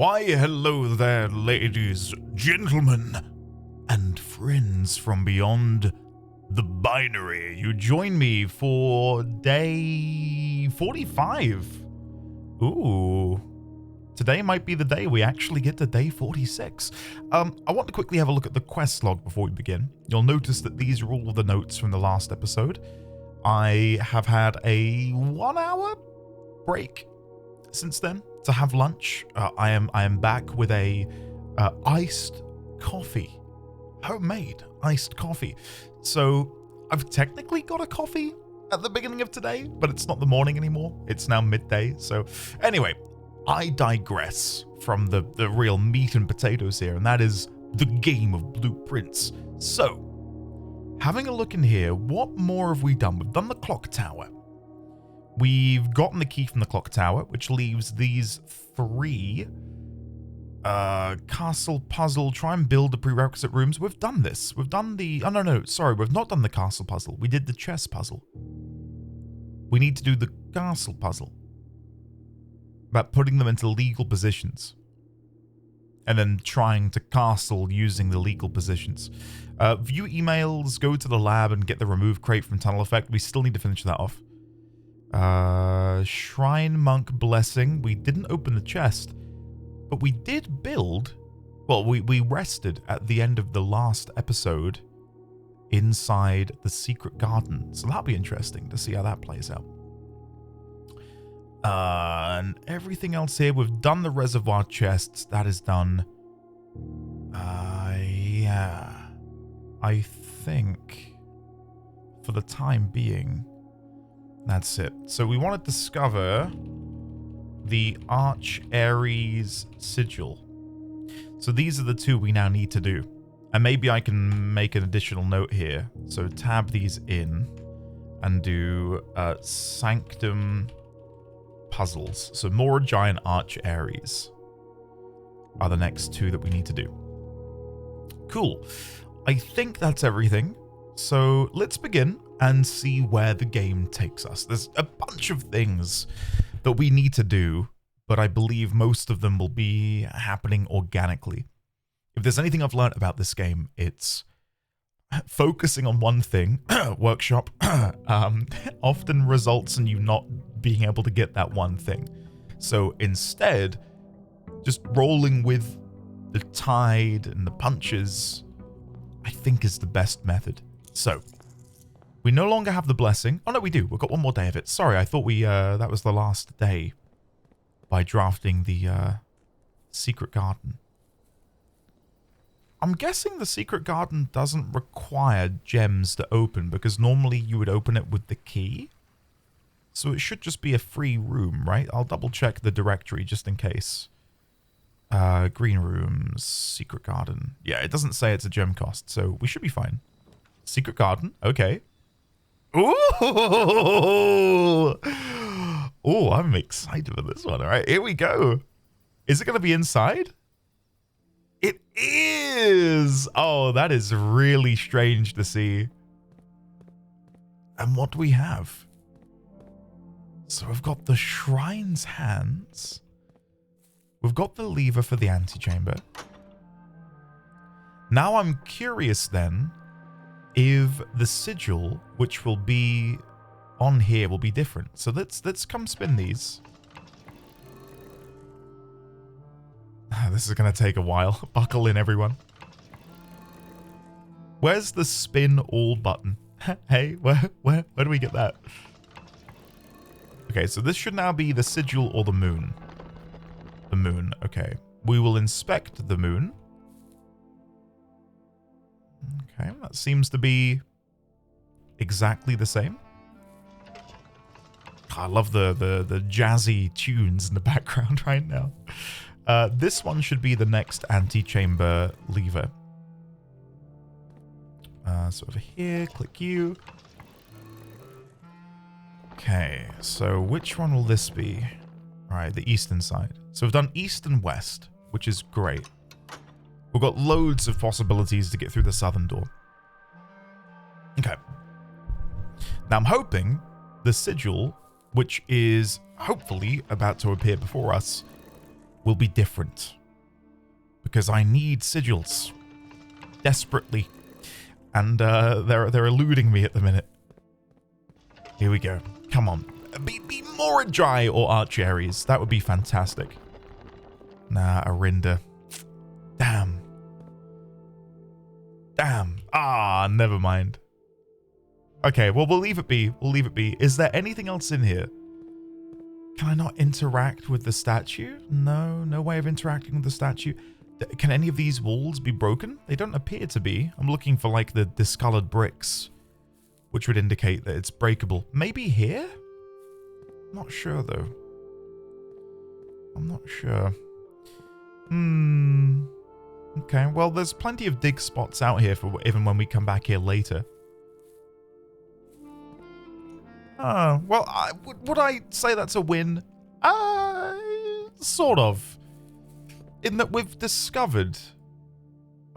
Why, hello there, ladies, gentlemen, and friends from beyond the binary. You join me for day 45. Ooh. Today might be the day we actually get to day 46. I want to quickly have a look at the quest log before we begin. You'll notice that these are all of the notes from the last episode. I have had a 1 hour break since then to have lunch. I am back with a iced coffee, homemade iced coffee. So I've technically got a coffee at the beginning of today, but it's not the morning anymore. It's now midday. So anyway, I digress from the real meat and potatoes here, and that is the game of blueprints. So having a look in here, what more have we done? We've done the clock tower. We've gotten the key from the clock tower, which leaves these 3 castle puzzle, try and build the prerequisite rooms. We've done this. We've done the... Oh, no, sorry. We've not done the castle puzzle. We did the chess puzzle. We need to do the castle puzzle. About putting them into legal positions. And then trying to castle using the legal positions. View emails, go to the lab and get the remove crate from tunnel effect. We still need to finish that off. Shrine monk blessing. We didn't open the chest, but we did build. Well, we rested at the end of the last episode inside the secret garden, so that'll be interesting to see how that plays out. And everything else here, we've done the reservoir chests. That is done. Yeah, I think for the time being, that's it. So we want to discover the Arch Ares sigil. So these are the 2 we now need to do. And maybe I can make an additional note here. So tab these in and do Sanctum puzzles. So more giant Arch Ares are the next 2 that we need to do. Cool. I think that's everything. So let's begin and see where the game takes us. There's a bunch of things that we need to do, but I believe most of them will be happening organically. If there's anything I've learned about this game, it's focusing on one thing, workshop, often results in you not being able to get that one thing. So instead, just rolling with the tide and the punches, I think is the best method. So we no longer have the blessing. Oh, no, we do. We've got one more day of it. Sorry, I thought we that was the last day by drafting the secret garden. I'm guessing the secret garden doesn't require gems to open because normally you would open it with the key. So it should just be a free room, right? I'll double check the directory just in case. Green rooms, secret garden. Yeah, it doesn't say it's a gem cost, so we should be fine. Secret garden, okay. Ooh! Oh, I'm excited for this one. All right, here we go. Is it going to be inside? It is! Oh, that is really strange to see. And what do we have? So we've got the shrine's hands. We've got the lever for the antechamber. Now I'm curious then if the sigil, which will be on here, will be different. So let's come spin these. This is going to take a while. Buckle in, everyone. Where's the spin all button? Hey, where do we get that? Okay, so this should now be the sigil or the moon. The moon, okay. We will inspect the moon. Okay, that seems to be exactly the same. I love the jazzy tunes in the background right now. This one should be the next antechamber lever. So over here, click you. Okay, so which one will this be? All right, the eastern side. So we've done east and west, which is great. We've got loads of possibilities to get through the southern door. Okay. Now I'm hoping the sigil, which is hopefully about to appear before us, will be different. Because I need sigils. Desperately. And they're eluding me at the minute. Here we go. Come on. Be more dry or Archaries. That would be fantastic. Nah, Arinda. Damn. Damn. Ah, never mind. Okay, well, we'll leave it be. We'll leave it be. Is there anything else in here? Can I not interact with the statue? No, no way of interacting with the statue. Can any of these walls be broken? They don't appear to be. I'm looking for, like, the discolored bricks, which would indicate that it's breakable. Maybe here? Not sure, though. I'm not sure. Okay, well, there's plenty of dig spots out here for even when we come back here later. Oh, well, would I say that's a win? Sort of. In that we've discovered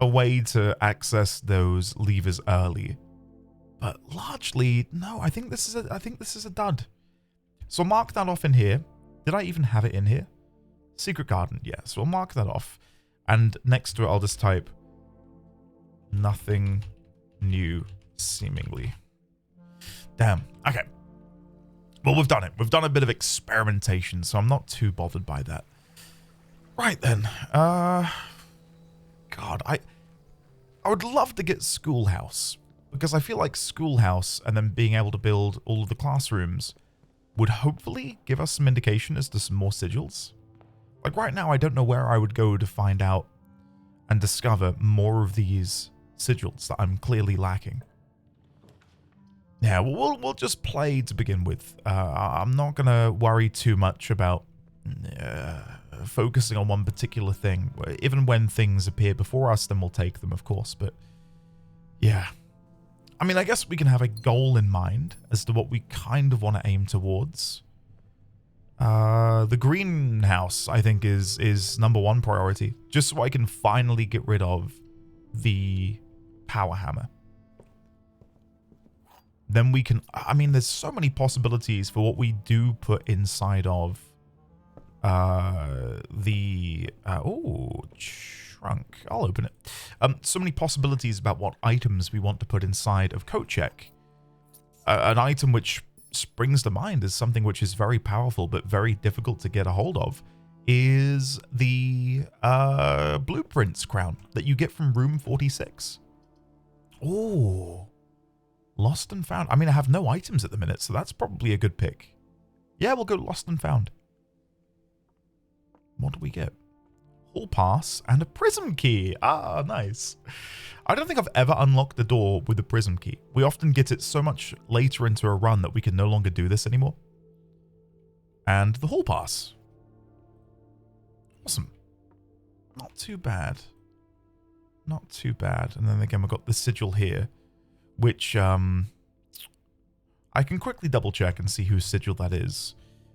a way to access those levers early. But largely, no, I think this is a dud. So I'll mark that off in here. Did I even have it in here? Secret garden, yeah. So I'll mark that off. And next to it, I'll just type nothing new, seemingly. Damn. Okay. Well, we've done it. We've done a bit of experimentation, so I'm not too bothered by that. Right then. God, I would love to get Schoolhouse, because I feel like Schoolhouse and then being able to build all of the classrooms would hopefully give us some indication as to some more sigils. Like right now, I don't know where I would go to find out and discover more of these sigils that I'm clearly lacking. Yeah, we'll just play to begin with. I'm not going to worry too much about focusing on one particular thing. Even when things appear before us, then we'll take them, of course. But yeah. I mean, I guess we can have a goal in mind as to what we kind of want to aim towards. The greenhouse, I think, is #1 priority. Just so I can finally get rid of the power hammer. Then we can... I mean, there's so many possibilities for what we do put inside of the... oh, trunk. I'll open it. So many possibilities about what items we want to put inside of coat check. An item which springs to mind as something which is very powerful but very difficult to get a hold of is the blueprints crown that you get from room 46. Oh, lost and found. I mean, I have no items at the minute, so that's probably a good pick. Yeah, we'll go lost and found. What do we get? Hall pass and a prism key. Ah, nice. I don't think I've ever unlocked the door with the prism key. We often get it so much later into a run that we can no longer do this anymore. And the hall pass. Awesome. Not too bad. Not too bad. And then again, we've got the sigil here, which I can quickly double check and see whose sigil that is,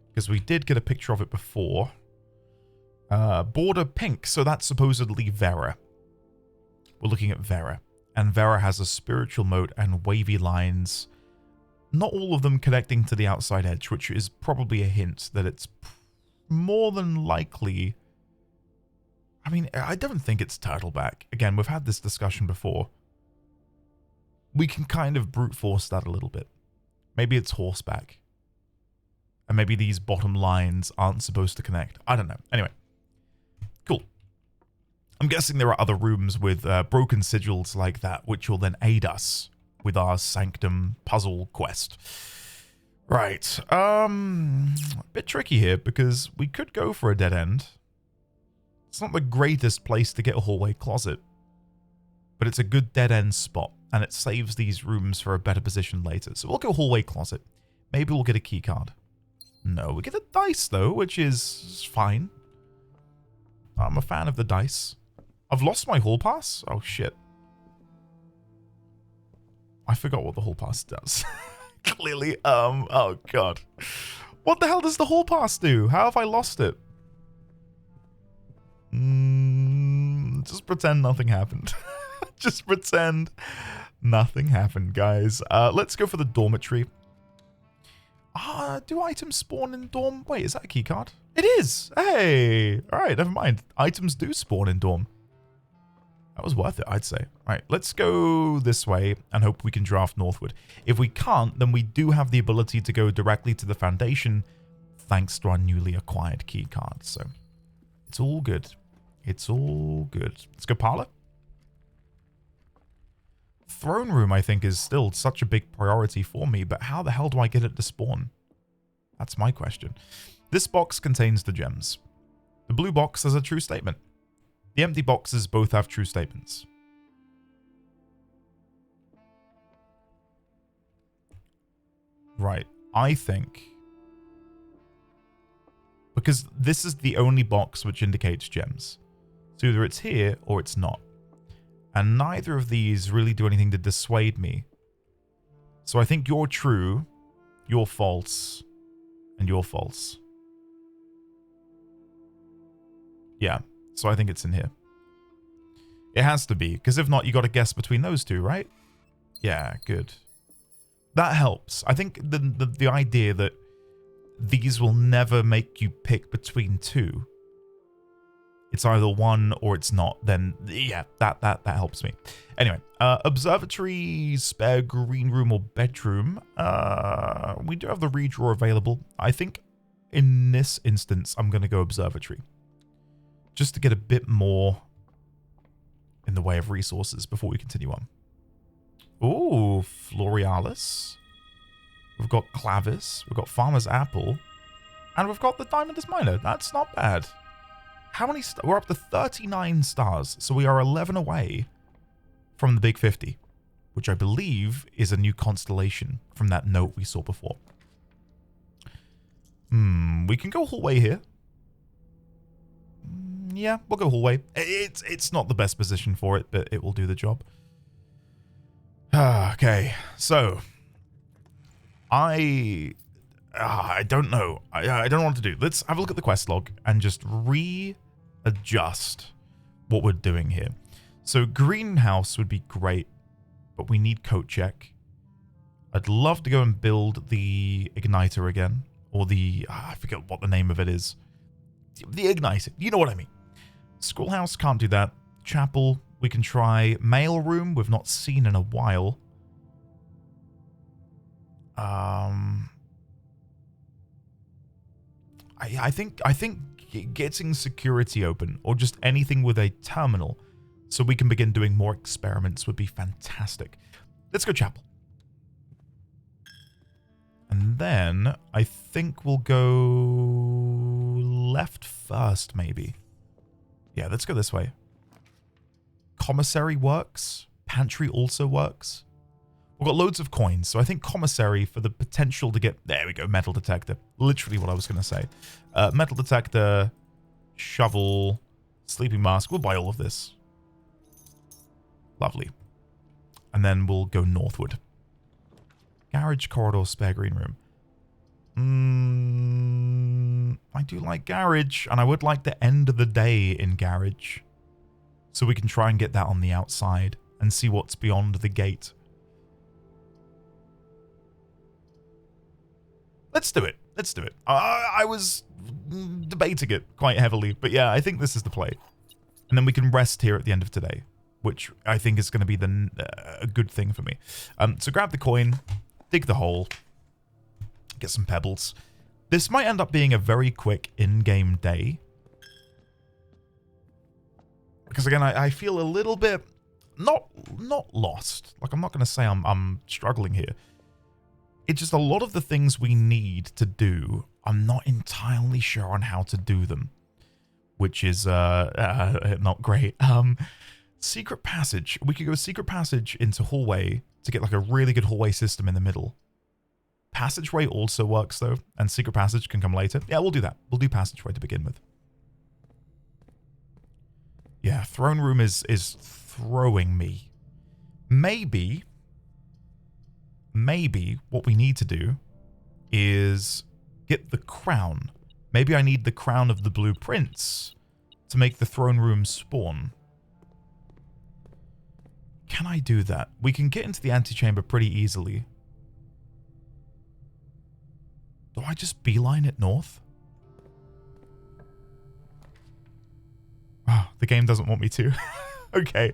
because we did get a picture of it before. Border pink, so that's supposedly Vera. We're looking at Vera, and Vera has a spiritual moat and wavy lines, not all of them connecting to the outside edge, which is probably a hint that it's more than likely... I mean, I don't think it's Turtleback. Again, we've had this discussion before. We can kind of brute force that a little bit. Maybe it's Horseback. And maybe these bottom lines aren't supposed to connect. I don't know. Anyway. Cool. I'm guessing there are other rooms with broken sigils like that, which will then aid us with our Sanctum puzzle quest. Right. A bit tricky here, because we could go for a dead end. It's not the greatest place to get a hallway closet, but it's a good dead end spot, and it saves these rooms for a better position later. So we'll go hallway closet. Maybe we'll get a key card. No, we get a dice, though, which is fine. I'm a fan of the dice. I've lost my hall pass? Oh, shit. I forgot what the hall pass does. Clearly, oh, God. What the hell does the hall pass do? How have I lost it? Just pretend nothing happened. Just pretend nothing happened, guys. Let's go for the dormitory. Do items spawn in dorm? Wait, is that a key card? It is! Hey! Alright, never mind. Items do spawn in Dawn. That was worth it, I'd say. Alright, let's go this way and hope we can draft northward. If we can't, then we do have the ability to go directly to the Foundation thanks to our newly acquired key card. So, it's all good. It's all good. Let's go parlor. Throne room, I think, is still such a big priority for me, but how the hell do I get it to spawn? That's my question. This box contains the gems. The blue box has a true statement. The empty boxes both have true statements. Right, I think... because this is the only box which indicates gems. So either it's here or it's not. And neither of these really do anything to dissuade me. So I think you're true, you're false, and you're false. Yeah, so I think it's in here. It has to be, because if not, you got to guess between those two, right? Yeah, good. That helps. I think the idea that these will never make you pick between two. It's either one or it's not, then yeah, that helps me. Anyway, observatory, spare green room or bedroom. We do have the redraw available. I think in this instance, I'm going to go observatory. Just to get a bit more in the way of resources before we continue on. Ooh, Florealis. We've got Clavis. We've got Farmer's Apple. And we've got the Diamondus Miner. That's not bad. How many stars? We're up to 39 stars. So we are 11 away from the Big 50. Which I believe is a new constellation from that note we saw before. We can go hallway here. Yeah, we'll go hallway. It's not the best position for it, but it will do the job. Okay, so I don't know. I don't know what to do. Let's have a look at the quest log and just readjust what we're doing here. So greenhouse would be great, but we need coat check. I'd love to go and build the igniter again, or the I forget what the name of it is. The igniter. You know what I mean. Schoolhouse, can't do that. Chapel, we can try. Mail room, we've not seen in a while. I think getting security open, or just anything with a terminal, so we can begin doing more experiments would be fantastic. Let's go chapel. And then I think we'll go left first, maybe. Yeah, let's go this way. Commissary works. Pantry also works. We've got loads of coins, so I think commissary for the potential to get... There we go, metal detector. Literally what I was going to say. Metal detector, shovel, sleeping mask. We'll buy all of this. Lovely. And then we'll go northward. Garage, corridor, spare green room. I do like garage, and I would like to end the day in garage. So we can try and get that on the outside and see what's beyond the gate. Let's do it. Let's do it. I was debating it quite heavily, but yeah, I think this is the play. And then we can rest here at the end of today, which I think is going to be a good thing for me. So grab the coin, dig the hole, get some pebbles. This might end up being a very quick in-game day. Because again, I feel a little bit not lost. Like, I'm not going to say I'm struggling here. It's just a lot of the things we need to do, I'm not entirely sure on how to do them, which is not great. Secret passage. We could go secret passage into hallway to get like a really good hallway system in the middle. Passageway also works though, and secret passage can come later. Yeah, we'll do that. We'll do passageway to begin with. Yeah, throne room is throwing me. Maybe what we need to do is get the crown. Maybe I need the crown of the blueprints to make the throne room spawn. Can I do that? We can get into the antechamber pretty easily. Do I just beeline it north? game doesn't want me to. Okay.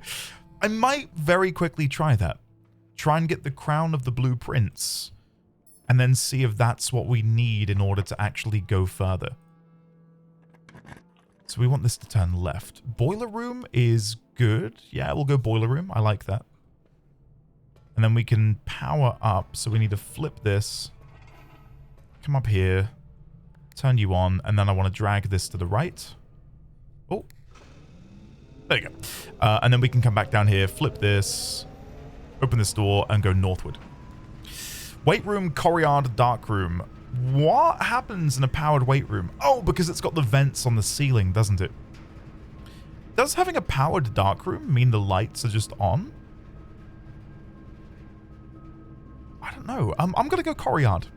I might very quickly try that. Try and get the crown of the blueprints. And then see if that's what we need in order to actually go further. So we want this to turn left. Boiler room is good. Yeah, we'll go boiler room. I like that. And then we can power up. So we need to flip this. Come up here. Turn you on. And then I want to drag this to the right. Oh. There you go. And then we can come back down here, flip this, open this door, and go northward. Weight room, courtyard, dark room. What happens in a powered weight room? Oh, because it's got the vents on the ceiling, doesn't it? Does having a powered dark room mean the lights are just on? I don't know. I'm going to go courtyard.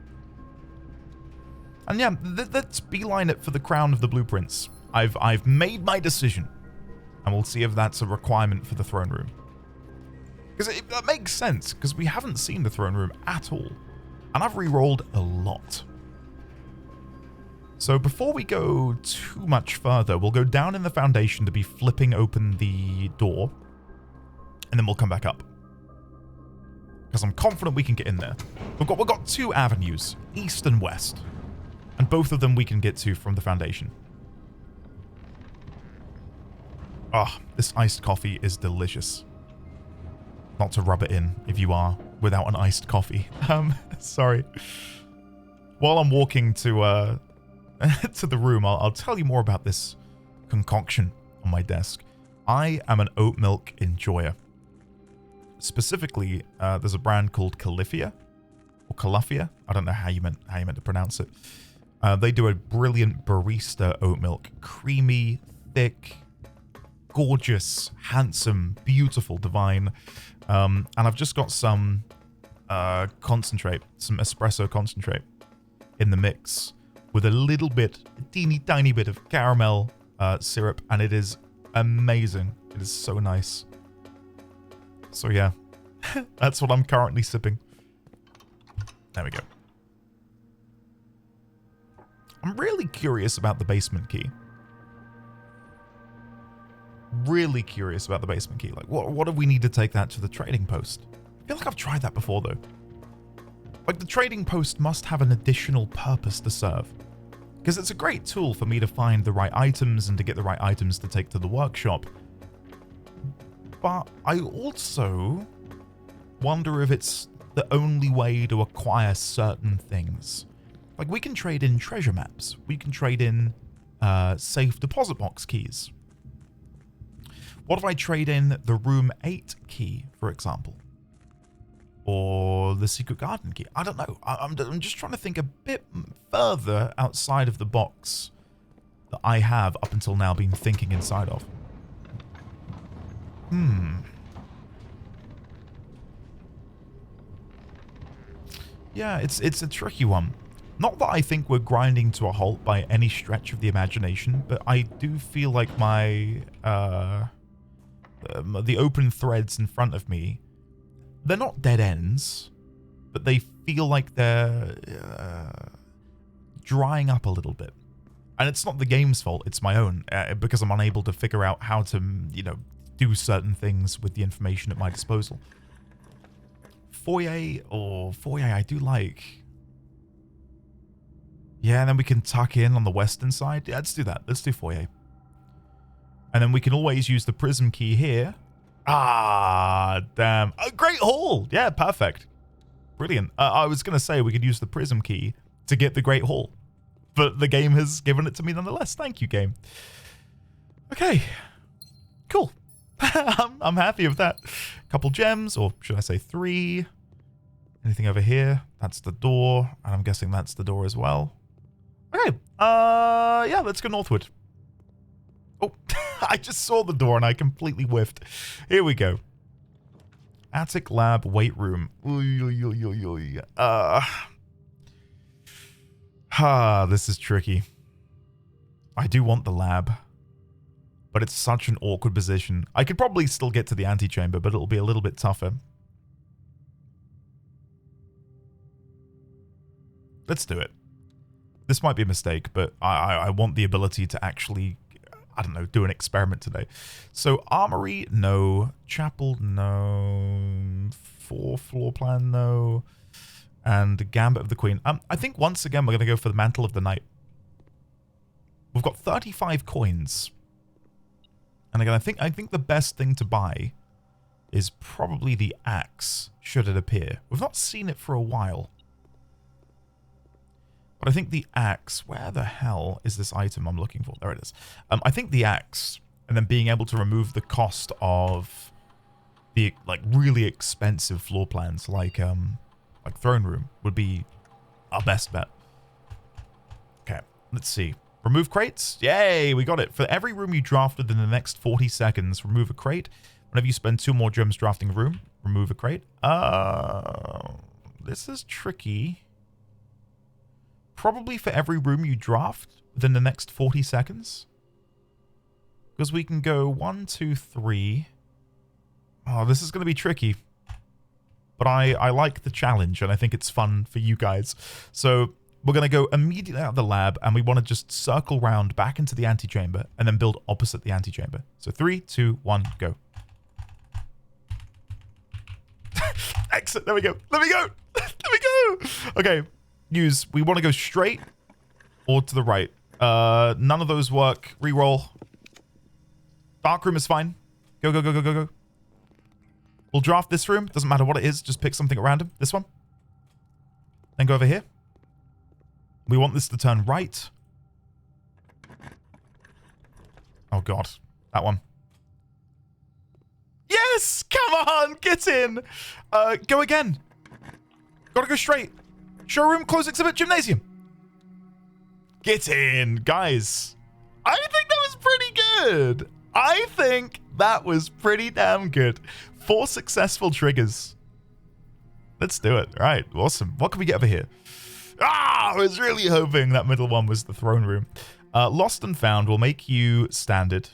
And yeah, let's beeline it for the crown of the blueprints. I've made my decision. And we'll see if that's a requirement for the throne room. Because that makes sense, because we haven't seen the throne room at all. And I've re-rolled a lot. So before we go too much further, we'll go down in the foundation to be flipping open the door. And then we'll come back up. Because I'm confident we can get in there. We've got two avenues, east and west. And both of them we can get to from the foundation. Ah, this iced coffee is delicious. Not to rub it in, if you are, without an iced coffee. Sorry. While I'm walking to to the room, I'll tell you more about this concoction on my desk. I am an oat milk enjoyer. Specifically, there's a brand called Califia, or Calafia. I don't know how you meant to pronounce it. They do a brilliant barista oat milk, creamy, thick, gorgeous, handsome, beautiful, divine. And I've just got some concentrate, some espresso concentrate in the mix with a little bit, a teeny tiny bit of caramel syrup, and it is amazing. It is so nice. So yeah, that's what I'm currently sipping. There we go. I'm really curious about the basement key. Really curious about the basement key. Like, what do we need to take that to the trading post? I feel like I've tried that before, though. Like, the trading post must have an additional purpose to serve. Because it's a great tool for me to find the right items and to get the right items to take to the workshop. But I also wonder if it's the only way to acquire certain things. Like, we can trade in treasure maps. We can trade in safe deposit box keys. What if I trade in the room 8 key, for example? Or the secret garden key? I don't know. I'm just trying to think a bit further outside of the box that I have up until now been thinking inside of. Yeah, it's a tricky one. Not that I think we're grinding to a halt by any stretch of the imagination, but I do feel like my the open threads in front of me, they're not dead ends, but they feel like they're drying up a little bit. And it's not the game's fault, it's my own, because I'm unable to figure out how to, do certain things with the information at my disposal. Foyer I do like. Yeah, and then we can tuck in on the western side. Yeah, let's do that. Let's do foyer. And then we can always use the prism key here. Ah, damn. A great hall. Yeah, perfect. Brilliant. I was going to say we could use the prism key to get the great hall. But the game has given it to me nonetheless. Thank you, game. Okay. Cool. I'm happy with that. Couple gems, or should I say 3. Anything over here? That's the door. And I'm guessing that's the door as well. Okay. Yeah, let's go northward. Oh, I just saw the door and I completely whiffed. Here we go. Attic lab weight room. This is tricky. I do want the lab, but it's such an awkward position. I could probably still get to the antechamber, but it'll be a little bit tougher. Let's do it. This might be a mistake, but I want the ability to actually... I don't know, do an experiment today. So armory, no. Chapel, no. 4 floor plan, no. And Gambit of the Queen. I think once again we're going to go for the Mantle of the Knight. We've got 35 coins. And again, I think the best thing to buy is probably the axe, should it appear. We've not seen it for a while. But I think the axe, where the hell is this item I'm looking for? There it is. I think the axe, and then being able to remove the cost of the like really expensive floor plans, like throne room, would be our best bet. Okay, let's see. Remove crates. Yay, we got it. For every room you draft within the next 40 seconds, remove a crate. Whenever you spend 2 more gems drafting a room, remove a crate. This is tricky. Probably for every room you draft within the next 40 seconds. Because we can go 1, 2, 3. Oh, this is going to be tricky. But I like the challenge, and I think it's fun for you guys. So we're going to go immediately out of the lab, and we want to just circle round back into the antechamber, and then build opposite the antechamber. So 3, 2, 1, go. Exit. There we go. There we go. There we go. Okay. Use. We want to go straight or to the right. None of those work. Reroll. Dark room is fine. Go, go, go, go, go, go. We'll draft this room. Doesn't matter what it is. Just pick something at random. This one. Then go over here. We want this to turn right. Oh, God. That one. Yes! Come on! Get in! Go again. Gotta go straight. Showroom, close exhibit, gymnasium. Get in, guys. I think that was pretty good. I think that was pretty damn good. 4 successful triggers. Let's do it. All right, awesome. What can we get over here? Ah, I was really hoping that middle one was the throne room. Lost and Found will make you standard.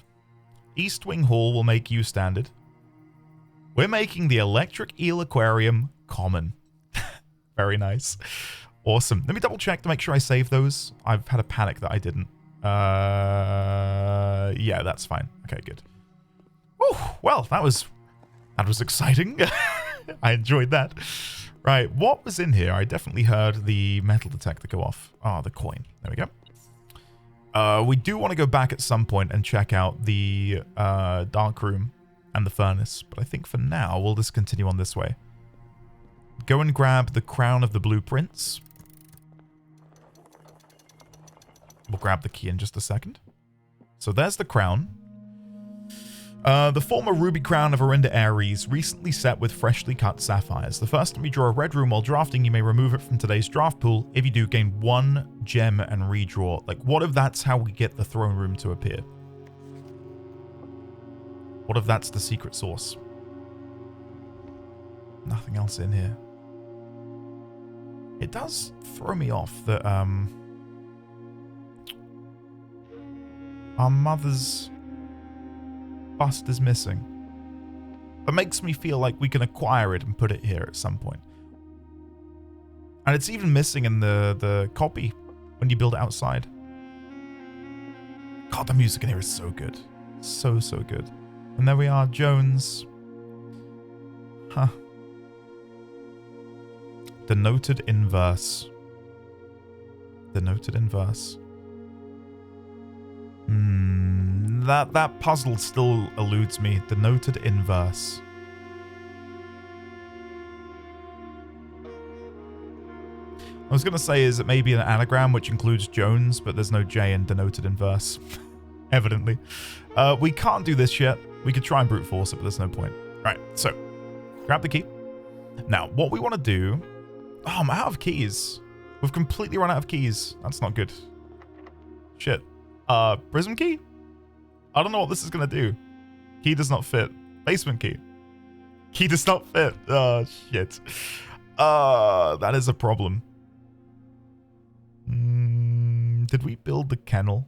East Wing Hall will make you standard. We're making the Electric Eel Aquarium common. Very nice. Awesome. Let me double check to make sure I saved those. I've had a panic that I didn't. Yeah, that's fine. Okay, good. Whew, well, that was exciting. I enjoyed that. Right, what was in here? I definitely heard the metal detector go off. Oh, the coin. There we go. We do want to go back at some point and check out the dark room and the furnace, but I think for now we'll just continue on this way. Go and grab the crown of the blueprints. We'll grab the key in just a second. So there's the crown. The former ruby crown of Arinda Ares, recently set with freshly cut sapphires. The first time you draw a red room while drafting, you may remove it from today's draft pool. If you do, gain 1 gem and redraw. Like, what if that's how we get the throne room to appear? What if that's the secret source? Nothing else in here. It does throw me off that our mother's bust is missing. That makes me feel like we can acquire it and put it here at some point. And it's even missing in the copy when you build it outside. God, the music in here is so good. So, so good. And there we are, Jones. Huh. Denoted in verse. Denoted in verse. That puzzle still eludes me. Denoted in verse. I was going to say, is it maybe an anagram which includes Jones, but there's no J in denoted in verse. Evidently. We can't do this yet. We could try and brute force it, but there's no point. Right, so grab the key. Now, what we want to do... Oh, I'm out of keys. We've completely run out of keys. That's not good. Shit. Prism key? I don't know what this is going to do. Key does not fit. Basement key. Key does not fit. Oh, shit. That is a problem. Did we build the kennel?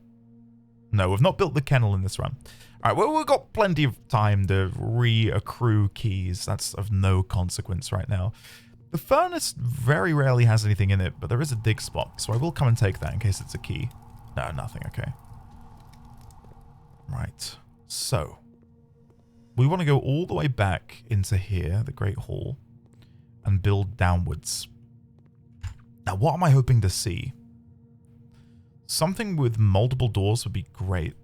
No, we've not built the kennel in this run. All right, well, we've got plenty of time to re-accrue keys. That's of no consequence right now. The furnace very rarely has anything in it, but there is a dig spot, so I will come and take that in case it's a key. No, nothing, okay. Right. So, we want to go all the way back into here, the Great Hall, and build downwards. Now, what am I hoping to see? Something with multiple doors would be great.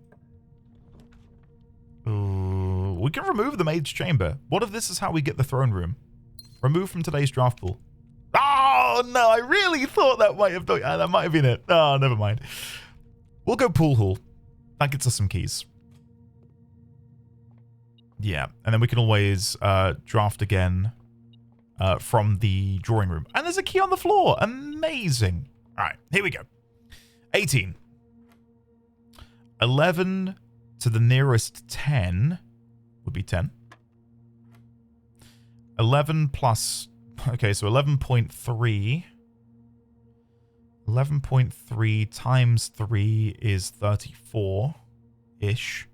We can remove the Maid's Chamber. What if this is how we get the throne room? Remove from today's draft pool. Oh, no, I really thought that might have been it. Oh, never mind. We'll go pool hall. That gets us some keys. Yeah, and then we can always draft again from the drawing room. And there's a key on the floor. Amazing. All right, here we go. 18. 11 to the nearest 10 would be 10. 11 plus... Okay, so 11.3. 11.3 times 3 is 34-ish.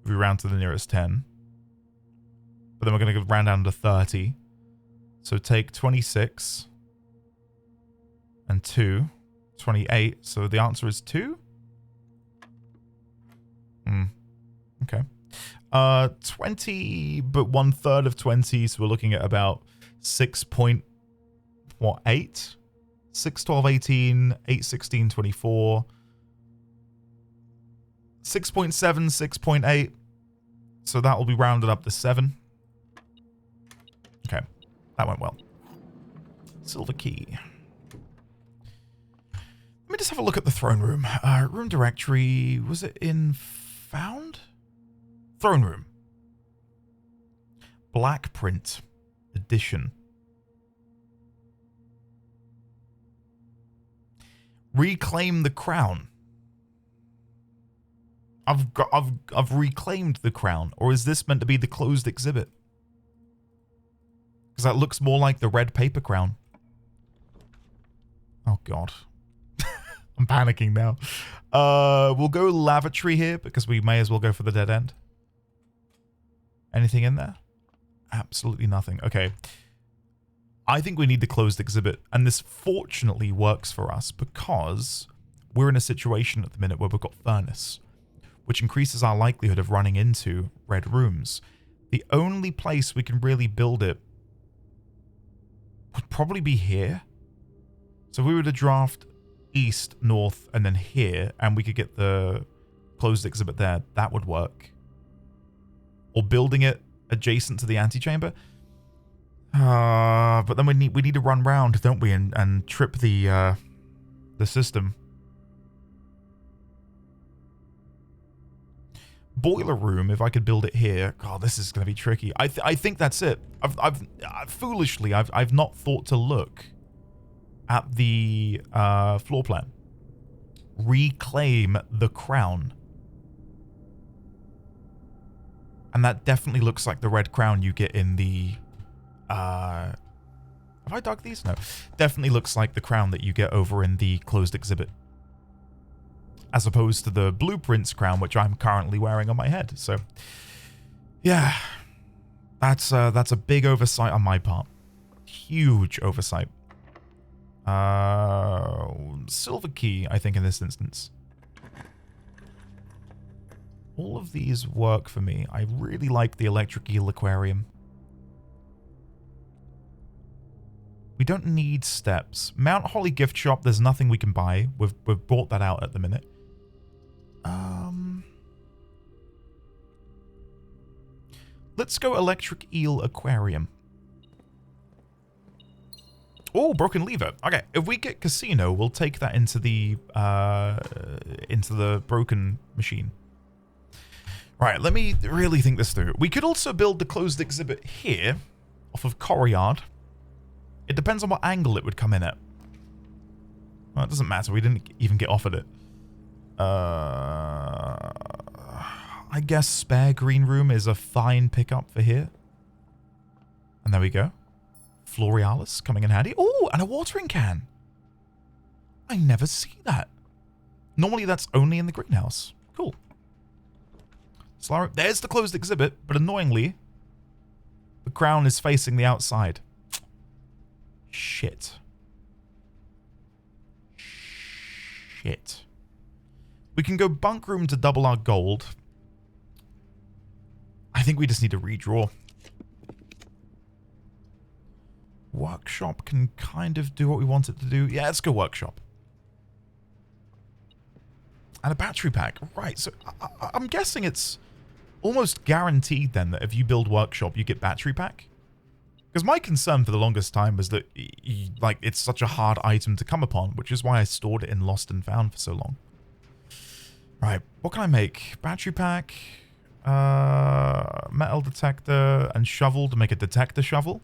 If we round to the nearest 10. But then we're going to round down to 30. So take 26 and 2. 28. So the answer is 2? Okay. 20, but 1/3 of 20. So we're looking at about 6.8? 6, 12, 18, 8, 16, 24. 6.7, 6.8. So that will be rounded up to 7. Okay. That went well. Silver key. Let me just have a look at the throne room. Room directory. Was it in found? Throne room. Black print edition. Reclaim the crown. I've reclaimed the crown, or is this meant to be the closed exhibit? Because that looks more like the red paper crown. Oh god. I'm panicking now. We'll go lavatory here because we may as well go for the dead end. Anything in there? Absolutely nothing. Okay. I think we need the closed exhibit, and this fortunately works for us because we're in a situation at the minute where we've got furnace, which increases our likelihood of running into red rooms. The only place we can really build it would probably be here. So if we were to draft east, north, and then here, and we could get the closed exhibit there, that would work. Or building it adjacent to the antechamber. But then we need to run round, don't we, and trip the system. Boiler room, if I could build it here. God, this is going to be tricky. I think that's it. I've foolishly not thought to look at the floor plan. Reclaim the crown. And that definitely looks like the red crown you get in the... have I dug these? No. Definitely looks like the crown that you get over in the closed exhibit. As opposed to the blueprints crown, which I'm currently wearing on my head. So, yeah. That's a big oversight on my part. Huge oversight. Silver key, I think, in this instance. All of these work for me. I really like the electric eel aquarium. We don't need steps. Mount Holly gift shop, there's nothing we can buy. We've bought that out at the minute. Let's go electric eel aquarium. Oh, broken lever. Okay, if we get casino, we'll take that into the broken machine. Right, let me really think this through. We could also build the closed exhibit here, off of Coryard. It depends on what angle it would come in at. Well, it doesn't matter. We didn't even get offered it. I guess spare green room is a fine pickup for here. And there we go. Florealis coming in handy. Oh, and a watering can. I never see that. Normally that's only in the greenhouse. Cool. There's the closed exhibit, but annoyingly, the crown is facing the outside. Shit. Shit. We can go bunk room to double our gold. think we just need to redraw. Workshop can kind of do what we want it to do. Yeah, let's go workshop. And a battery pack. Right, so I'm guessing it's almost guaranteed then that if you build workshop, you get battery pack. Because my concern for the longest time was that like it's such a hard item to come upon, which is why I stored it in Lost and Found for so long. Right, what can I make? Battery pack, metal detector, and shovel to make a detector shovel.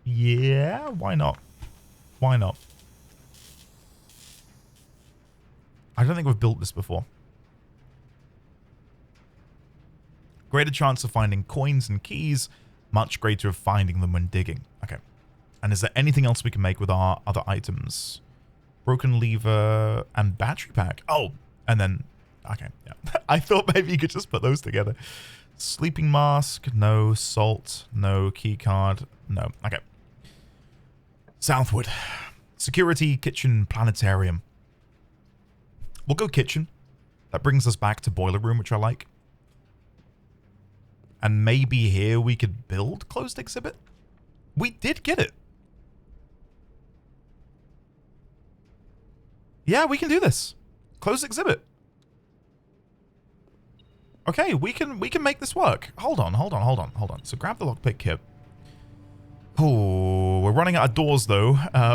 Yeah, why not? Why not? I don't think we've built this before. Greater chance of finding coins and keys, much greater of finding them when digging. Okay. And is there anything else we can make with our other items? Broken lever and battery pack. Oh, and then... Okay, yeah. I thought maybe you could just put those together. Sleeping mask, no. Salt, no. Key card, no. Okay. Southwood. Security, kitchen, planetarium. We'll go kitchen. That brings us back to boiler room, which I like. And maybe here we could build closed exhibit? We did get it. Yeah, we can do this. Closed exhibit. Okay, we can make this work. Hold on. So grab the lockpick kit. Oh, we're running out of doors though,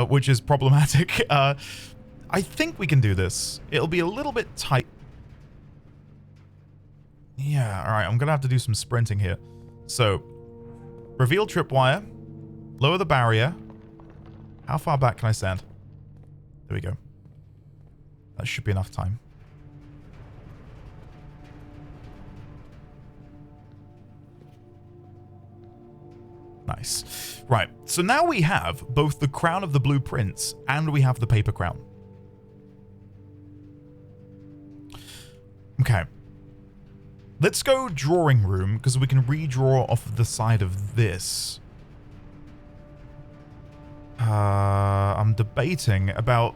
which is problematic. I think we can do this. It'll be a little bit tight. Yeah, alright, I'm gonna have to do some sprinting here. So, reveal tripwire, lower the barrier. How far back can I stand? There we go. That should be enough time. Nice. Right, so now we have both the crown of the blueprints and we have the paper crown. Okay. Let's go drawing room, because we can redraw off the side of this. I'm debating about...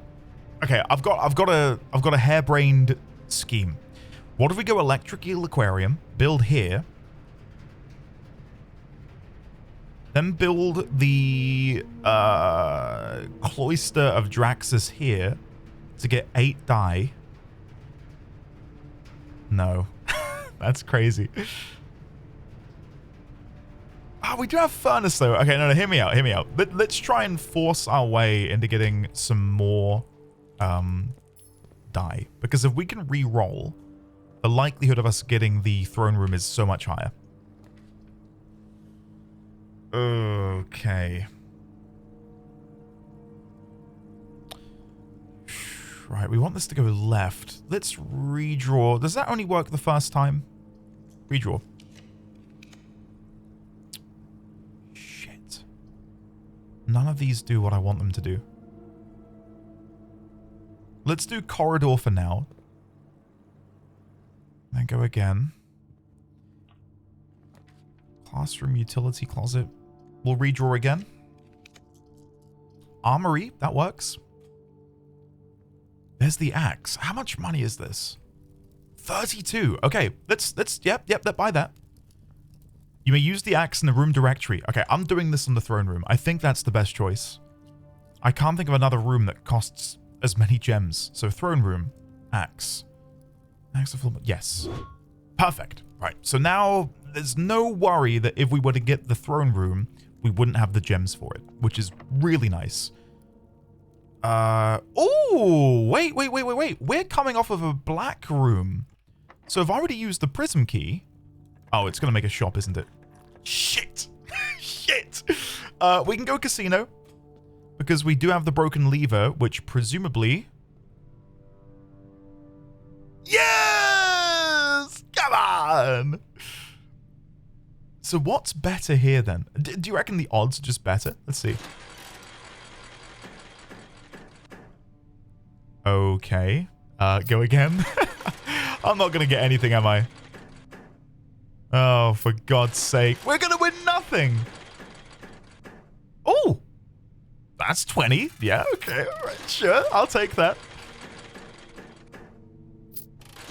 Okay, I've got a harebrained scheme. What if we go electric eel aquarium, build here, then build the cloister of Draxus here to get 8 dye. No. That's crazy. Oh, we do have furnace though. Okay, no, hear me out, hear me out. Let's try and force our way into getting some more dye. Because if we can re-roll, the likelihood of us getting the throne room is so much higher. Okay. Right, we want this to go left. Let's redraw. Does that only work the first time? Redraw. Shit. None of these do what I want them to do. Let's do corridor for now. Then go again. Classroom, utility closet. We'll redraw again. Armory, that works. There's the axe. How much money is this? 32. Okay, let's yep, buy that. You may use the axe in the room directory. Okay, I'm doing this in the throne room. I think that's the best choice. I can't think of another room that costs as many gems. So throne room, axe. Axe of yes. Perfect. Right, so now there's no worry that if we were to get the throne room, we wouldn't have the gems for it, which is really nice. Oh, wait. We're coming off of a black room. So if I were to use the prism key... Oh, it's going to make a shop, isn't it? Shit. Shit. We can go casino. Because we do have the broken lever, which presumably... Yes! Come on! So what's better here then? Do you reckon the odds are just better? Let's see. Okay. Go again. I'm not going to get anything, am I? Oh, for God's sake. We're going to win nothing. Oh. That's 20. Yeah, okay. All right, sure. I'll take that.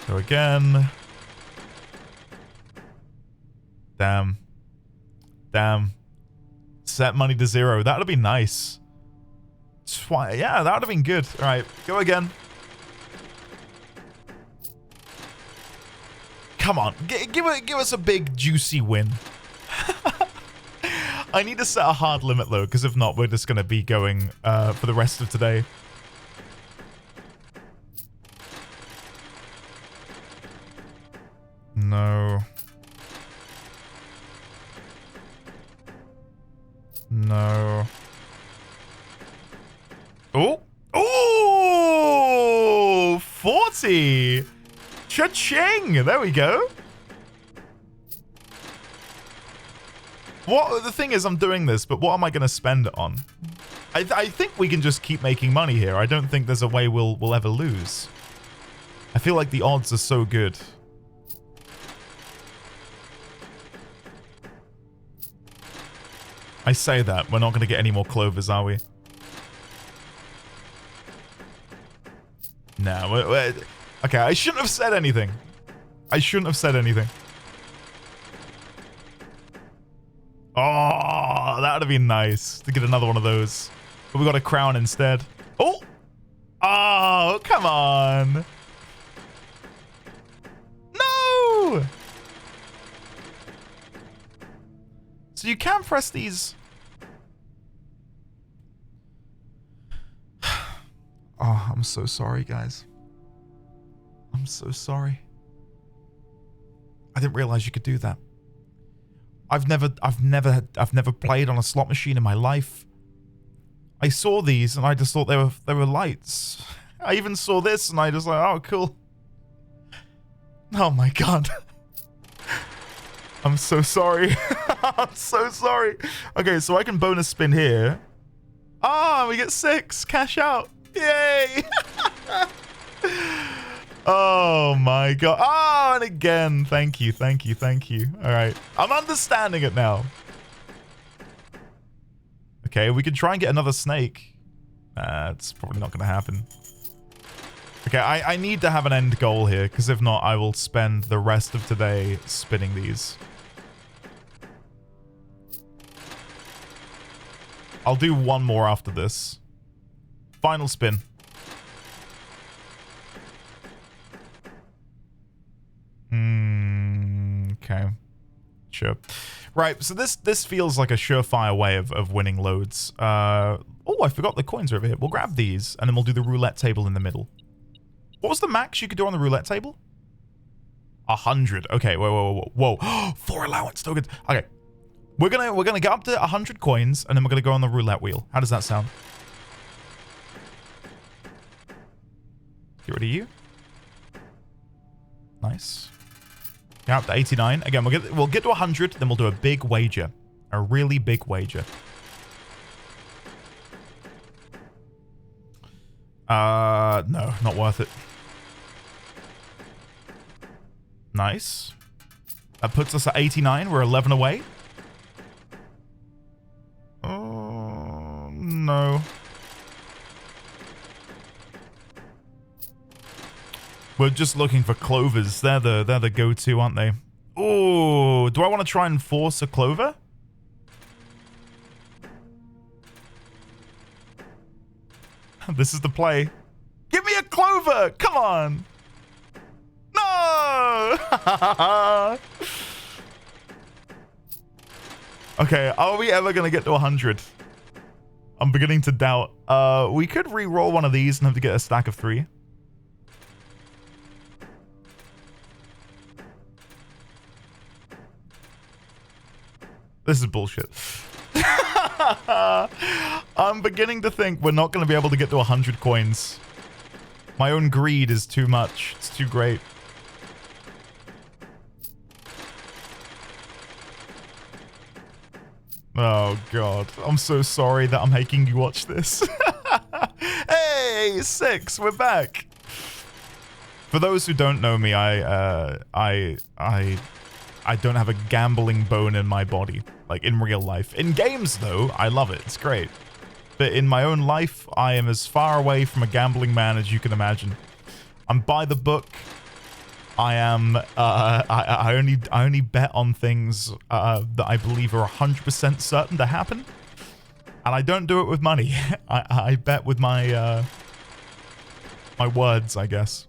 Go again. Damn. Damn. Set money to 0. That would be nice. Yeah, that would have been good. All right, go again. Come on, give us a big juicy win. I need to set a hard limit though, because if not, we're just going to be going for the rest of today. No. No. Oh! Oh! 40! Cha-ching! There we go. What? The thing is, I'm doing this, but what am I going to spend it on? I think we can just keep making money here. I don't think there's a way we'll ever lose. I feel like the odds are so good. I say that. We're not going to get any more clovers, are we? No. Okay, I shouldn't have said anything. I shouldn't have said anything. Oh, that would have been nice to get another one of those. But we got a crown instead. Oh! Oh, come on. No! So you can press these. Oh, I'm so sorry, guys. I'm so sorry. I didn't realize you could do that. I've never played on a slot machine in my life. I saw these and I just thought they were lights. I even saw this and I just like, oh, cool. Oh my god. I'm so sorry. I'm so sorry. Okay, so I can bonus spin here. Ah, we get 6. Cash out. Yay. Oh my god. Oh, and again. Thank you, thank you, thank you. All right. I'm understanding it now. Okay, we could try and get another snake. It's probably not going to happen. Okay, I need to have an end goal here, because if not, I will spend the rest of today spinning these. I'll do one more after this. Final spin. Okay. Sure. Right, so this feels like a surefire way of winning loads. Oh, I forgot the coins are over here. We'll grab these, and then we'll do the roulette table in the middle. What was the max you could do on the roulette table? 100. Okay, whoa. 4 allowance tokens. Okay. We're gonna get up to 100 coins, and then we're gonna go on the roulette wheel. How does that sound? Get rid of you. Nice. Get up to 89. Again, we'll get to 100, then we'll do a big wager. A really big wager. No, not worth it. Nice. That puts us at 89. We're 11 away. Oh, no. We're just looking for clovers. They're the go-to, aren't they? Oh, do I want to try and force a clover? This is the play. Give me a clover! Come on! No! Okay, are we ever going to get to 100? I'm beginning to doubt. We could re-roll one of these and have to get a stack of 3. This is bullshit. I'm beginning to think we're not going to be able to get to 100 coins. My own greed is too much. It's too great. Oh, God. I'm so sorry that I'm making you watch this. Hey, 6. We're back. For those who don't know me, I don't have a gambling bone in my body. Like, in real life. In games, though, I love it. It's great. But in my own life, I am as far away from a gambling man as you can imagine. I'm by the book. I am, I only bet on things that I believe are 100% certain to happen. And I don't do it with money. I bet with my, my words, I guess.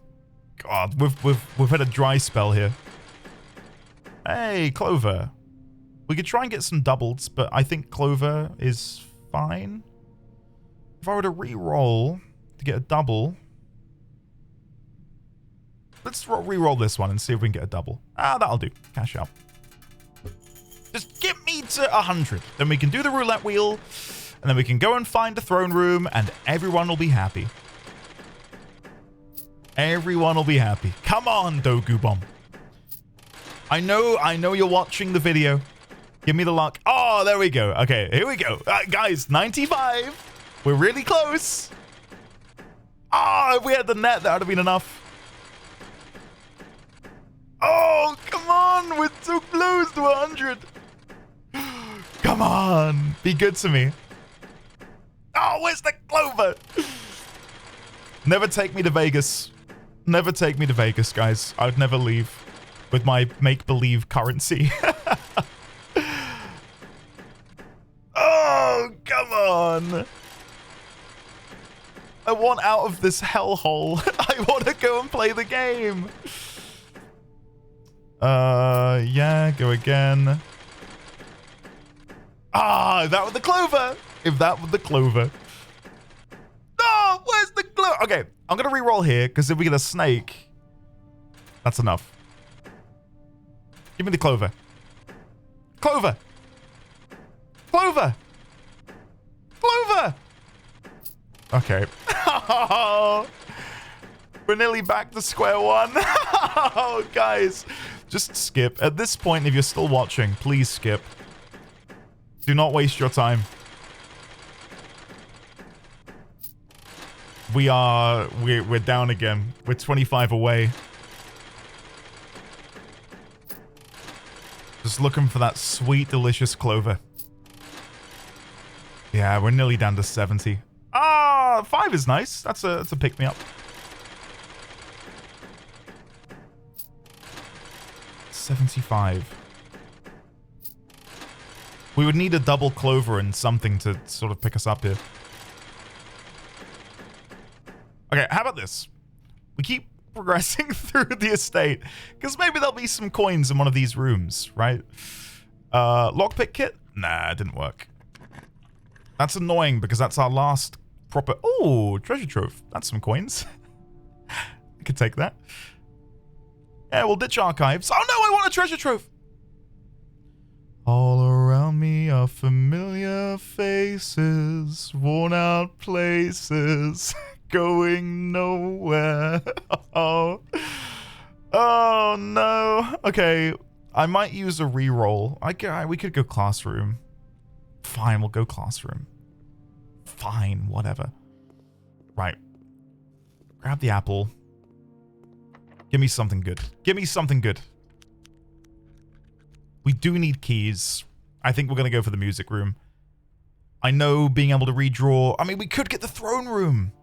God, we've had a dry spell here. Hey, Clover. We could try and get some doubles, but I think Clover is fine. If I were to re-roll to get a double... Let's re-roll this one and see if we can get a double. Ah, that'll do. Cash out. Just get me to 100. Then we can do the roulette wheel, and then we can go and find the throne room, and everyone will be happy. Everyone will be happy. Come on, Dogu Bomb. I know you're watching the video. Give me the luck. Oh, there we go. Okay, here we go. Guys, 95. We're really close. Oh, if we had the net, that would have been enough. Oh, come on. We're so close to 100. Come on. Be good to me. Oh, where's the Clover? Never take me to Vegas. Never take me to Vegas, guys. I would never leave with my make-believe currency. Oh, come on. I want out of this hellhole. I want to go and play the game. Yeah, go again. Ah, that was the Clover. If that was the Clover. No, where's the Clover? Okay, I'm going to re-roll here because if we get a snake, that's enough. Give me the Clover. Clover. Clover. Clover. Okay. We're nearly back to square one. Oh, guys. Just skip. At this point, if you're still watching, please skip. Do not waste your time. We're down again. We're 25 away. Just looking for that sweet, delicious Clover. Yeah, we're nearly down to 70. Ah, 5 is nice. That's a pick-me-up. 75. We would need a double Clover and something to sort of pick us up here. Okay, how about this? We keep progressing through the estate, because maybe there'll be some coins in one of these rooms, right? Lockpick kit? Nah, it didn't work. That's annoying, because that's our last proper... Oh, treasure trove. That's some coins. I could take that. Yeah, we'll ditch archives. Oh no, I want a treasure trove! All around me are familiar faces, worn out places, going nowhere. Oh no. Okay, I might use a reroll. We could go classroom. Fine, we'll go classroom. Fine, whatever. Right. Grab the apple. Give me something good. Give me something good. We do need keys. I think we're going to go for the music room. I know being able to redraw... I mean, we could get the throne room.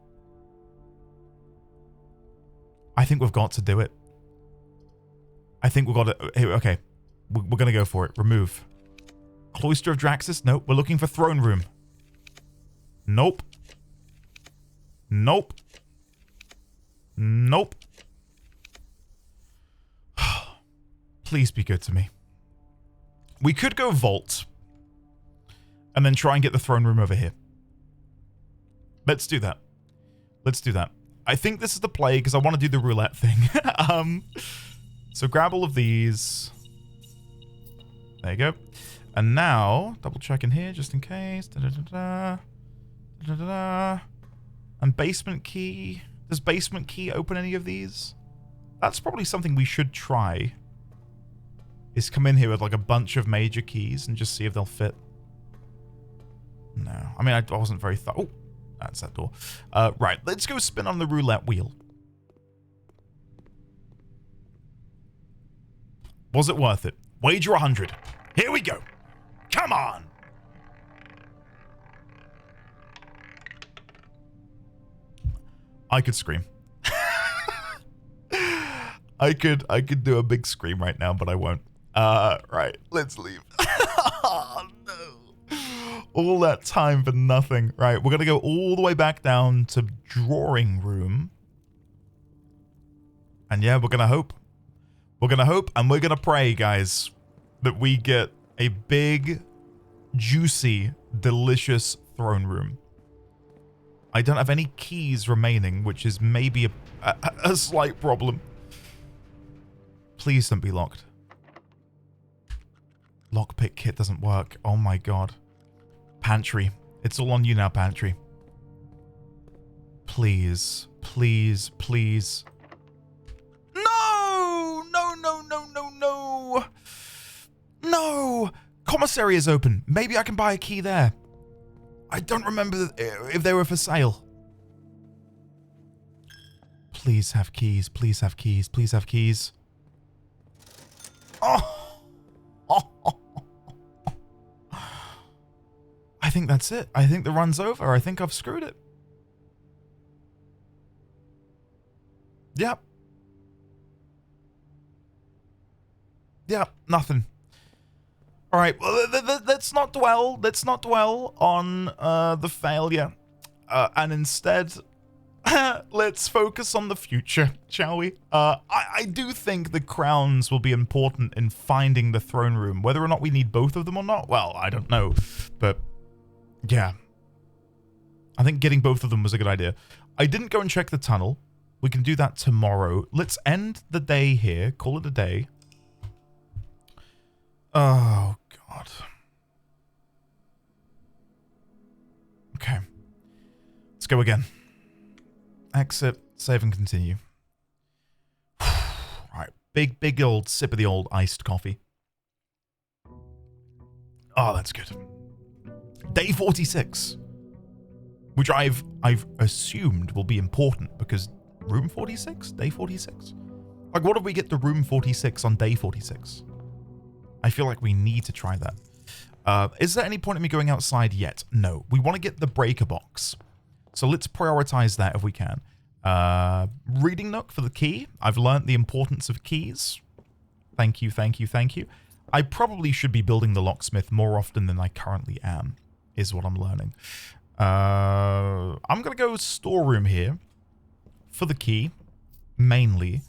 I think we've got to do it. I think we've got to... Okay. We're going to go for it. Remove. Cloister of Draxus? Nope. We're looking for throne room. Nope. Nope. Nope. Please be good to me. We could go vault. And then try and get the throne room over here. Let's do that. Let's do that. I think this is the play because I want to do the roulette thing. So grab all of these. There you go. And now, double check in here just in case. Da-da-da-da. Da-da-da-da. And basement key. Does basement key open any of these? That's probably something we should try. Is come in here with like a bunch of major keys and just see if they'll fit. No. I mean, I wasn't very oh, that's that door. Right, let's go spin on the roulette wheel. Was it worth it? Wager 100. Here we go. Come on. I could scream. I could do a big scream right now, but I won't. Right, let's leave. Oh, no. All that time for nothing. Right, we're gonna go all the way back down to drawing room. And yeah, we're gonna hope. We're gonna hope and we're gonna pray, guys, that we get a big, juicy, delicious throne room. I don't have any keys remaining, which is maybe a slight problem. Please don't be locked. Lockpick kit doesn't work. Oh my god. Pantry. It's all on you now, pantry. Please. Please. Please. No! No, no, no, no, no! No! Commissary is open. Maybe I can buy a key there. I don't remember if they were for sale. Please have keys. Please have keys. Please have keys. Oh! I think that's it. I think the run's over. I think I've screwed it. Yep. Yep, nothing. All right, well, let's not dwell. Let's not dwell on the failure, and instead, let's focus on the future, shall we? I do think the crowns will be important in finding the throne room. Whether or not we need both of them or not, well, I don't know. But yeah, I think getting both of them was a good idea. I didn't go and check the tunnel. We can do that tomorrow. Let's end the day here. Call it a day. Oh, God. Okay. Let's go again. Exit, save and continue. Right. Big old sip of the old iced coffee. Oh, that's good. Day 46. Which I've assumed will be important because room 46? Day 46? Like, what if we get to room 46 on day 46? I feel like we need to try that. Is there any point in me going outside yet? No. We want to get the breaker box. So let's prioritize that if we can. Reading nook for the key. I've learnt the importance of keys. Thank you, thank you, thank you. I probably should be building the locksmith more often than I currently am, is what I'm learning. I'm going to go storeroom here for the key, mainly.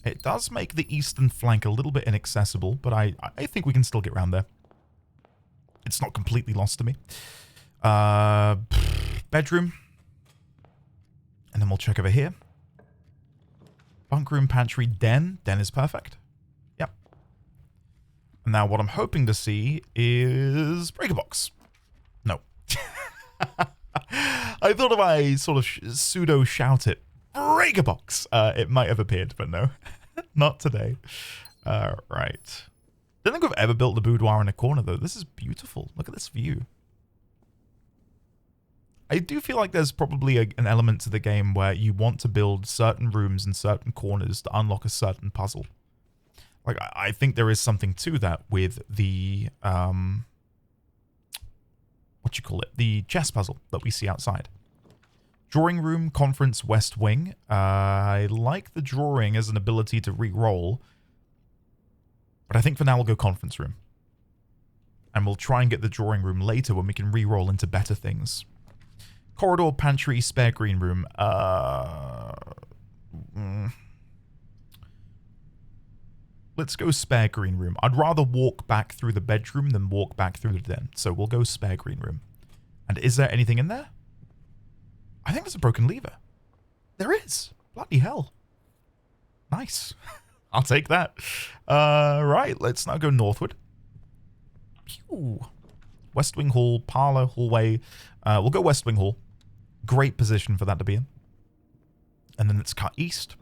It does make the eastern flank a little bit inaccessible, but I think we can still get around there. It's not completely lost to me. Bedroom. And then we'll check over here. Bunk room, pantry, den. Den is perfect. Yep. And now what I'm hoping to see is breaker box. No. I thought if I sort of pseudo shout it, breaker box, it might have appeared, but no. Not today. Right. Don't think we've ever built the boudoir in a corner, though. This is beautiful. Look at this view. I do feel like there's probably an element to the game where you want to build certain rooms in certain corners to unlock a certain puzzle. Like, I think there is something to that with the, the chess puzzle that we see outside. Drawing room, conference, west wing. I like the drawing as an ability to re-roll. But I think for now we'll go conference room. And we'll try and get the drawing room later when we can re-roll into better things. Corridor, pantry, spare green room. Let's go spare green room. I'd rather walk back through the bedroom than walk back through the den. So we'll go spare green room. And is there anything in there? I think there's a broken lever. There is. Bloody hell. Nice. I'll take that. Right, let's now go northward. Pew. West Wing Hall, parlor, hallway. We'll go West Wing Hall. Great position for that to be in. And then let's cut east.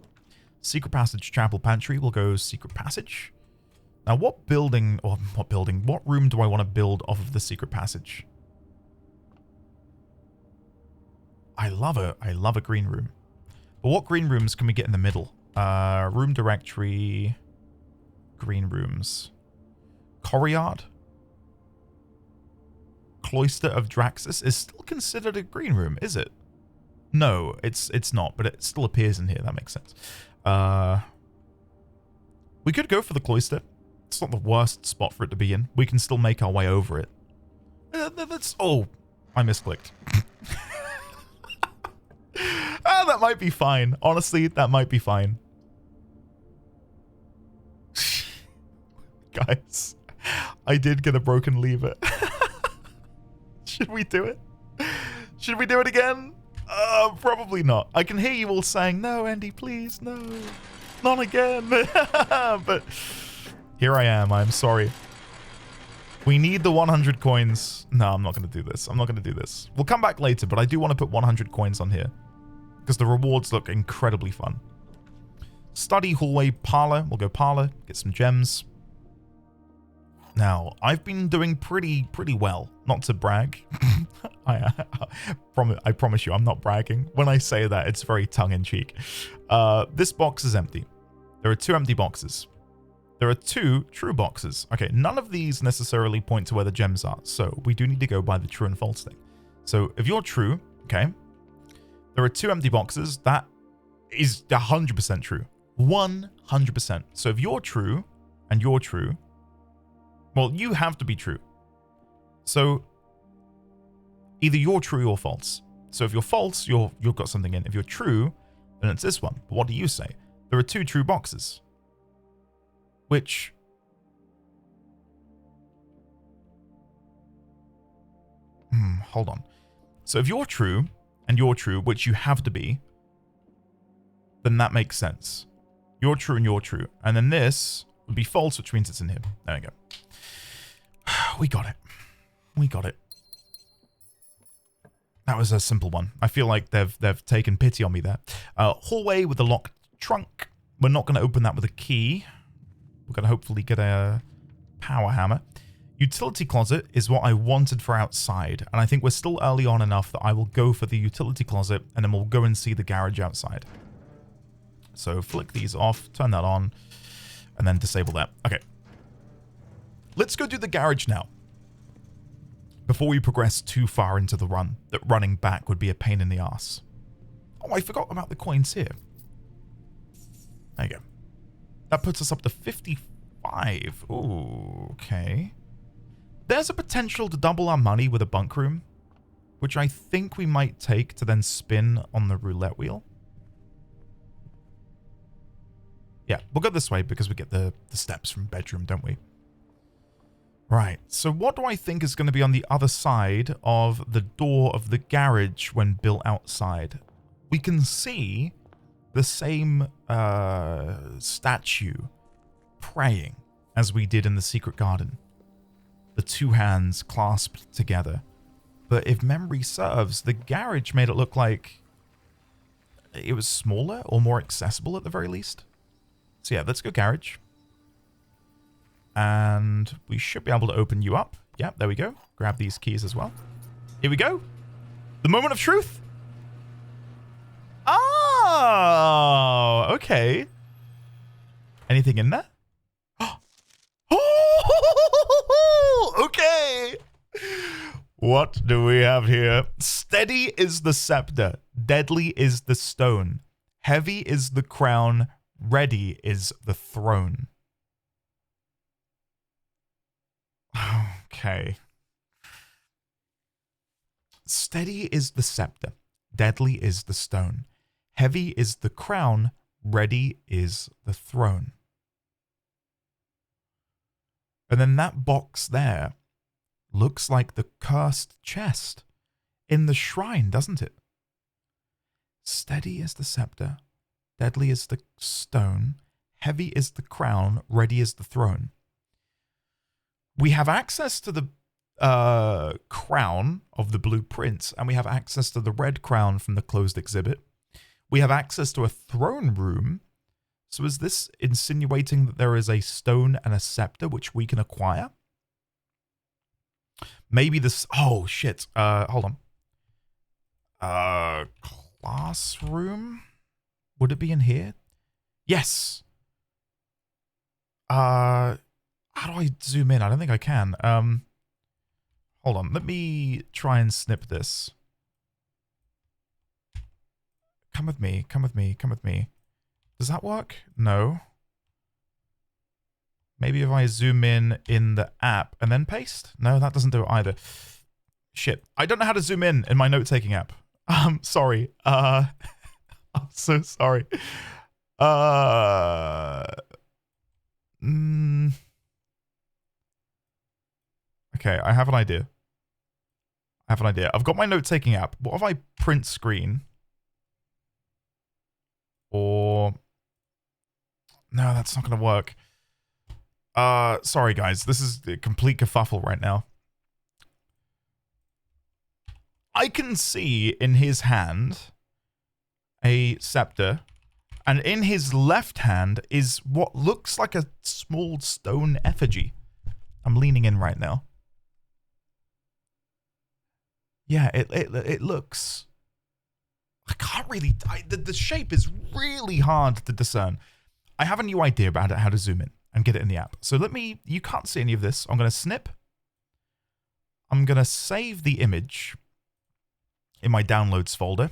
Secret passage, chapel, pantry. We'll go secret passage. Now, what room do I want to build off of the secret passage? I love a green room. But what green rooms can we get in the middle? Room directory, green rooms. Courtyard? Cloister of Draxus is still considered a green room, is it? No, it's not, but it still appears in here. That makes sense. We could go for the cloister. It's not the worst spot for it to be in. We can still make our way over it. That's... Oh, I misclicked. That might be fine. Honestly, that might be fine. Guys, I did get a broken lever. Should we do it? Should we do it again? Probably not. I can hear you all saying, no, Andy, please, no. Not again. But here I am. I'm sorry. We need the 100 coins. No, I'm not going to do this. I'm not going to do this. We'll come back later, but I do want to put 100 coins on here because the rewards look incredibly fun. Study, hallway, parlor. We'll go parlor, get some gems. Now, I've been doing pretty well. Not to brag. I promise you, I'm not bragging. When I say that, it's very tongue-in-cheek. This box is empty. There are 2 empty boxes. There are 2 true boxes. Okay, none of these necessarily point to where the gems are, so we do need to go by the true and false thing. So if you're true, okay, there are 2 empty boxes. That is 100% true. 100%. So if you're true and you're true, well, you have to be true. So either you're true or false. So if you're false, you've got something in. If you're true, then it's this one. But what do you say? There are 2 true boxes. Which... hold on. So if you're true, and you're true, which you have to be, then that makes sense. You're true and you're true. And then this would be false, which means it's in here. There we go. We got it. We got it. That was a simple one. I feel like they've taken pity on me there. Hallway with a locked trunk. We're not going to open that with a key. We're going to hopefully get a power hammer. Utility closet is what I wanted for outside. And I think we're still early on enough that I will go for the utility closet and then we'll go and see the garage outside. So flick these off, turn that on, and then disable that. Okay. Let's go do the garage now. Before we progress too far into the run, that running back would be a pain in the ass. Oh, I forgot about the coins here. There you go. That puts us up to 55. Ooh, okay. There's a potential to double our money with a bunk room, which I think we might take to then spin on the roulette wheel. Yeah, we'll go this way because we get the steps from bedroom, don't we? Right, so what do I think is going to be on the other side of the door of the garage when built outside? We can see the same statue praying as we did in the secret garden. The 2 hands clasped together. But if memory serves, the garage made it look like it was smaller or more accessible at the very least. So yeah, let's go garage. And we should be able to open you up. Yeah, there we go. Grab these keys as well. Here we go. The moment of truth. Oh, okay. Anything in there? Oh, okay. What do we have here? Steady is the scepter. Deadly is the stone. Heavy is the crown. Ready is the throne. Okay. Steady is the scepter. Deadly is the stone. Heavy is the crown. Ready is the throne. And then that box there looks like the cursed chest in the shrine, doesn't it? Steady is the scepter. Deadly is the stone. Heavy is the crown. Ready is the throne. We have access to the crown of the blue prince, and we have access to the red crown from the closed exhibit. We have access to a throne room. So is this insinuating that there is a stone and a scepter which we can acquire? Maybe this... Oh, shit. Hold on. Classroom? Would it be in here? Yes. How do I zoom in? I don't think I can. Hold on. Let me try and snip this. Come with me. Come with me. Come with me. Does that work? No. Maybe if I zoom in the app and then paste? No, that doesn't do it either. Shit. I don't know how to zoom in my note-taking app. Sorry. I'm so sorry. Okay, I have an idea. I've got my note-taking app. What if I print screen? Or... No, that's not going to work. Sorry, guys. This is a complete kerfuffle right now. I can see in his hand a scepter, and in his left hand is what looks like a small stone effigy. I'm leaning in right now. Yeah, it looks... I can't really... The shape is really hard to discern. I have a new idea about how to zoom in and get it in the app. So let me... You can't see any of this. I'm going to snip. I'm going to save the image in my downloads folder.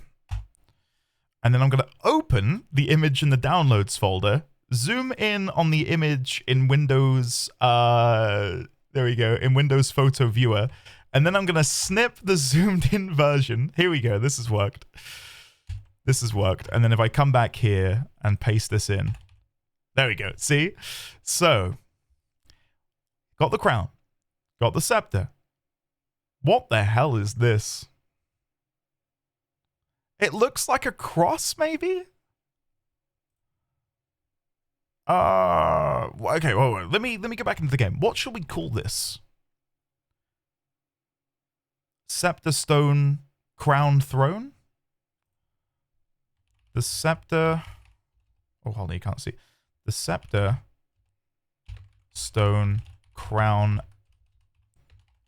And then I'm going to open the image in the downloads folder, zoom in on the image in Windows, there we go, in Windows Photo Viewer, and then I'm going to snip the zoomed in version. Here we go, this has worked. This has worked. And then if I come back here and paste this in, there we go, see? So, got the crown, got the scepter. What the hell is this? It looks like a cross, maybe? Okay, wait. Let me get back into the game. What shall we call this? Scepter, stone, crown, throne? The scepter... Oh, hold on, you can't see. The scepter, stone, crown,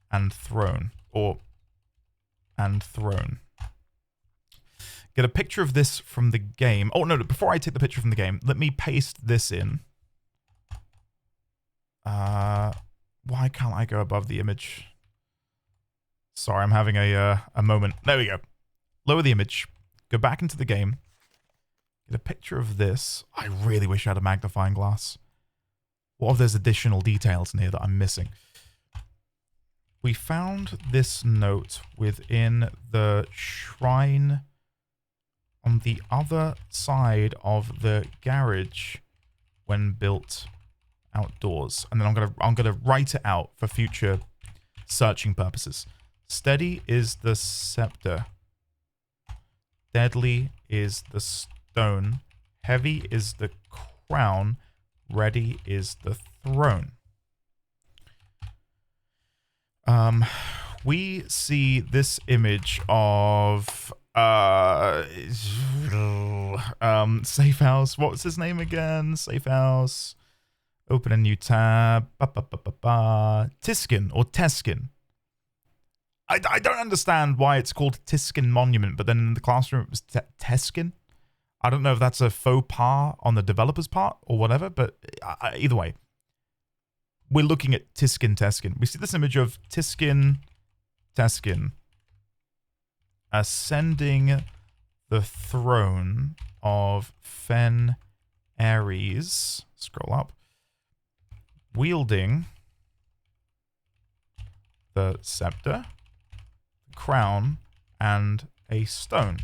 and throne. Or... and throne. Get a picture of this from the game. Oh, no, before I take the picture from the game, let me paste this in. Why can't I go above the image? Sorry, I'm having a moment. There we go. Lower the image. Go back into the game. Get a picture of this. I really wish I had a magnifying glass. What if there's additional details in here that I'm missing? We found this note within the shrine on the other side of the garage when built outdoors. And then I'm gonna write it out for future searching purposes. Steady is the scepter. Deadly is the stone. Heavy is the crown. Ready is the throne. We see this image of safe house. What's his name again? Safe house. Open a new tab. Tiskin or Teskin. I don't understand why it's called Tiskin Monument, but then in the classroom it was Teskin. I don't know if that's a faux pas on the developer's part or whatever, but either way. We're looking at Tiskin Teskin. We see this image of Tiskin Teskin ascending the throne of Fen Ares. Scroll up. Wielding the scepter, crown, and a stone.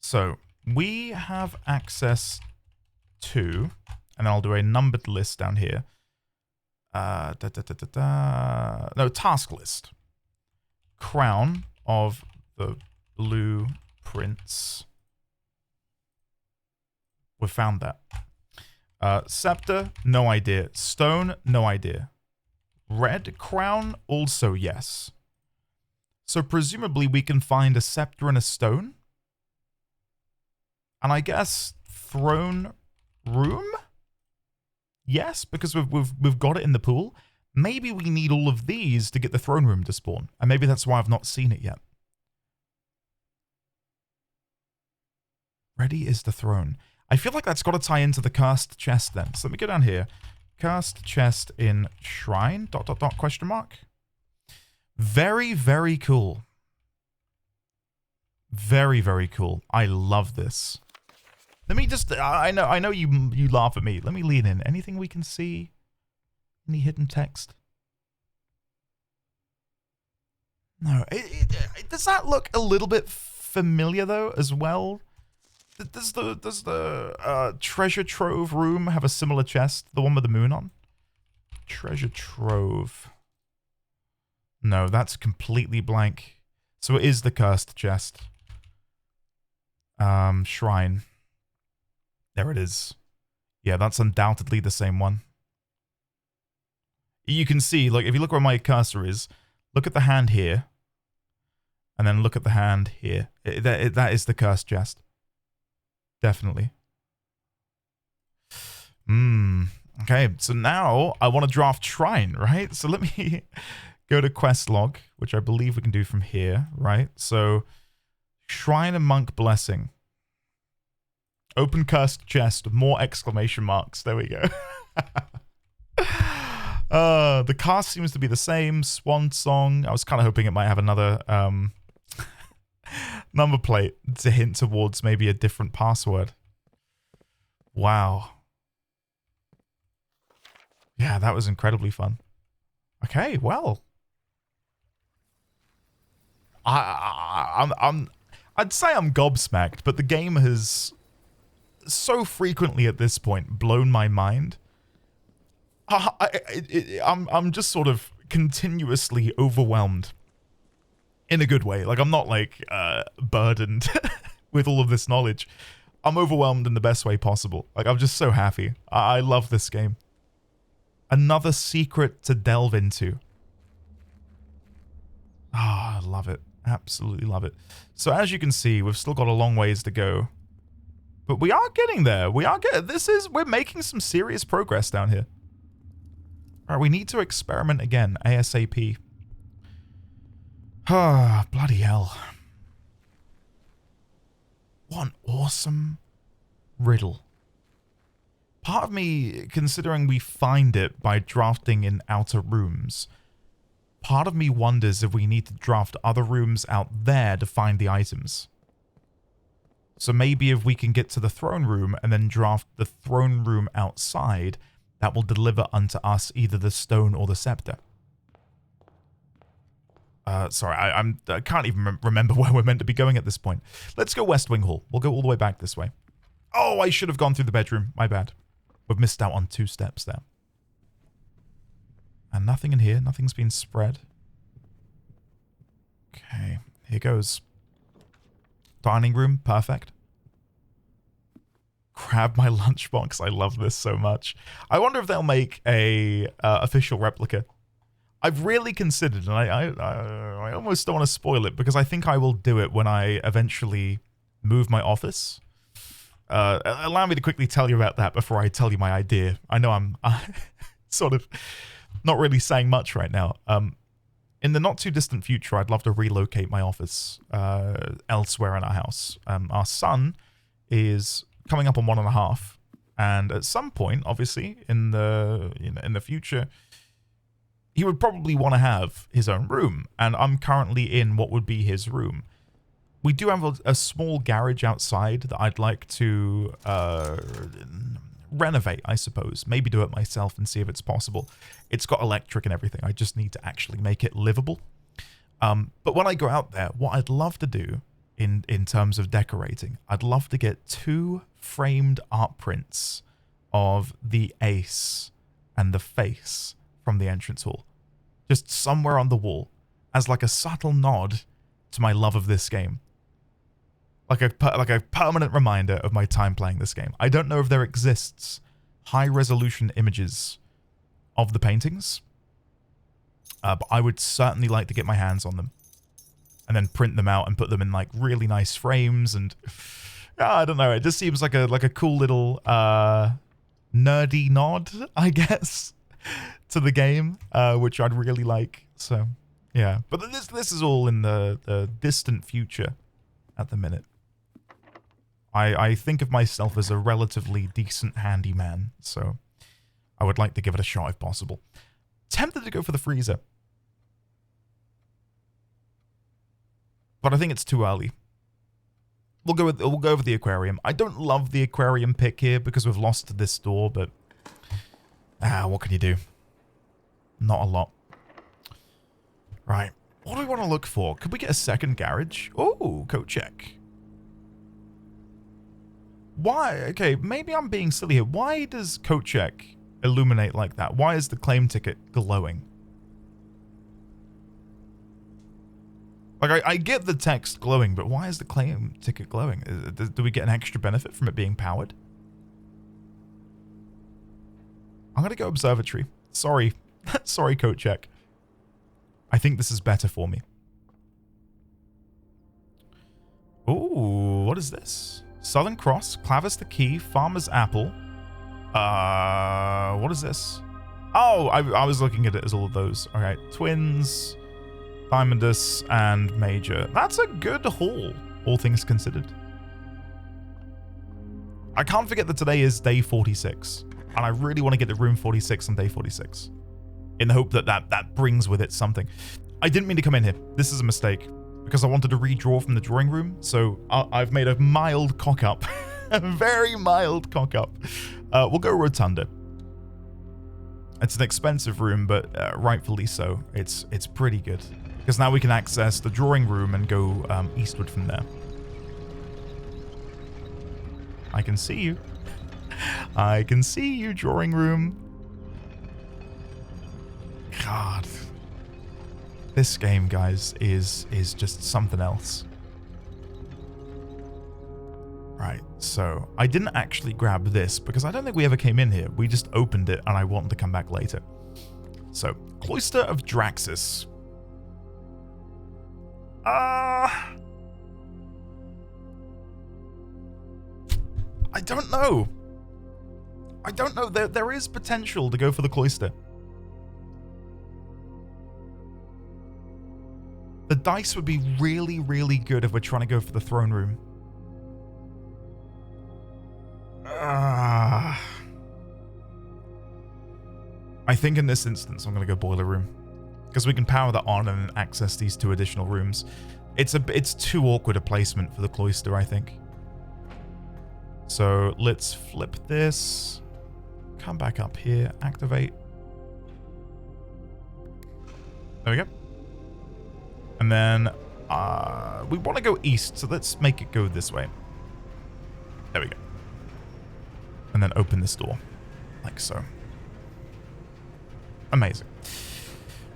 So we have access to, and I'll do a numbered list down here. No, task list. Crown of the Blue Prince. We found that. Scepter, no idea. Stone, no idea. Red crown, also yes. So presumably we can find a scepter and a stone. And I guess throne room? Yes, because we've got it in the pool. Maybe we need all of these to get the throne room to spawn. And maybe that's why I've not seen it yet. Ready is the throne. I feel like that's got to tie into the cursed chest then. So let me go down here. Cursed chest in shrine, ... question mark. Very, very cool. Very, very cool. I love this. Let me just, I know you laugh at me. Let me lean in. Anything we can see? Any hidden text? No. Does that look a little bit familiar though as well? Does the treasure trove room have a similar chest? The one with the moon on? Treasure trove. No, that's completely blank. So it is the cursed chest. Shrine. There it is. Yeah, that's undoubtedly the same one. You can see, like, if you look where my cursor is, look at the hand here, and then look at the hand here. That is the cursed chest. Definitely. Okay, so now I want to draft Shrine, right? So let me go to quest log, which I believe we can do from here, right? So Shrine and Monk Blessing. Open cursed chest, more exclamation marks. There we go. The cast seems to be the same. Swan Song. I was kind of hoping it might have another number plate to hint towards maybe a different password. Wow. Yeah, that was incredibly fun. Okay, well. I'd say I'm gobsmacked, but the game has so frequently at this point blown my mind. I'm just sort of continuously overwhelmed in a good way. Like, I'm not like burdened with all of this knowledge. I'm overwhelmed in the best way possible. Like, I'm just so happy. I love this game. Another secret to delve into. Ah, I love it. Absolutely love it. So as you can see, we've still got a long ways to go. But we are getting there. We're making some serious progress down here. Alright, we need to experiment again, ASAP. Ah, bloody hell. What an awesome riddle. Part of me, considering we find it by drafting in outer rooms, part of me wonders if we need to draft other rooms out there to find the items. So maybe if we can get to the throne room and then draft the throne room outside, that will deliver unto us either the stone or the scepter. Sorry, I can't even remember where we're meant to be going at this point. Let's go West Wing Hall. We'll go all the way back this way. Oh, I should have gone through the bedroom. My bad. We've missed out on 2 steps there. And nothing in here. Nothing's been spread. Okay, here goes. Dining room, perfect. Grab my lunchbox. I love this so much. I wonder if they'll make a official replica. I've really considered, and I almost don't want to spoil it because I think I will do it when I eventually move my office. Allow me to quickly tell you about that before I tell you my idea. I know I'm sort of not really saying much right now. In the not too distant future, I'd love to relocate my office elsewhere in our house. Our son is coming up on 1.5, and at some point, obviously, in the future, he would probably want to have his own room, and I'm currently in what would be his room. We do have a small garage outside that I'd like to renovate, I suppose. Maybe do it myself and see if it's possible. It's got electric and everything. I just need to actually make it livable. But when I go out there, what I'd love to do in terms of decorating, I'd love to get 2 framed art prints of the ace and the face from the entrance hall. Just somewhere on the wall as like a subtle nod to my love of this game. Like a permanent reminder of my time playing this game. I don't know if there exists high-resolution images of the paintings, but I would certainly like to get my hands on them and then print them out and put them in like really nice frames. And I don't know, it just seems like a cool little nerdy nod, I guess, to the game, which I'd really like. So yeah, but this is all in the distant future at the minute. I think of myself as a relatively decent handyman, so I would like to give it a shot if possible. Tempted to go for the freezer, but I think it's too early. We'll go with the aquarium. I don't love the aquarium pick here because we've lost this door, but what can you do? Not a lot. Right. What do we want to look for? Could we get a second garage? Oh, coat check. Why? Okay, maybe I'm being silly here. Why does coat check illuminate like that? Why is the claim ticket glowing? Like, I get the text glowing, but why is the claim ticket glowing? Do we get an extra benefit from it being powered? I'm going to go observatory. Sorry. Sorry, coat check. I think this is better for me. Ooh, what is this? Southern Cross, Clavis the Key, Farmer's Apple. What is this? Oh, I was looking at it as all of those. All right, Twins, Diamondus, and Major. That's a good haul, all things considered. I can't forget that today is day 46, and I really want to get to room 46 on day 46, in the hope that that brings with it something. I didn't mean to come in here. This is a mistake, because I wanted to redraw from the drawing room, so I've made a mild cock-up. A very mild cock-up. We'll go Rotunda. It's an expensive room, but rightfully so. It's pretty good. Because now we can access the drawing room and go eastward from there. I can see you. I can see you, drawing room. God. This game, guys, is just something else. Right, so I didn't actually grab this because I don't think we ever came in here. We just opened it and I wanted to come back later. So, Cloister of Draxus. I don't know. I don't know. There is potential to go for the Cloister. The dice would be really, really good if we're trying to go for the throne room. I think in this instance, I'm going to go boiler room. Because we can power that on and access these two additional rooms. It's too awkward a placement for the Cloister, I think. So let's flip this. Come back up here. Activate. There we go. And then we want to go east, so let's make it go this way. There we go. And then open this door, like so. Amazing.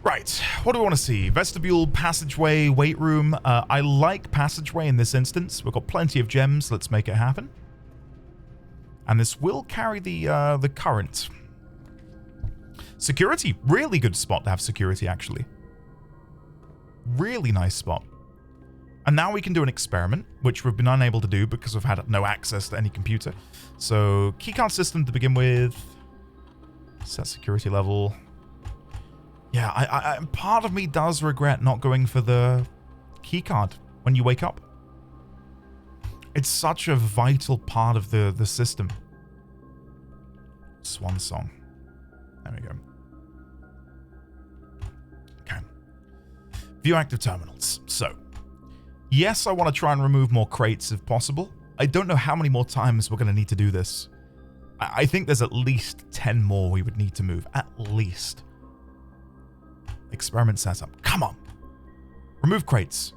Right, what do we want to see? Vestibule, passageway, weight room. I like passageway in this instance. We've got plenty of gems. Let's make it happen. And this will carry the current. Security. Really good spot to have security, actually. Really nice spot. And now we can do an experiment, which we've been unable to do because we've had no access to any computer. So, keycard system to begin with. Set security level. Yeah, I part of me does regret not going for the keycard when you wake up. It's such a vital part of the system. Swan song. There we go. Okay. View active terminals. So, yes, I want to try and remove more crates if possible. I don't know how many more times we're going to need to do this. I think there's at least 10 more we would need to move. At least. Experiment setup. Come on. Remove crates.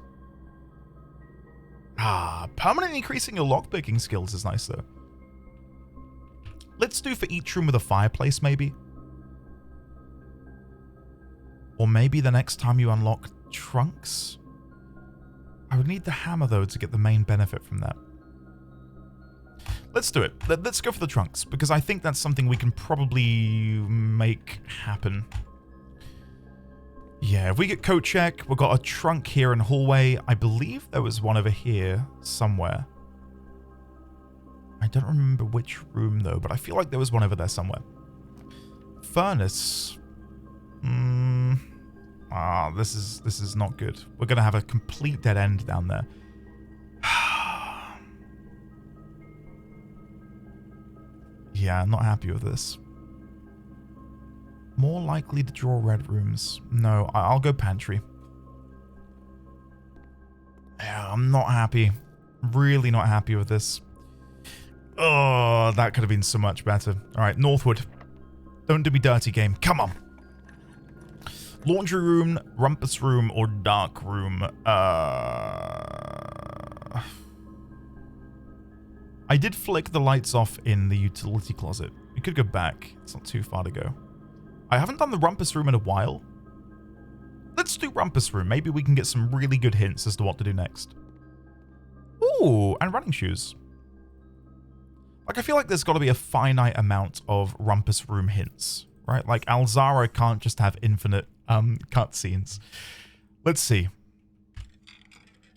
Permanently increasing your lockpicking skills is nice, though. Let's do for each room with a fireplace, maybe. Or maybe the next time you unlock trunks. I would need the hammer, though, to get the main benefit from that. Let's do it. Let's go for the trunks, because I think that's something we can probably make happen. Yeah, if we get coat check, we've got a trunk here in hallway. I believe there was one over here somewhere. I don't remember which room, though, but I feel like there was one over there somewhere. Furnace. This is not good. We're going to have a complete dead end down there. Yeah, I'm not happy with this. More likely to draw red rooms. No, I'll go pantry. Yeah, I'm not happy. Really not happy with this. Oh, that could have been so much better. All right, northward. Don't do me dirty, game. Come on. Laundry room, rumpus room, or dark room? I did flick the lights off in the utility closet. We could go back. It's not too far to go. I haven't done the rumpus room in a while. Let's do rumpus room. Maybe we can get some really good hints as to what to do next. Ooh, and running shoes. Like, I feel like there's got to be a finite amount of rumpus room hints, right? Like, Alzara can't just have infinite cutscenes. Let's see.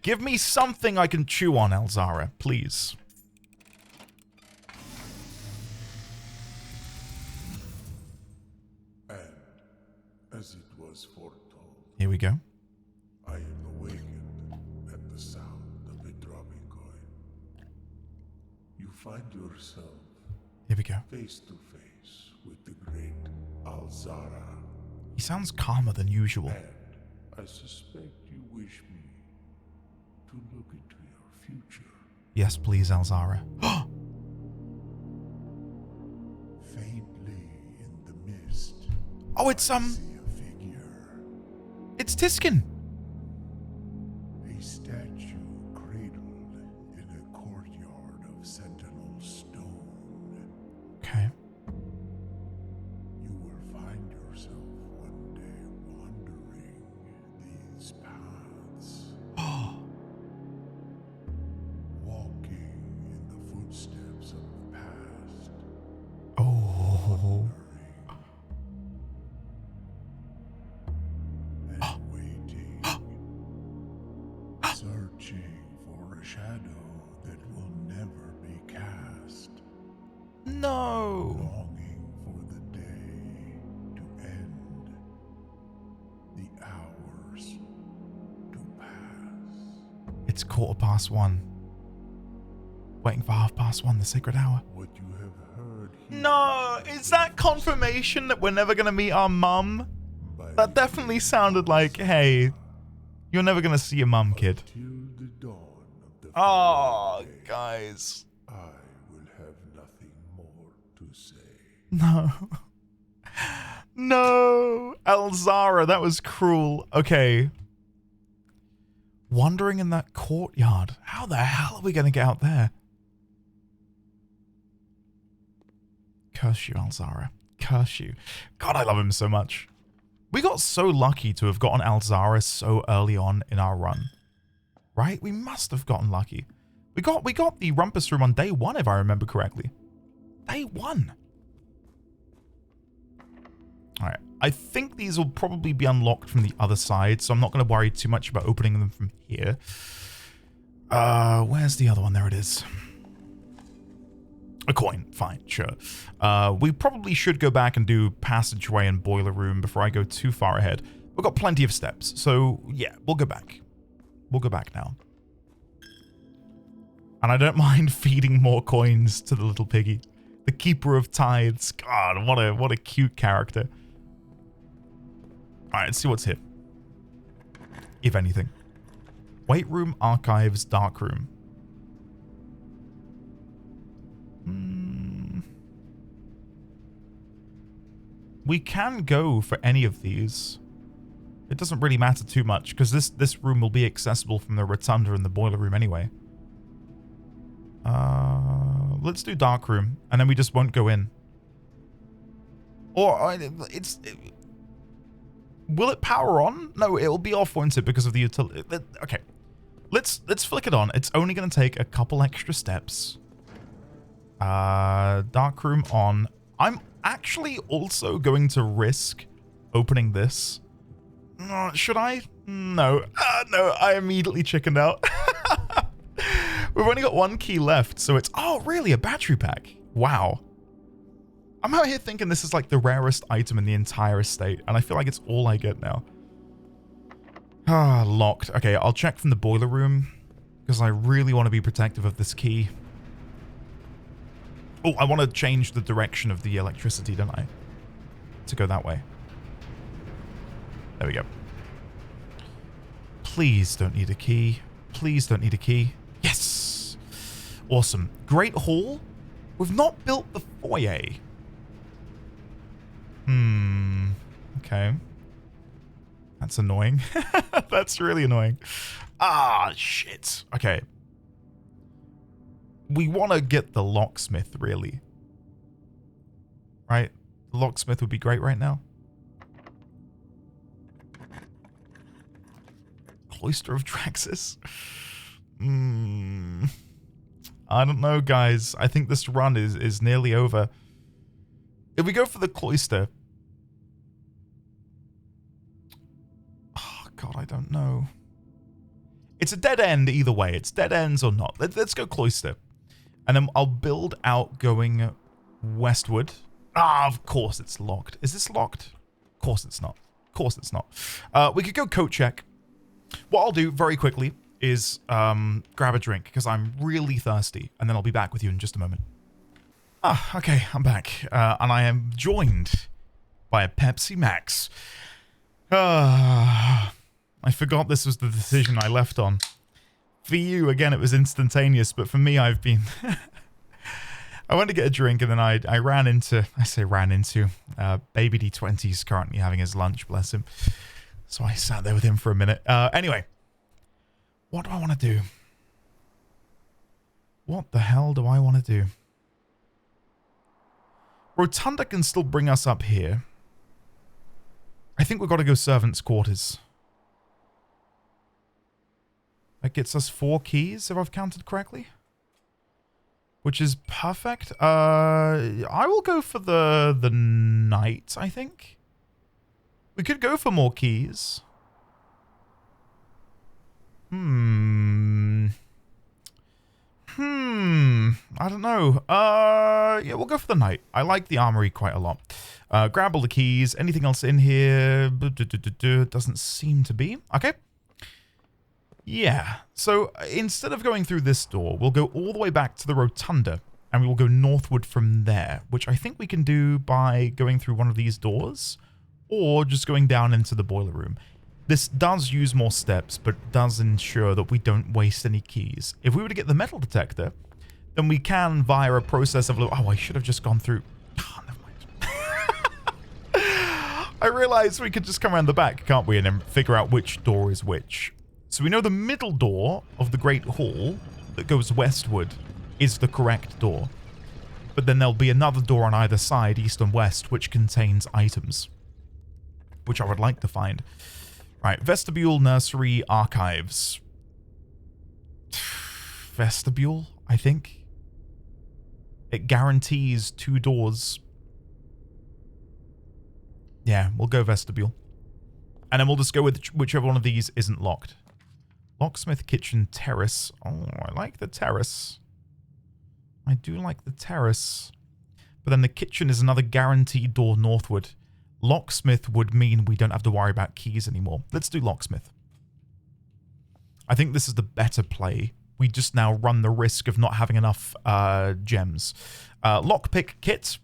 Give me something I can chew on, Alzara, please. And as it was foretold, Here we go. I am awakened at the sound of a dropping coin. You find yourself Here we go. face to face with the great Alzara. He sounds calmer than usual. And I suspect you wish me to look into your future. Yes, please, Alzara. Faintly in the mist, Oh, it's I see a figure. it's Tiskin. A statue cradled in a courtyard of sentinel stone. Okay. You will find yourself one day wandering these paths, walking in the footsteps of the past, Oh. and waiting, searching for a shadow that will never be cast, No. longing for the day to end, the hours to pass. It's 1:15. Waiting for 1:30, the sacred hour. What you have heard here No, is that confirmation that we're never gonna meet our mum? by That definitely sounded like, hey, you're never gonna see your mum, kid. till the dawn of the Oh, following day, guys. I will have nothing more to say. No. No. Alzara, that was cruel. Okay. Wandering in that courtyard. How the hell are we gonna get out there? Curse you, Alzara. Curse you. God, I love him so much. We got so lucky to have gotten Alzara so early on in our run. Right? We must have gotten lucky. We got the Rumpus room on day 1, if I remember correctly. Day 1. Alright. I think these will probably be unlocked from the other side, so I'm not going to worry too much about opening them from here. Where's the other one? There it is. A coin. Fine, sure. We probably should go back and do passageway and boiler room before I go too far ahead. We've got plenty of steps, so yeah, we'll go back. We'll go back now. And I don't mind feeding more coins to the little piggy. The keeper of tithes. God, what a cute character. Alright, let's see what's here. If anything. Weight room, archives, dark room. We can go for any of these. It doesn't really matter too much, because this room will be accessible from the rotunda and the boiler room anyway. Let's do dark room, and then we just won't go in. Or, will it power on? No, it'll be off, won't it, because of the utility. Okay. Let's flick it on. It's only going to take a couple extra steps. Dark room on. I'm actually also going to risk opening this. Should I? No. No, I immediately chickened out. We've only got 1 key left, so it's... Oh, really? A battery pack? Wow. I'm out here thinking this is like the rarest item in the entire estate, and I feel like it's all I get now. Ah, locked. Okay, I'll check from the boiler room, because I really want to be protective of this key. Oh, I want to change the direction of the electricity, don't I? To go that way. There we go. Please don't need a key. Please don't need a key. Yes! Awesome. Great Hall. We've not built the foyer. Okay. That's annoying. That's really annoying. Ah, shit. Okay. We want to get the locksmith, really. Right? The locksmith would be great right now. Cloister of Draxus. I don't know, guys. I think this run is nearly over. If we go for the cloister... Oh, God, I don't know. It's a dead end either way. It's dead ends or not. Let's go cloister. And then I'll build out going westward. Ah, of course it's locked. Is this locked? Of course it's not. Of course it's not. We could go coat check. What I'll do very quickly is grab a drink because I'm really thirsty. And then I'll be back with you in just a moment. Ah, okay, I'm back. And I am joined by a Pepsi Max. I forgot this was the decision I left on. For you, again, it was instantaneous, but for me, I've been... I went to get a drink, and then I ran into... I say ran into... Baby D20's currently having his lunch, bless him. So I sat there with him for a minute. Anyway. What do I want to do? What the hell do I want to do? Rotunda can still bring us up here. I think we've got to go servants' quarters. That gets us 4 keys, if I've counted correctly. Which is perfect. I will go for the knight, I think. We could go for more keys. I don't know. Yeah, we'll go for the knight. I like the armory quite a lot. Grab all the keys. Anything else in here? Doesn't seem to be. Okay. Yeah. So instead of going through this door, we'll go all the way back to the rotunda, and we will go northward from there, which I think we can do by going through one of these doors, or just going down into the boiler room. This does use more steps, but does ensure that we don't waste any keys. If we were to get the metal detector, then we can, via a process of... Oh, I should have just gone through... Oh, never mind. I realized we could just come around the back, can't we, and then figure out which door is which. So we know the middle door of the Great Hall that goes westward is the correct door. But then there'll be another door on either side, east and west, which contains items. Which I would like to find. Right, vestibule, nursery, archives. Vestibule, I think. It guarantees 2 doors. Yeah, we'll go vestibule. And then we'll just go with whichever one of these isn't locked. Locksmith, kitchen, terrace. Oh, I like the terrace. I do like the terrace. But then the kitchen is another guaranteed door northward. Locksmith would mean we don't have to worry about keys anymore. Let's do locksmith. I think this is the better play. We just now run the risk of not having enough gems. Lockpick kit.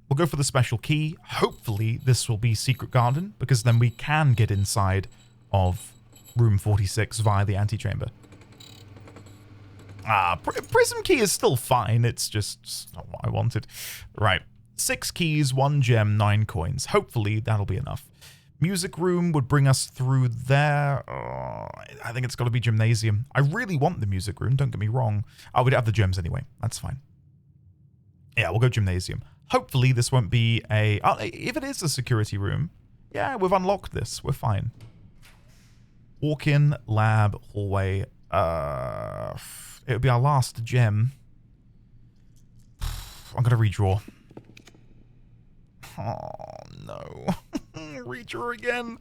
We'll go for the special key. Hopefully this will be Secret Garden, because then we can get inside of room 46 via the antechamber. Prism key is still fine. It's just not what I wanted. Right. 6 keys, 1 gem, 9 coins. Hopefully that'll be enough. Music room would bring us through there. I think it's got to be gymnasium. I really want the music room, don't get me wrong. Oh, we'd have the gems anyway. That's fine. Yeah, we'll go gymnasium. Hopefully this won't be a... if it is a security room, yeah, we've unlocked this. We're fine. Walk-in, lab, hallway. It would be our last gem. I'm going to redraw. Oh, no. Redraw again.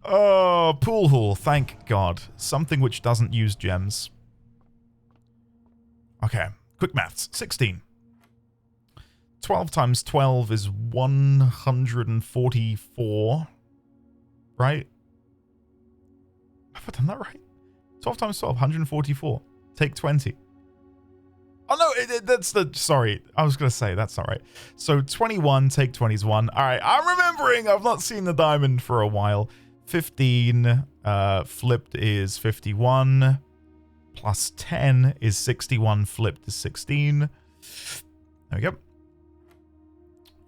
Oh, pool hall. Thank God. Something which doesn't use gems. Okay. Quick maths. 16. 12 times 12 is 144. Right? Have I done that right? 12 times 12, 144. Take 20. Oh, no, that's the... Sorry, I was going to say, that's not right. So 21, take 20 is 1. All right, I'm remembering. I've not seen the diamond for a while. 15 flipped is 51. plus 10 is 61 flipped to 16. There we go.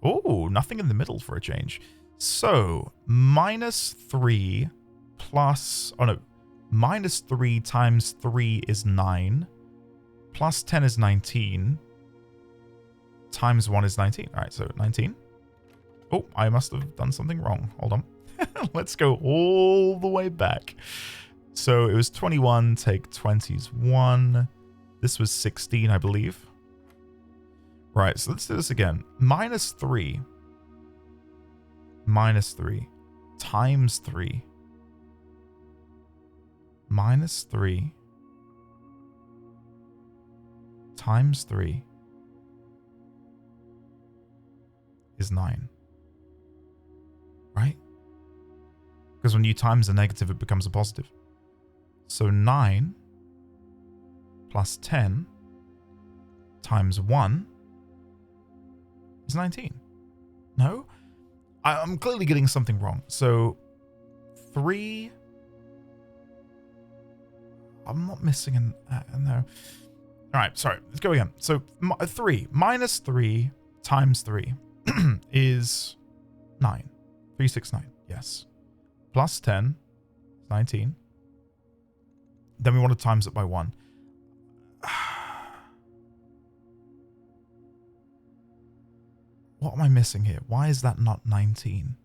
Oh, nothing in the middle for a change. So, minus 3 plus... Oh, no. Minus 3 times 3 is 9. Plus 10 is 19. Times 1 is 19. All right, so 19. Oh, I must have done something wrong. Hold on. Let's go all the way back. So it was 21, take 20's 1. This was 16, I believe. Right, so let's do this again. Minus 3. Minus 3. Times 3. Minus 3. Times 3. Is 9. Right? Because when you times a negative, it becomes a positive. So 9 plus 10 times 1 is 19. No? I'm clearly getting something wrong. So 3... I'm not missing an... no. Alright, sorry. Let's go again. So 3 minus 3 times 3 is 9. 369. Yes. Plus 10 is 19. Then we want to times it by 1. What am I missing here? Why is that not 19?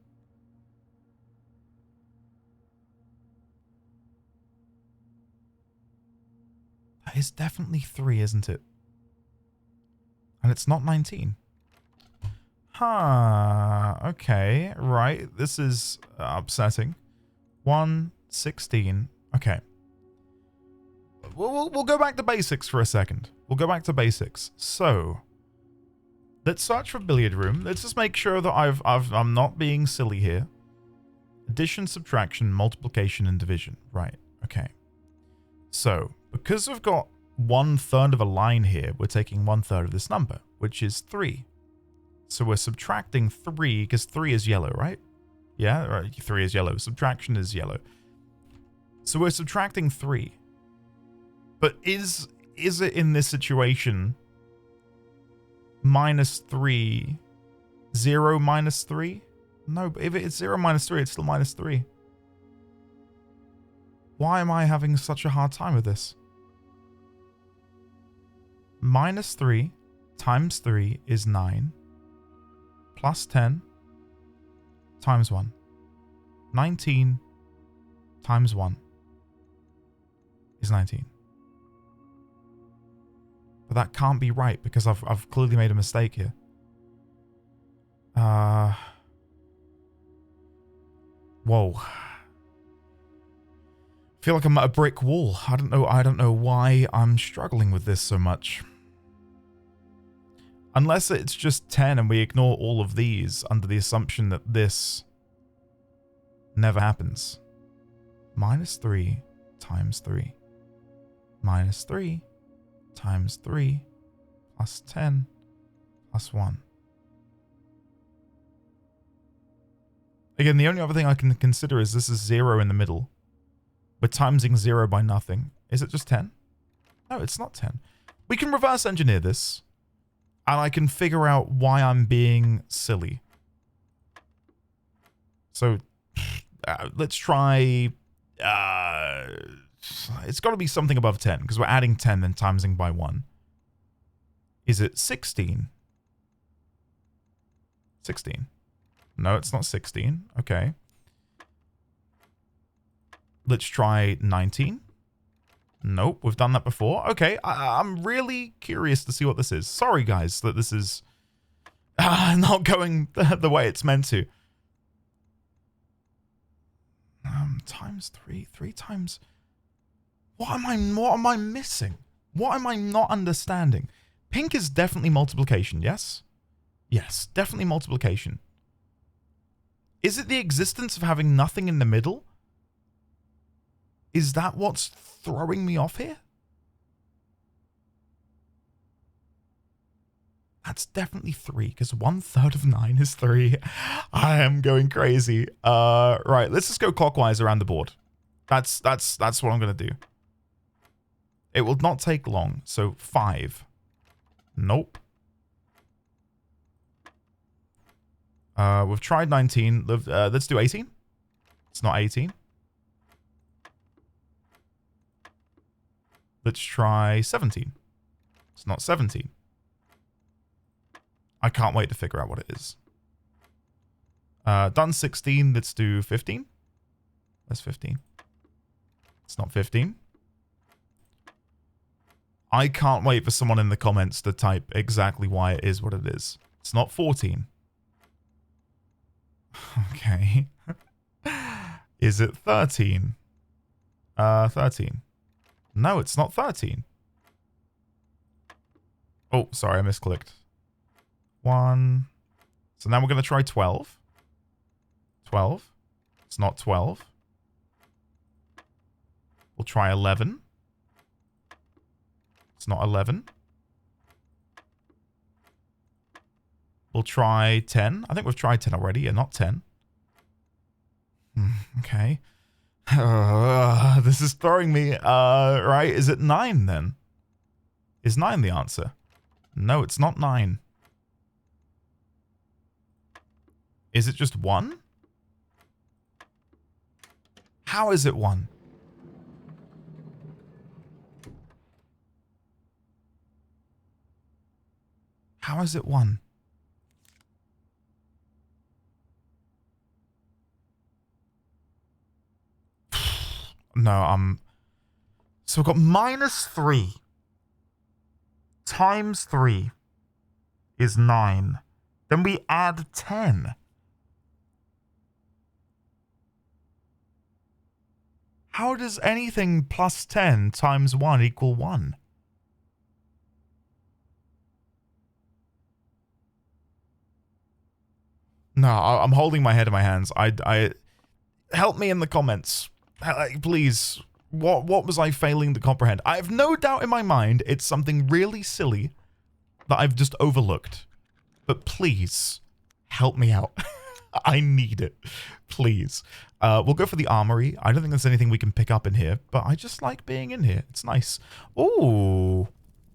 That is definitely 3, isn't it? And it's not 19. Huh. Okay. Right. This is upsetting. 1, 16. Okay. We'll go back to basics for a second. We'll go back to basics. So, let's search for billiard room. Let's just make sure that I'm not being silly here. Addition, subtraction, multiplication, and division. Right. Okay. So, because we've got 1/3 of a line here, we're taking 1/3 of this number, which is 3. So we're subtracting 3, because 3 is yellow, right? Yeah, right. 3 is yellow. Subtraction is yellow. So we're subtracting 3. But is it in this situation minus 3, 0 minus 3? No, but if it's 0 minus 3, it's still minus 3. Why am I having such a hard time with this? Minus 3 times 3 is 9. Plus 10 times 1. 19 times 1 is 19. But that can't be right because I've clearly made a mistake here. Whoa. I feel like I'm at a brick wall. I don't know why I'm struggling with this so much. Unless it's just 10 and we ignore all of these under the assumption that this never happens. Minus 3 times 3. Minus 3 times 3 plus 10 plus 1. Again, the only other thing I can consider is this is 0 in the middle. We're timesing 0 by nothing. Is it just 10? No, it's not 10. We can reverse engineer this. And I can figure out why I'm being silly. So, let's try... it's got to be something above 10, because we're adding 10 then timesing by 1. Is it 16? 16. No, it's not 16. Okay. Let's try 19. Nope, we've done that before. Okay, I'm really curious to see what this is. Sorry, guys, that this is not going the way it's meant to. Times 3. 3 times... What am I missing? What am I not understanding? Pink is definitely multiplication, yes? Yes, definitely multiplication. Is it the existence of having nothing in the middle? Is that what's throwing me off here? That's definitely 3, because 1/3 of 9 is 3. I am going crazy. Right, let's just go clockwise around the board. That's what I'm gonna do. It will not take long. So 5. Nope. We've tried 19. Let's do 18. It's not 18. Let's try 17. It's not 17. I can't wait to figure out what it is. Done 16. Let's do 15. That's 15. It's not 15. I can't wait for someone in the comments to type exactly why it is what it is. It's not 14. Okay. Is it 13? 13. No, it's not 13. Oh, sorry, I misclicked. 1. So now we're going to try 12. 12. It's not 12. We'll try 11. It's not 11. We'll try 10. I think we've tried 10 already. Yeah, not 10. Okay. This is throwing me. Right? Is it 9 then? Is 9 the answer? No, it's not 9. Is it just 1? How is it 1? How is it 1? No, so we've got -3 times 3 is 9. Then we add 10. How does anything plus 10 times 1 equal 1? No, I'm holding my head in my hands. I help me in the comments. Please. What was I failing to comprehend? I have no doubt in my mind it's something really silly that I've just overlooked. But please, help me out. I need it. Please. We'll go for the armory. I don't think there's anything we can pick up in here, but I just like being in here. It's nice. Ooh,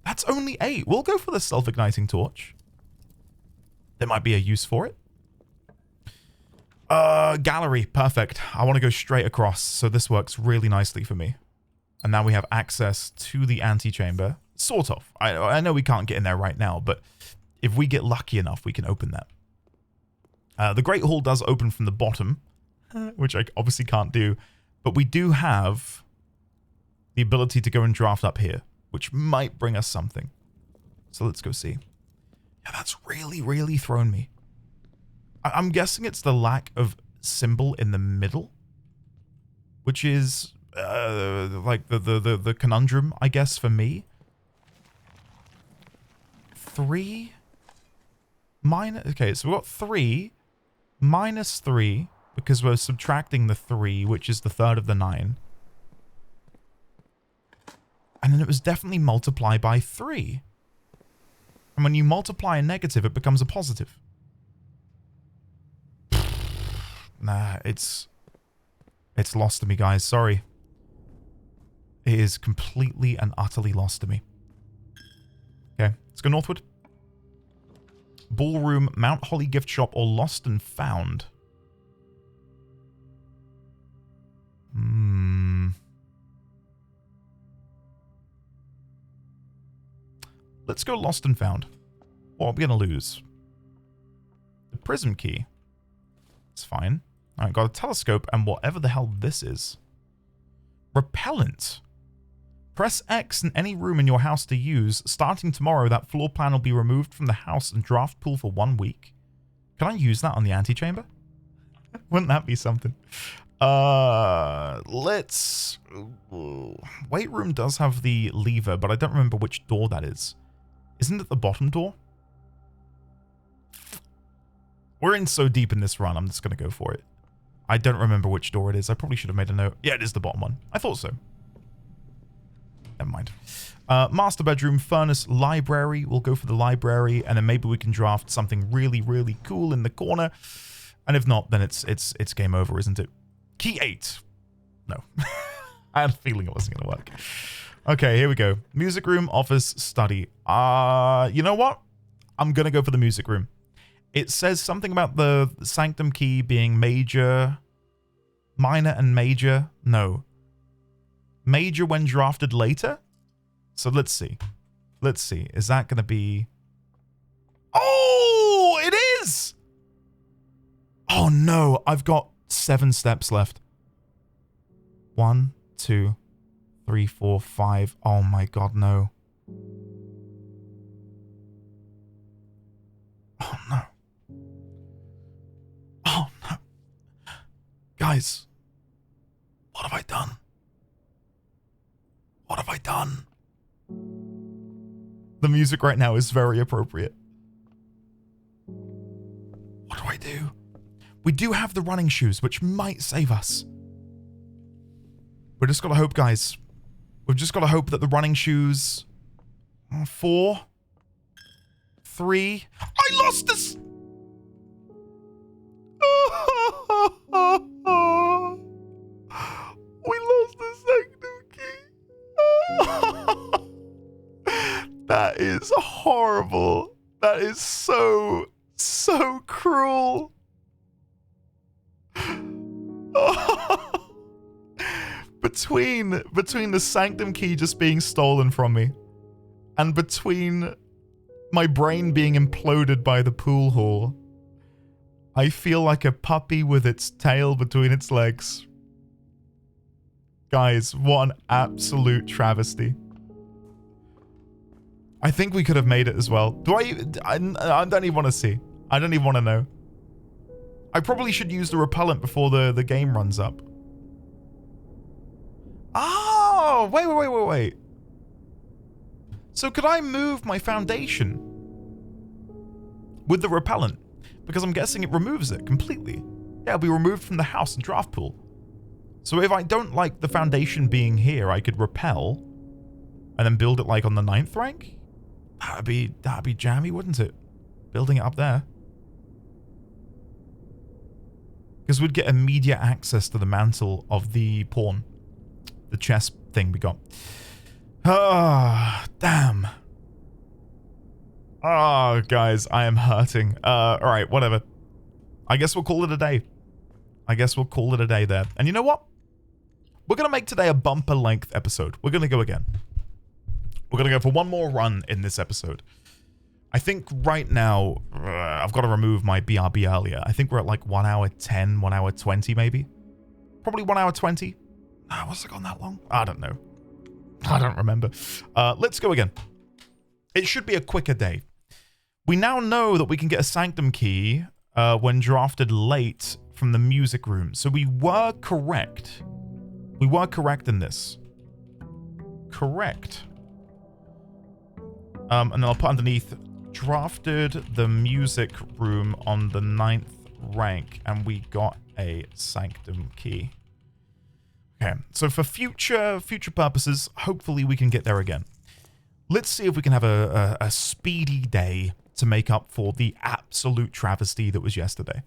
that's only 8. We'll go for the self-igniting torch. There might be a use for it. Gallery. Perfect. I want to go straight across, so this works really nicely for me. And now we have access to the antechamber. Sort of. I know we can't get in there right now, but if we get lucky enough, we can open that. The Great Hall does open from the bottom, which I obviously can't do, but we do have the ability to go and draft up here, which might bring us something. So let's go see. Yeah, that's really, really thrown me. I'm guessing it's the lack of symbol in the middle, which is like the conundrum, I guess, for me. 3 minus. Okay, so we've got 3 minus 3 because we're subtracting the 3, which is the third of the 9. And then it was definitely multiply by 3. And when you multiply a negative, it becomes a positive. Nah, it's lost to me, guys. Sorry. It is completely and utterly lost to me. Okay, let's go northward. Ballroom, Mount Holly gift shop, or lost and found. Let's go lost and found. What are we going to lose? The prism key. It's fine. Alright, got a telescope and whatever the hell this is. Repellent. Press X in any room in your house to use. Starting tomorrow, that floor plan will be removed from the house and draft pool for 1 week. Can I use that on the antechamber? Wouldn't that be something? Let's... Weight room does have the lever, but I don't remember which door that is. Isn't it the bottom door? We're in so deep in this run, I'm just going to go for it. I don't remember which door it is. I probably should have made a note. Yeah, it is the bottom one. I thought so. Never mind. Master bedroom, furnace, library. We'll go for the library, and then maybe we can draft something really, really cool in the corner. And if not, then it's game over, isn't it? Key 8. No. I had a feeling it wasn't going to work. Okay, here we go. Music room, office, study. You know what? I'm gonna go for the music room. It says something about the sanctum key being major, minor and major. No. Major when drafted later? So let's see. Let's see. Is that gonna be... Oh, it is! Oh no, I've got 7 steps left. 1, 2, 3, 4, 5. Oh my god, no. Oh no. Oh no. Guys, what have I done? What have I done? The music right now is very appropriate. What do I do? We do have the running shoes, which might save us. We just gotta hope, guys. We've just gotta hope that the running shoes... 4... 3... I lost this! We lost the sanctum key. That is horrible. That is so cruel. Between the sanctum key just being stolen from me and between my brain being imploded by the pool hall, I feel like a puppy with its tail between its legs. Guys, what an absolute travesty. I think we could have made it as well. I don't even want to see. I don't even want to know. I probably should use the repellent before the game runs up. Oh, wait. So could I move my foundation with the repellent? Because I'm guessing it removes it completely. Yeah, it'll be removed from the house and draft pool. So if I don't like the foundation being here, I could repel and then build it like on the 9th rank? That'd be jammy, wouldn't it? Building it up there. Because we'd get immediate access to the mantle of the pawn. The chess thing we got. Ah, damn. Oh, guys, I am hurting. Alright, whatever. I guess we'll call it a day. I guess we'll call it a day there. And you know what? We're going to make today a bumper length episode. We're going to go again. We're going to go for one more run in this episode. I think right now, I've got to remove my BRB earlier. I think we're at like 1 hour 10, 1 hour 20 maybe. Probably 1 hour 20. Was it gone that long? I don't know. I don't remember. Let's go again. It should be a quicker day. We now know that we can get a sanctum key when drafted late from the music room. So we were correct. We were correct in this. Correct. And then I'll put underneath, drafted the music room on the 9th rank, and we got a sanctum key. Okay, so for future purposes, hopefully we can get there again. Let's see if we can have a speedy day to make up for the absolute travesty that was yesterday.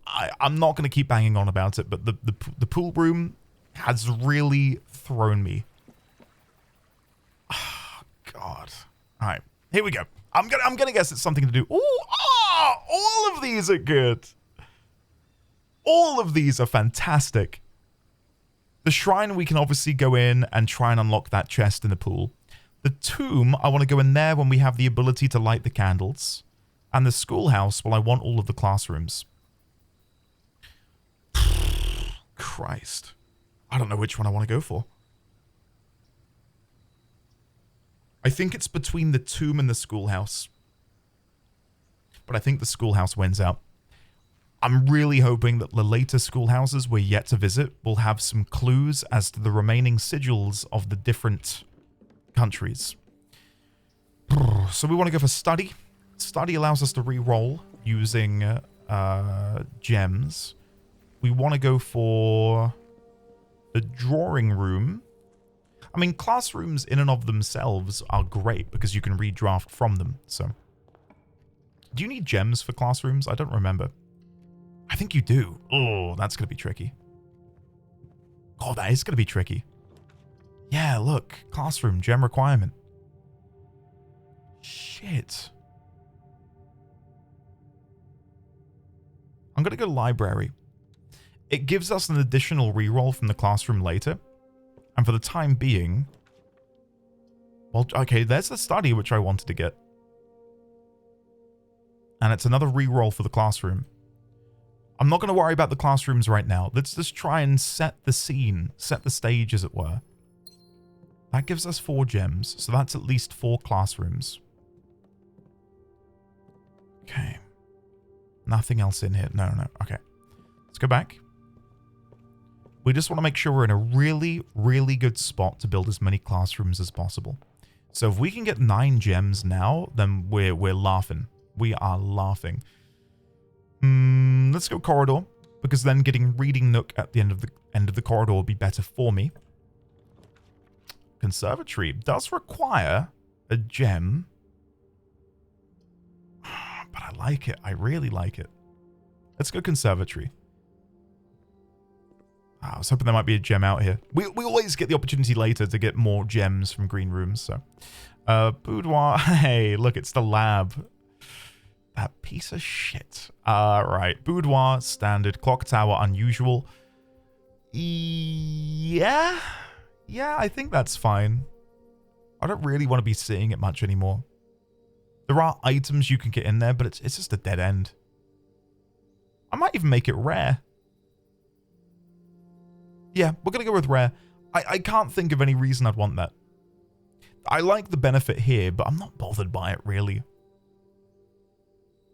I'm not going to keep banging on about it, but the pool room has really thrown me. Oh, God. All right, here we go. I'm gonna guess it's something to do. All of these are good. All of these are fantastic. The shrine, we can obviously go in and try and unlock that chest in the pool. The tomb, I want to go in there when we have the ability to light the candles. And the schoolhouse, well, I want all of the classrooms. Christ. I don't know which one I want to go for. I think it's between the tomb and the schoolhouse. But I think the schoolhouse wins out. I'm really hoping that the later schoolhouses we're yet to visit will have some clues as to the remaining sigils of the different countries. So we want to go for study. Study allows us to re-roll using gems. We want to go for the drawing room. I mean, classrooms in and of themselves are great because you can redraft from them. So, do you need gems for classrooms? I don't remember. I think you do. Oh, that's going to be tricky. Oh, that is going to be tricky. Yeah, look. Classroom, gem requirement. Shit. I'm going to go library. It gives us an additional reroll from the classroom later. And for the time being... Well, okay, there's the study which I wanted to get. And it's another reroll for the classroom. I'm not going to worry about the classrooms right now. Let's just try and set the scene, set the stage, as it were. That gives us 4 gems, so that's at least 4 classrooms. Okay. Nothing else in here. No. Okay. Let's go back. We just want to make sure we're in a really, really good spot to build as many classrooms as possible. So if we can get 9 gems now, then we're laughing. We are laughing. Let's go corridor, because then getting reading nook at the end of the corridor will be better for me. Conservatory does require a gem, but I like it. I really like it. Let's go conservatory. I was hoping there might be a gem out here. We always get the opportunity later to get more gems from green rooms, so. Boudoir. Hey, look, it's the lab. That piece of shit. Right. Boudoir, standard. Clock tower, unusual. Yeah, I think that's fine. I don't really want to be seeing it much anymore. There are items you can get in there, but it's just a dead end. I might even make it rare. Yeah, we're going to go with rare. I can't think of any reason I'd want that. I like the benefit here, but I'm not bothered by it, really.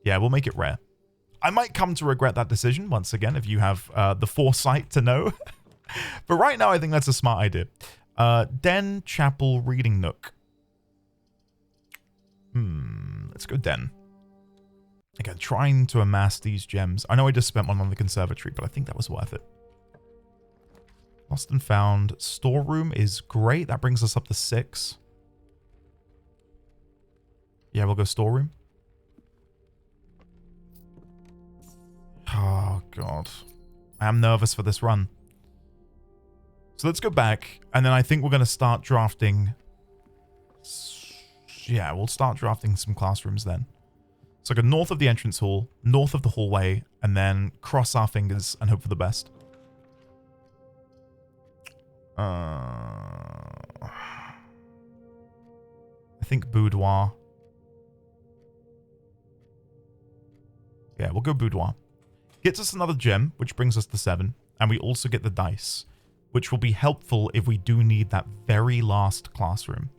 Yeah, we'll make it rare. I might come to regret that decision, once again, if you have the foresight to know. But right now, I think that's a smart idea. Den, chapel, reading nook. Let's go den. Again, trying to amass these gems. I know I just spent one on the conservatory, but I think that was worth it. Lost and found. Storeroom is great. That brings us up to 6. Yeah, we'll go storeroom. Oh, God. I am nervous for this run. So let's go back, and then I think we're going to start drafting... Yeah, we'll start drafting some classrooms then. So go north of the entrance hall, north of the hallway, and then cross our fingers and hope for the best. I think boudoir. Yeah, we'll go boudoir. Gets us another gem, which brings us to 7. And we also get the dice, which will be helpful if we do need that very last classroom.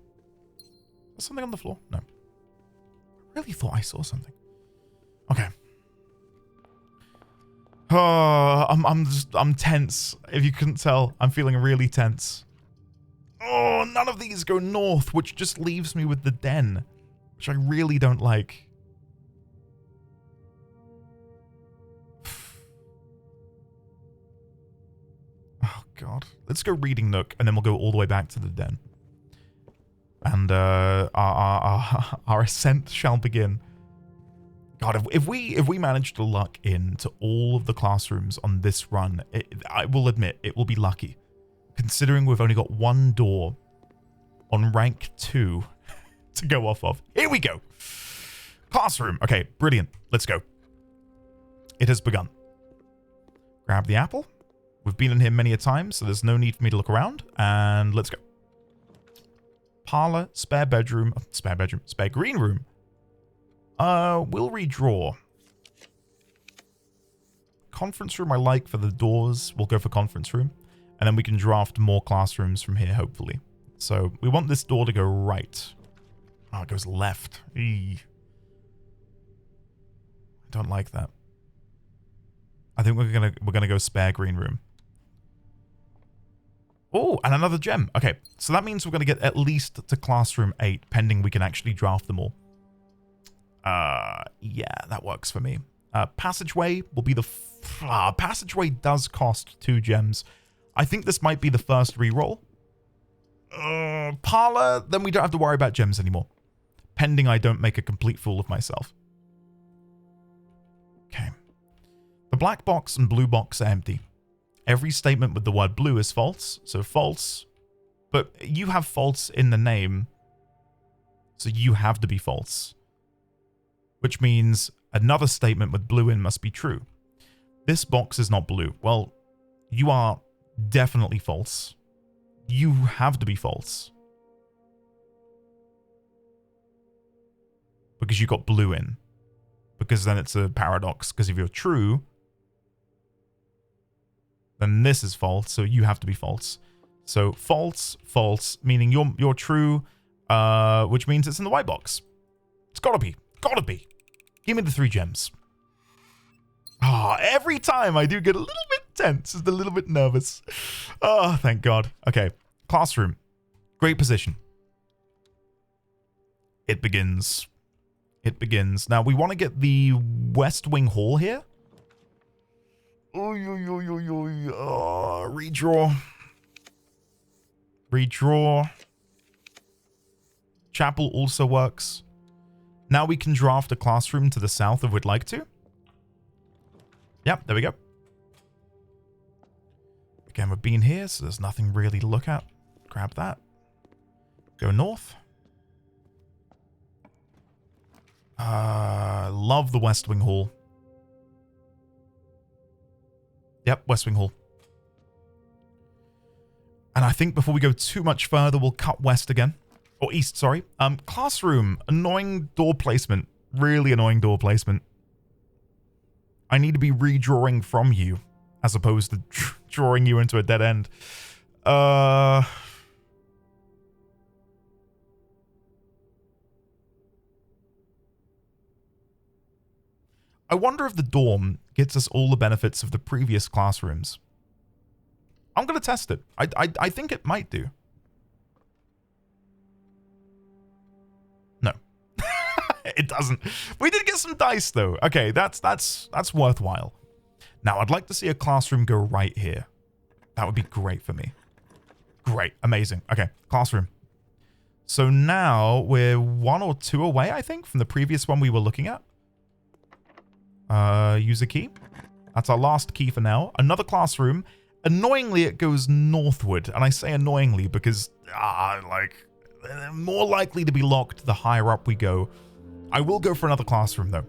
Is something on the floor? No. I really thought I saw something. Okay. Oh, I'm tense. If you couldn't tell, I'm feeling really tense. Oh, none of these go north, which just leaves me with the den, which I really don't like. Oh, God. Let's go reading nook, and then we'll go all the way back to the den. And our ascent shall begin. God, if we manage to luck into all of the classrooms on this run, I will admit it will be lucky, considering we've only got 1 door on rank 2 to go off of. Here we go. Classroom. Okay, brilliant. Let's go. It has begun. Grab the apple. We've been in here many a time, so there's no need for me to look around. And let's go. Parlor, spare bedroom, spare green room. We'll redraw. Conference room I like for the doors. We'll go for conference room. And then we can draft more classrooms from here, hopefully. So we want this door to go right. Oh, it goes left. Eee. I don't like that. I think we're gonna go spare green room. Oh, and another gem. Okay, so that means we're going to get at least to classroom 8, pending we can actually draft them all. Yeah, that works for me. Passageway will be the... Passageway does cost 2 gems. I think this might be the first reroll. Parlor, then we don't have to worry about gems anymore. Pending I don't make a complete fool of myself. Okay. The black box and blue box are empty. Every statement with the word blue is false, so false. But you have false in the name, so you have to be false. Which means another statement with blue in must be true. This box is not blue. Well, you are definitely false. You have to be false. Because you got blue in. Because then it's a paradox. Because if you're true, then this is false, so you have to be false. So false, false, meaning you're true, which means it's in the white box. It's gotta be. Gotta be. Give me the 3 gems. Ah, every time I do get a little bit tense, just a little bit nervous. Oh, thank God. Okay, classroom. Great position. It begins. It begins. Now, we want to get the West Wing Hall here. Redraw. Redraw. Chapel also works. Now we can draft a classroom to the south if we'd like to. Yep, there we go. Again, we've been here, so there's nothing really to look at. Grab that. Go north. Love the West Wing Hall. Yep, West Wing Hall. And I think before we go too much further, we'll cut west again. Or east, sorry. Classroom. Annoying door placement. Really annoying door placement. I need to be redrawing from you, as opposed to drawing you into a dead end. I wonder if the dorm gets us all the benefits of the previous classrooms. I'm going to test it. I think it might do. No. It doesn't. We did get some dice, though. Okay, that's worthwhile. Now, I'd like to see a classroom go right here. That would be great for me. Great. Amazing. Okay, classroom. So now we're 1 or 2 away, I think, from the previous one we were looking at. Use a key. That's our last key for now. Another classroom. Annoyingly, it goes northward. And I say annoyingly because, more likely to be locked the higher up we go. I will go for another classroom, though.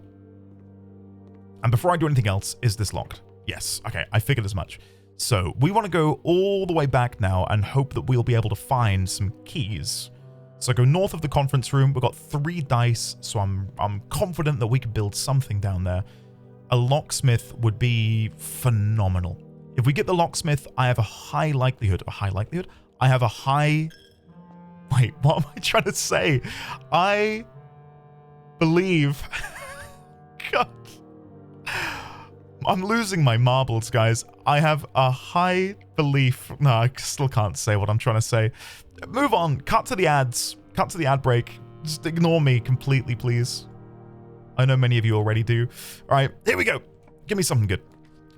And before I do anything else, is this locked? Yes. Okay, I figured as much. So, we want to go all the way back now and hope that we'll be able to find some keys. So, go north of the conference room. We've got 3 dice, so I'm confident that we could build something down there. A locksmith would be phenomenal. If we get the locksmith, I have a high likelihood. I have a high... Wait, what am I trying to say? I believe... God. I'm losing my marbles, guys. I have a high belief... No, I still can't say what I'm trying to say. Move on. Cut to the ads. Cut to the ad break. Just ignore me completely, please. I know many of you already do. All right, here we go. Give me something good.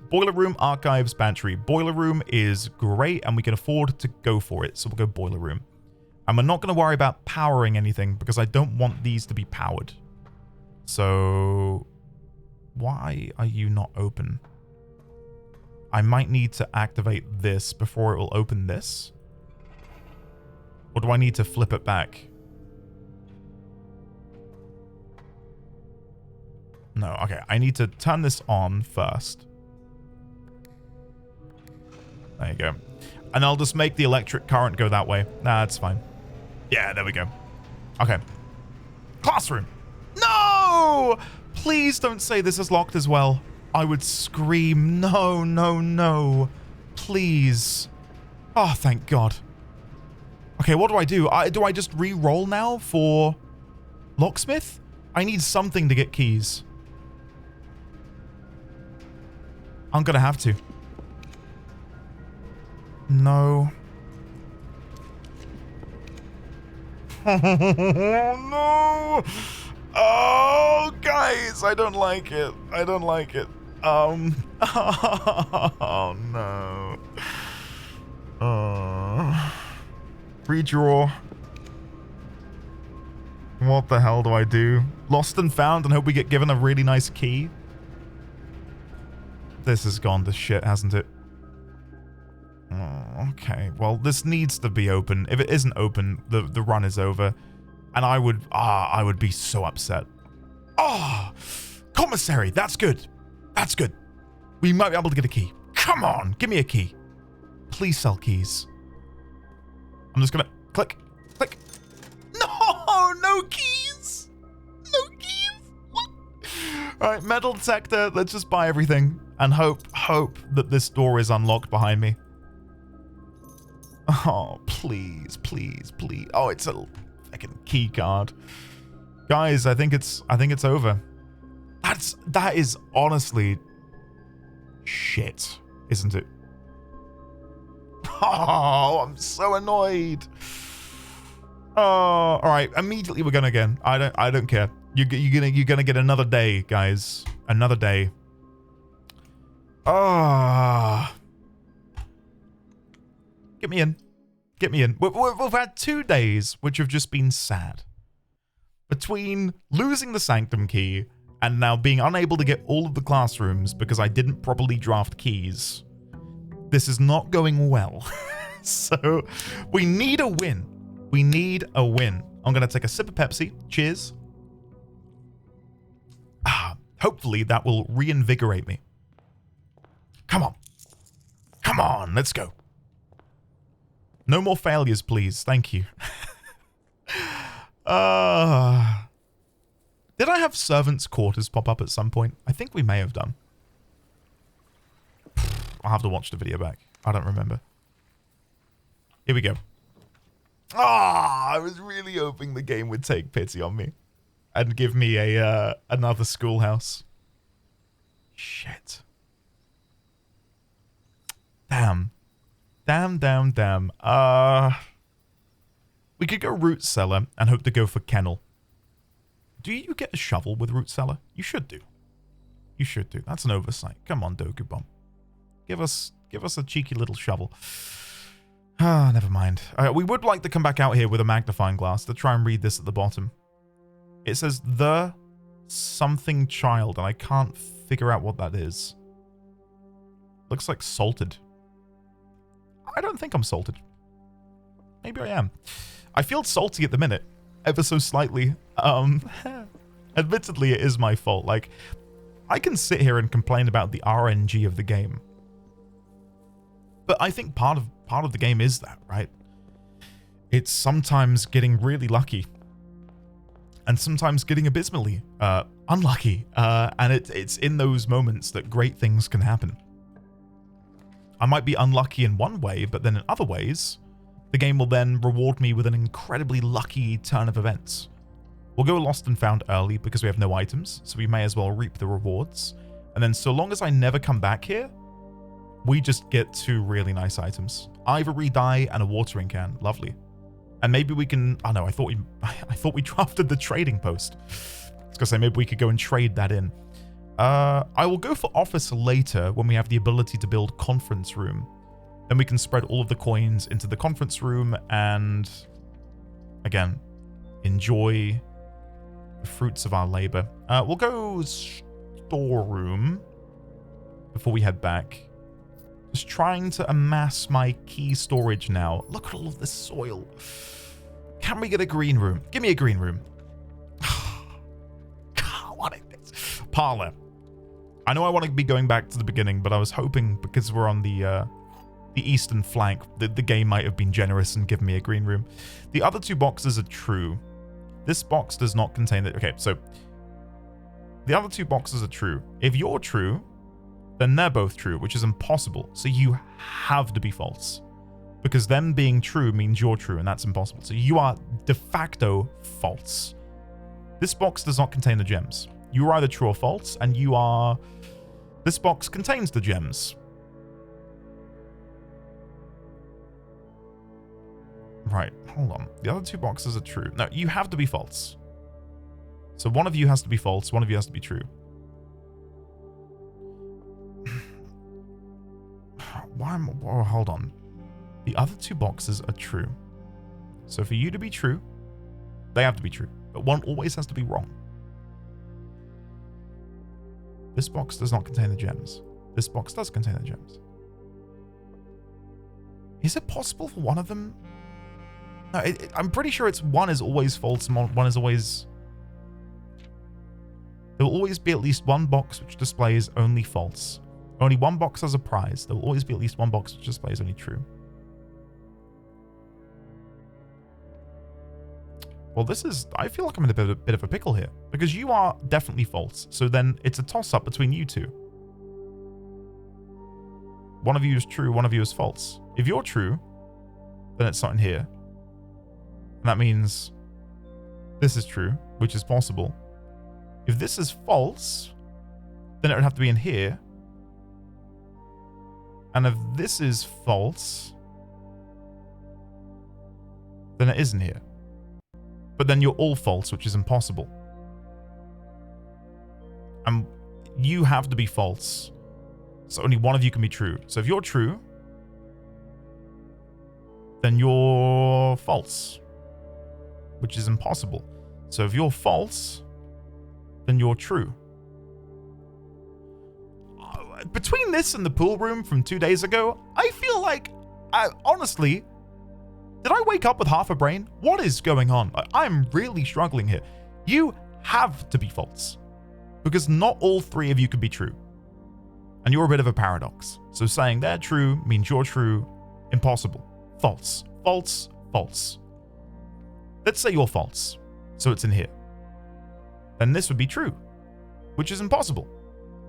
Boiler room, archives, pantry. Boiler room is great, and we can afford to go for it, so we'll go boiler room. And we're not going to worry about powering anything, because I don't want these to be powered. So, why are you not open? I might need to activate this before it will open this. Or do I need to flip it back? No, okay. I need to turn this on first. There you go. And I'll just make the electric current go that way. Nah, that's fine. Yeah, there we go. Okay. Classroom. No! Please don't say this is locked as well. I would scream. No, no, no. Please. Oh, thank God. Okay, what do I do? Do I just re-roll now for locksmith? I need something to get keys. I'm gonna have to. No. No! Oh, guys, I don't like it. I don't like it. Oh, no. Redraw. What the hell do I do? Lost and found and hope we get given a really nice key. This has gone to shit, hasn't it? Oh, okay, well, this needs to be open. If it isn't open, the run is over. And I would be so upset. Oh, commissary, that's good. That's good. We might be able to get a key. Come on, give me a key. Please sell keys. I'm just gonna click. No, no keys. No keys. What? All right, metal detector. Let's just buy everything and hope that this door is unlocked behind me. Oh, please. Oh, it's a fucking key card. Guys, I think it's over. That is honestly shit, isn't it? Oh, I'm so annoyed. Oh, all right. Immediately we're gonna again. I don't care. You're gonna get another day, guys. Another day. Ah. Get me in. Get me in. We've had 2 days which have just been sad. Between losing the Sanctum key and now being unable to get all of the classrooms because I didn't properly draft keys, this is not going well. So we need a win. We need a win. I'm going to take a sip of Pepsi. Cheers. Hopefully that will reinvigorate me. Come on. Come on. Let's go. No more failures, please. Thank you. Did I have servants' quarters pop up at some point? I think we may have done. I'll have to watch the video back. I don't remember. Here we go. I was really hoping the game would take pity on me and give me a another schoolhouse. Shit. Damn. Damn. We could go root cellar and hope to go for kennel. Do you get a shovel with root cellar? You should do. You should do. That's an oversight. Come on, Doku Bomb. Give us a cheeky little shovel. Never mind. We would like to come back out here with a magnifying glass to try and read this at the bottom. It says the something child, and I can't figure out what that is. Looks like salted. I don't think I'm salted. Maybe I am. I feel salty at the minute, ever so slightly. Admittedly, it is my fault. Like, I can sit here and complain about the RNG of the game, but I think part of the game is that, right? It's sometimes getting really lucky, and sometimes getting abysmally unlucky, and it's in those moments that great things can happen. I might be unlucky in one way, but then in other ways, the game will then reward me with an incredibly lucky turn of events. We'll go lost and found early because we have no items, so we may as well reap the rewards. And then so long as I never come back here, we just get 2 really nice items. Ivory dye and a watering can. Lovely. And maybe we can... Oh no, I thought we drafted the trading post. I was gonna say maybe we could go and trade that in. I will go for office later when we have the ability to build conference room. Then we can spread all of the coins into the conference room and, again, enjoy the fruits of our labor. We'll go storeroom before we head back. Just trying to amass my key storage now. Look at all of this soil. Can we get a green room? Give me a green room. What is this? Parlor. I know I want to be going back to the beginning, but I was hoping because we're on the eastern flank, the game might have been generous and given me a green room. The other 2 boxes are true. This box does not contain it. Okay, so the other 2 boxes are true. If you're true, then they're both true, which is impossible. So you have to be false, because them being true means you're true, and that's impossible. So you are de facto false. This box does not contain the gems. You are either true or false, and you are... This box contains the gems. Right, hold on. The other 2 boxes are true. No, you have to be false. So one of you has to be false, one of you has to be true. Oh, hold on. The other 2 boxes are true. So for you to be true, they have to be true. But one always has to be wrong. This box does not contain the gems. This box does contain the gems. Is it possible for one of them? No, I'm pretty sure it's one is always false and one is always... There will always be at least one box which displays only false. Only one box has a prize. There will always be at least one box which displays only true. Well, this is... I feel like I'm in a bit of a pickle here. Because you are definitely false. So then it's a toss-up between you two. One of you is true, one of you is false. If you're true, then it's not in here. And that means this is true, which is possible. If this is false, then it would have to be in here. And if this is false, then it isn't here. But then you're all false, which is impossible. And you have to be false. So only one of you can be true. So if you're true, then you're false, which is impossible. So if you're false, then you're true. Between this and the pool room from 2 days ago, I feel like, honestly, did I wake up with half a brain? What is going on? I'm really struggling here. You have to be false, because not all three of you can be true. And you're a bit of a paradox. So saying they're true means you're true. Impossible. False. False. False. Let's say you're false. So it's in here. Then this would be true, which is impossible.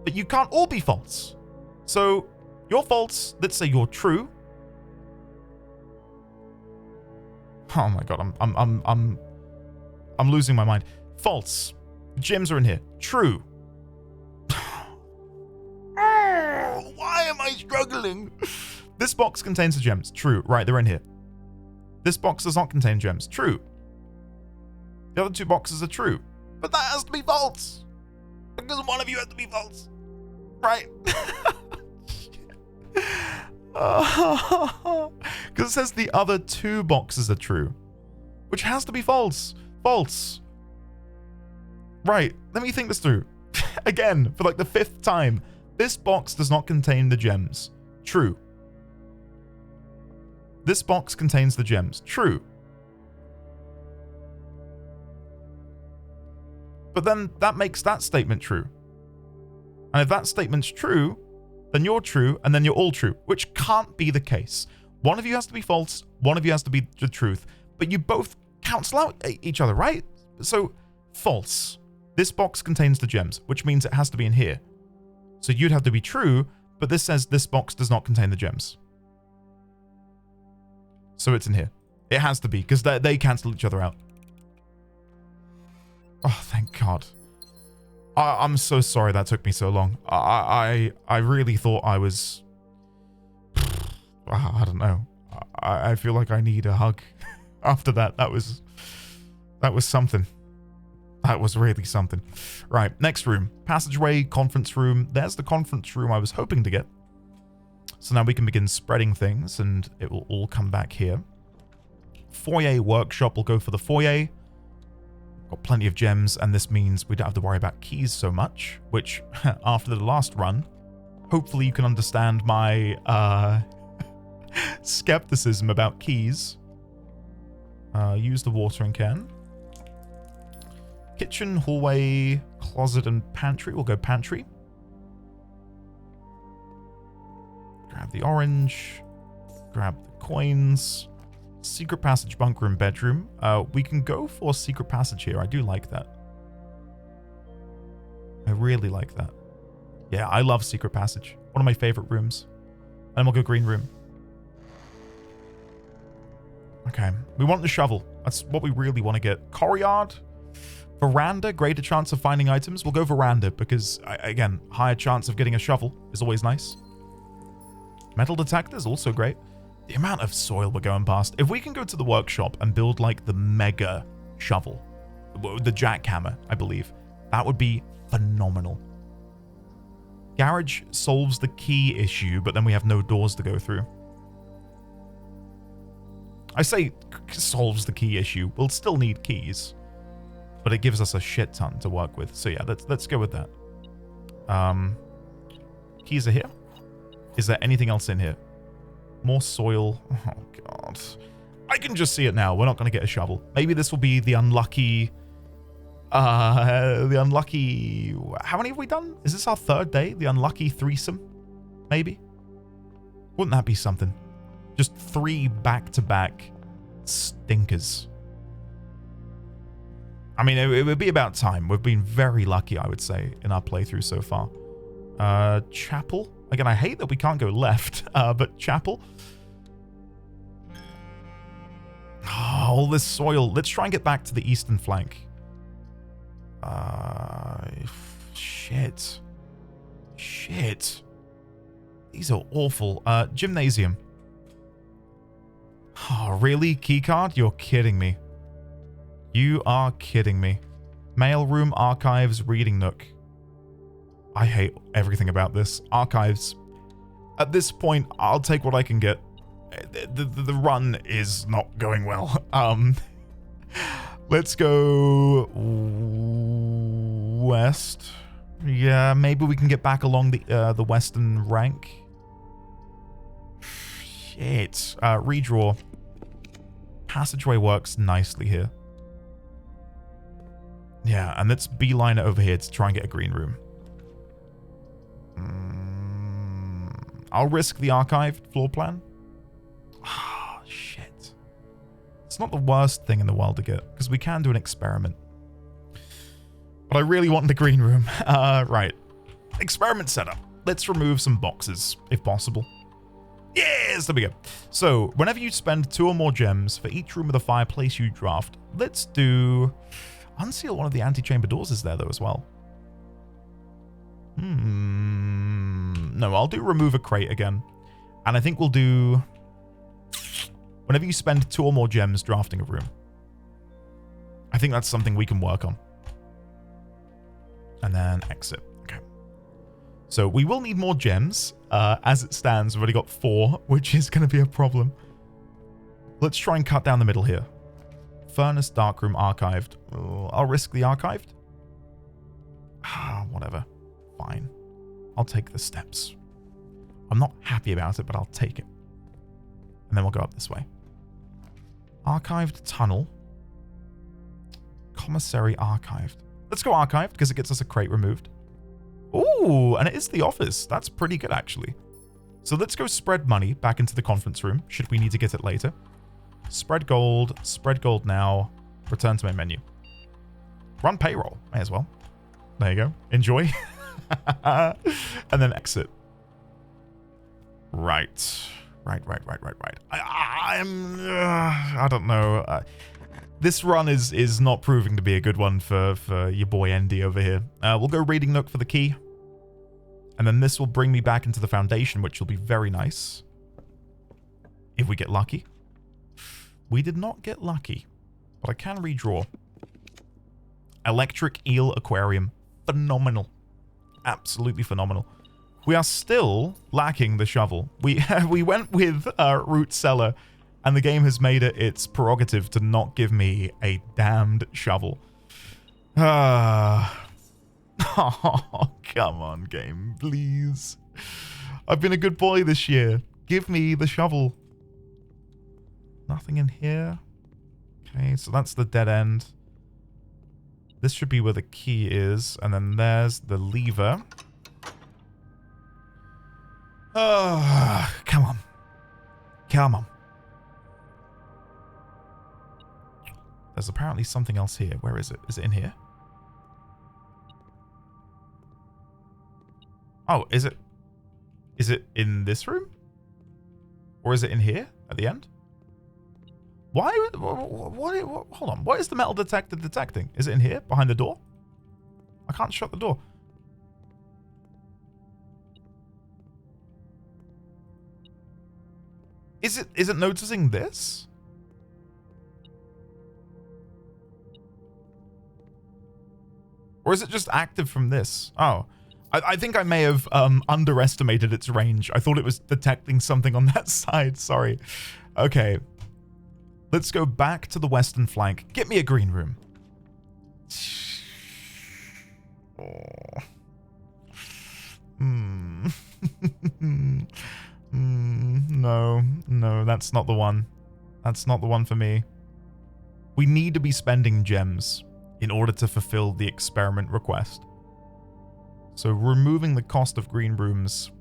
But you can't all be false. So you're false. Let's say you're true. Oh my god, I'm losing my mind. False. Gems are in here. True. Why am I struggling? This box contains the gems. True. Right, they're in here. This box does not contain gems. True. The other two boxes are true. But that has to be false. Because one of you has to be false. Right? Because it says the other two boxes are true. Which has to be false. False. Right. Let me think this through. Again, for like the 5th time. This box does not contain the gems. True. This box contains the gems. True. But then that makes that statement true. And if that statement's true, then you're true, and then you're all true, which can't be the case. One of you has to be false, one of you has to be the truth, but you both cancel out each other, right? So, false. This box contains the gems, which means it has to be in here. So you'd have to be true, but this says this box does not contain the gems. So it's in here. It has to be, because they cancel each other out. Oh, thank God. I'm so sorry that took me so long. I really thought I was... I don't know. I feel like I need a hug after that. That was something. That was really something. Right, next room. Passageway, conference room. There's the conference room I was hoping to get. So now we can begin spreading things, and it will all come back here. Foyer workshop will go for the foyer. Got plenty of gems, and this means we don't have to worry about keys so much, which, after the last run, hopefully you can understand my skepticism about keys. Use the watering can. Kitchen, hallway, closet, and pantry. We'll go pantry. Grab the orange. Grab the coins. Secret passage, bunker, and bedroom. We can go for secret passage here. I do like that. I really like that. Yeah, I love secret passage. One of my favorite rooms. And we'll go green room. Okay. We want the shovel. That's what we really want to get. Courtyard. Veranda, greater chance of finding items. We'll go veranda because, again, higher chance of getting a shovel is always nice. Metal detector is also great. The amount of soil we're going past. If we can go to the workshop and build, like, the mega shovel, the jackhammer, I believe, that would be phenomenal. Garage solves the key issue, but then we have no doors to go through. I say solves the key issue. We'll still need keys. But it gives us a shit ton to work with. So yeah, let's go with that. Keys are here. Is there anything else in here? More soil. Oh, God. I can just see it now. We're not going to get a shovel. Maybe this will be the unlucky... How many have we done? Is this our third day? The unlucky threesome? Maybe? Wouldn't that be something? Just 3 back-to-back stinkers. I mean, it would be about time. We've been very lucky, I would say, in our playthrough so far. Chapel? Again, I hate that we can't go left, but chapel? Oh, all this soil. Let's try and get back to the eastern flank. Shit. Shit. These are awful. Gymnasium. Oh, really? Keycard? You're kidding me. You are kidding me. Mailroom, archives, reading nook. I hate everything about this. Archives. At this point, I'll take what I can get. The run is not going well. Let's go west. Yeah, maybe we can get back along the western rank. Shit. Redraw. Passageway works nicely here. Yeah, and let's beeline it over here to try and get a green room. I'll risk the archived floor plan. Ah, shit. It's not the worst thing in the world to get, because we can do an experiment. But I really want the green room. Right. Experiment setup. Let's remove some boxes, if possible. Yes, there we go. So, whenever you spend 2 or more gems for each room with a fireplace you draft, let's do... Unseal one of the antechamber doors is there, though, as well. No, I'll do remove a crate again. And I think we'll do... Whenever you spend 2 or more gems drafting a room. I think that's something we can work on. And then exit. Okay. So we will need more gems. As it stands, we've already got 4, which is going to be a problem. Let's try and cut down the middle here. Furnace, darkroom, archived. Oh, I'll risk the archived. Whatever. Fine. I'll take the steps. I'm not happy about it, but I'll take it. And then we'll go up this way. Archived tunnel. Commissary archived. Let's go archived because it gets us a crate removed. Ooh, and it is the office. That's pretty good, actually. So let's go spread money back into the conference room, should we need to get it later. Spread gold now. Return to main menu. Run payroll. May as well. There you go. Enjoy. And then exit. Right. I don't know. This run is not proving to be a good one for your boy Andy over here. We'll go reading nook for the key. And then this will bring me back into the foundation, which will be very nice. If we get lucky. We did not get lucky. But I can redraw. Electric eel aquarium. Phenomenal. Absolutely phenomenal. We are still lacking the shovel. We went with root cellar, and the game has made it its prerogative to not give me a damned shovel. Oh, come on, game, please. I've been a good boy this year. Give me the shovel. Nothing in here. Okay, so that's the dead end. This should be where the key is, and then there's the lever. Oh, come on. Come on. There's apparently something else here. Where is it? Is it in here? Oh, is it in this room? Or is it in here at the end? Why? What, hold on. What is the metal detector detecting? Is it in here? Behind the door? I can't shut the door. Is it noticing this? Or is it just active from this? Oh. I think I may have underestimated its range. I thought it was detecting something on that side. Sorry. Okay. Let's go back to the western flank. Get me a green room. Oh. No. That's not the one. That's not the one for me. We need to be spending gems in order to fulfill the experiment request. So removing the cost of green rooms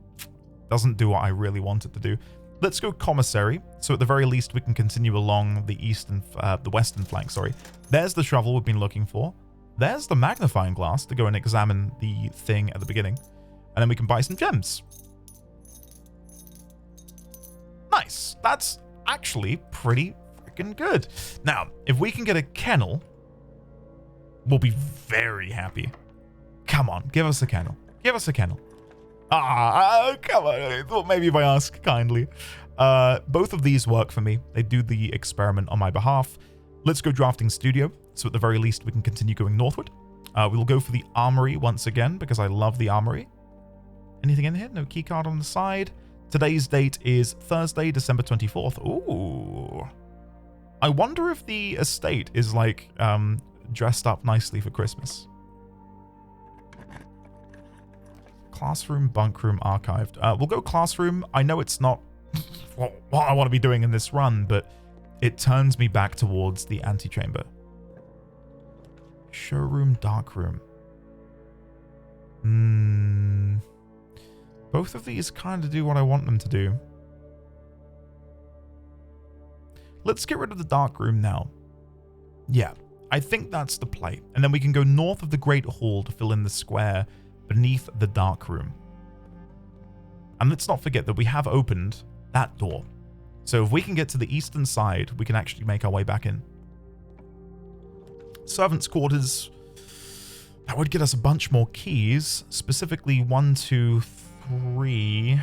doesn't do what I really want it to do. Let's go commissary. So at the very least, we can continue along the the western flank, sorry. There's the shovel we've been looking for. There's the magnifying glass to go and examine the thing at the beginning. And then we can buy some gems. Nice. That's actually pretty freaking good. Now, if we can get a kennel, we'll be very happy. Come on, give us a kennel. Give us a kennel. Come on. I thought maybe if I ask kindly. Both of these work for me. They do the experiment on my behalf. Let's go drafting studio. So at the very least, we can continue going northward. We will go for the armory once again because I love the armory. Anything in here? No keycard on the side. Today's date is Thursday, December 24th. Ooh. I wonder if the estate is like dressed up nicely for Christmas. Classroom, bunk room, archived. We'll go classroom. I know it's not what I want to be doing in this run, but it turns me back towards the antechamber. Showroom, darkroom. Both of these kind of do what I want them to do. Let's get rid of the darkroom now. Yeah, I think that's the play. And then we can go north of the Great Hall to fill in the square beneath the darkroom. And let's not forget that we have opened that door. So if we can get to the eastern side, we can actually make our way back in. Servants' quarters. That would get us a bunch more keys. Specifically 1, 2, 3.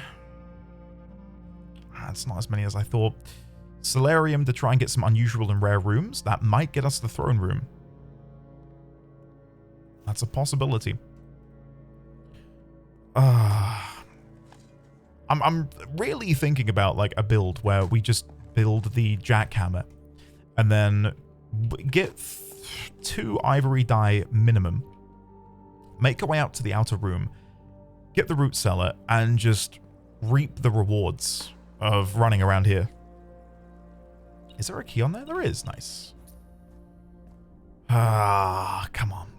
That's not as many as I thought. Solarium to try and get some unusual and rare rooms. That might get us the throne room. That's a possibility. I'm really thinking about like a build where we just build the jackhammer and then get 2 ivory die minimum, make our way out to the outer room, get the root cellar, and just reap the rewards of running around here. Is there a key on there? There is. Nice. Come on.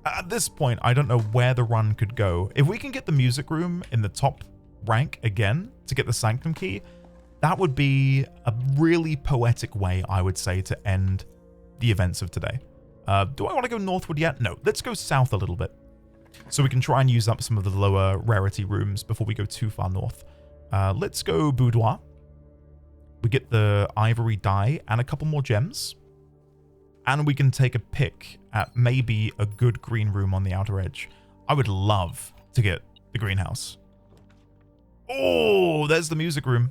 At this point, I don't know where the run could go. If we can get the music room in the top rank again to get the sanctum key, that would be a really poetic way, I would say, to end the events of today. Do I want to go northward yet? No. Let's go south a little bit so we can try and use up some of the lower rarity rooms before we go too far north. Let's go boudoir. We get the ivory die and a couple more gems. And we can take a pick at maybe a good green room on the outer edge. I would love to get the greenhouse. Oh, there's the music room.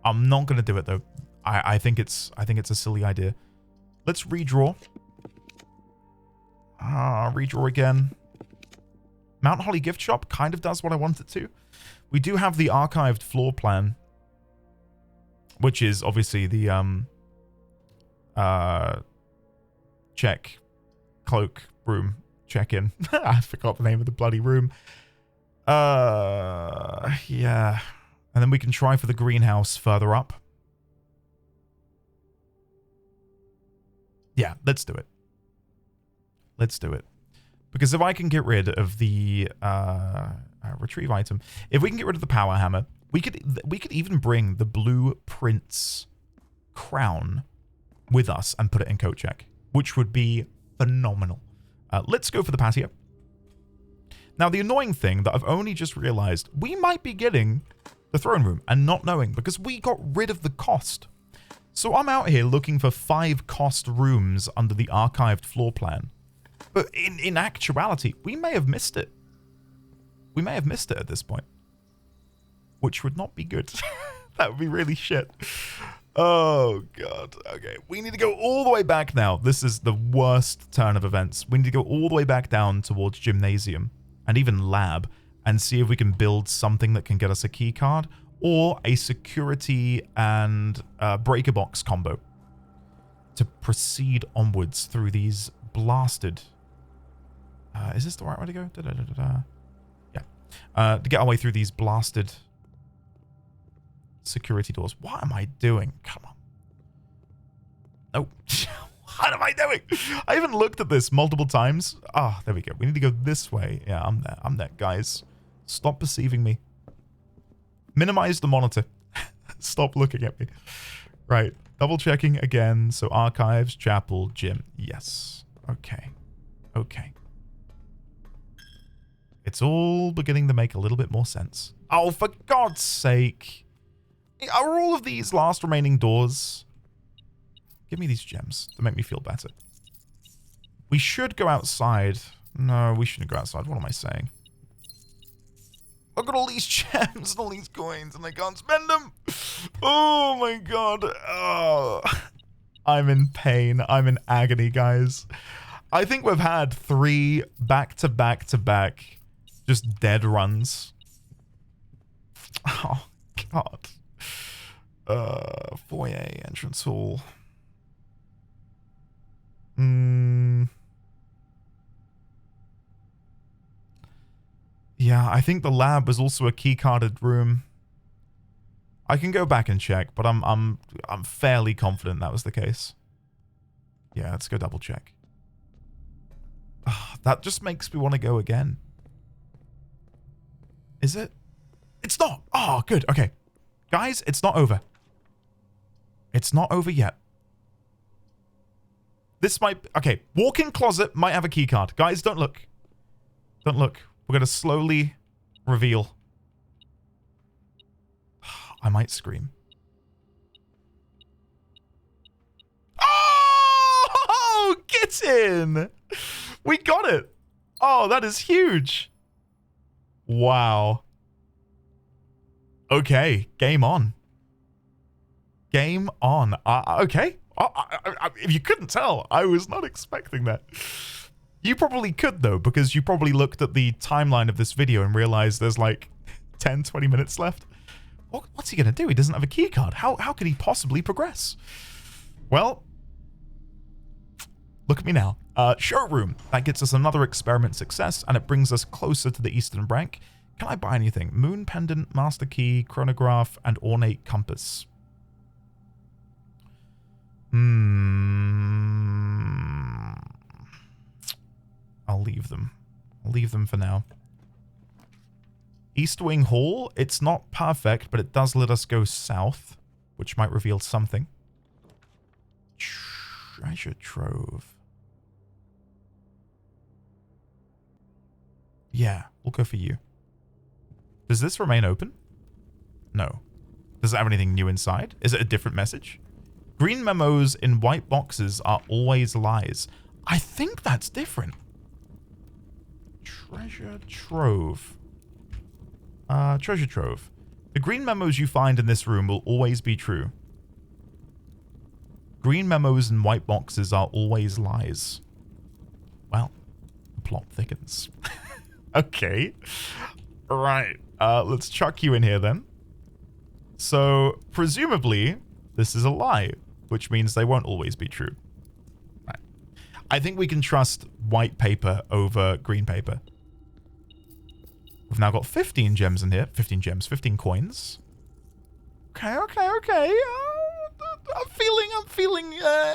I'm not going to do it, though. I think it's a silly idea. Let's redraw. Redraw again. Mount Holly gift shop kind of does what I want it to. We do have the archived floor plan, which is obviously the check cloak room check-in. I forgot the name of the bloody room. Yeah. And then we can try for the greenhouse further up. Yeah, let's do it. Let's do it. Because if I can get rid of the retrieve item, if we can get rid of the power hammer, we could even bring the blue prince crown with us and put it in coat check, which would be phenomenal. Let's go for the patio. Now, the annoying thing that I've only just realized, we might be getting the throne room and not knowing because we got rid of the cost. So I'm out here looking for 5 cost rooms under the archived floor plan. But in actuality, we may have missed it. We may have missed it at this point. Which would not be good. That would be really shit. Oh, God. Okay, we need to go all the way back now. This is the worst turn of events. We need to go all the way back down towards gymnasium and even lab and see if we can build something that can get us a key card or a security and breaker box combo to proceed onwards through these blasted... is this the right way to go? Yeah. To get our way through these blasted security doors. What am I doing? Come on. Oh, what am I doing? I even looked at this multiple times. Ah, there we go. We need to go this way. Yeah, I'm there. I'm there, guys. Stop perceiving me. Minimize the monitor. Stop looking at me. Right. Double checking again. So archives, chapel, gym. Yes. Okay. Okay. It's all beginning to make a little bit more sense. Oh, for God's sake. Are all of these last remaining doors? Give me these gems to make me feel better. We should go outside. No, we shouldn't go outside. What am I saying? Look at all these gems and all these coins, and I can't spend them. Oh my God. Oh. I'm in pain. I'm in agony, guys. I think we've had 3 back-to-back-to-back just dead runs. Oh, God. Foyer, entrance hall. Yeah, I think the lab was also a key-carded room. I can go back and check, but I'm fairly confident that was the case. Yeah, let's go double check. That just makes me want to go again. Is it? It's not. Oh, good. Okay. Guys, it's not over. It's not over yet. This might... Okay, walk-in closet might have a key card. Guys, don't look. Don't look. We're going to slowly reveal. I might scream. Oh! Get in! We got it! Oh, that is huge. Wow. Okay, game on. Game on. Okay. If you couldn't tell, I was not expecting that. You probably could, though, because you probably looked at the timeline of this video and realized there's like 10, 20 minutes left. What's he going to do? He doesn't have a key card. How could he possibly progress? Well, look at me now. Showroom. That gets us another experiment success, and it brings us closer to the Eastern Brank. Can I buy anything? Moon Pendant, Master Key, Chronograph, and Ornate Compass. I'll leave them. I'll leave them for now. East Wing Hall. It's not perfect, but it does let us go south, which might reveal something. Treasure Trove. Yeah, we'll go for you. Does this remain open? No. Does it have anything new inside? Is it a different message? Green memos in white boxes are always lies. I think that's different. Treasure Trove. Treasure Trove. The green memos you find in this room will always be true. Green memos in white boxes are always lies. Well, the plot thickens. Okay. Right. Let's chuck you in here then. So, presumably, this is a lie, which means they won't always be true. Right. I think we can trust white paper over green paper. We've now got 15 gems in here. 15 gems, 15 coins. Okay. I'm feeling,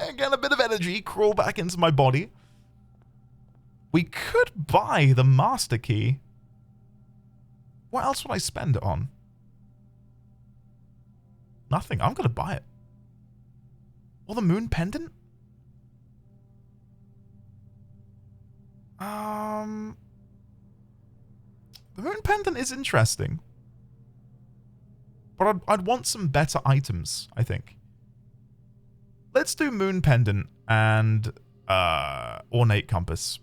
again, a bit of energy crawl back into my body. We could buy the master key. What else would I spend it on? Nothing. I'm going to buy it. Or the moon pendant? The moon pendant is interesting. But I'd want some better items, I think. Let's do moon pendant and ornate compass.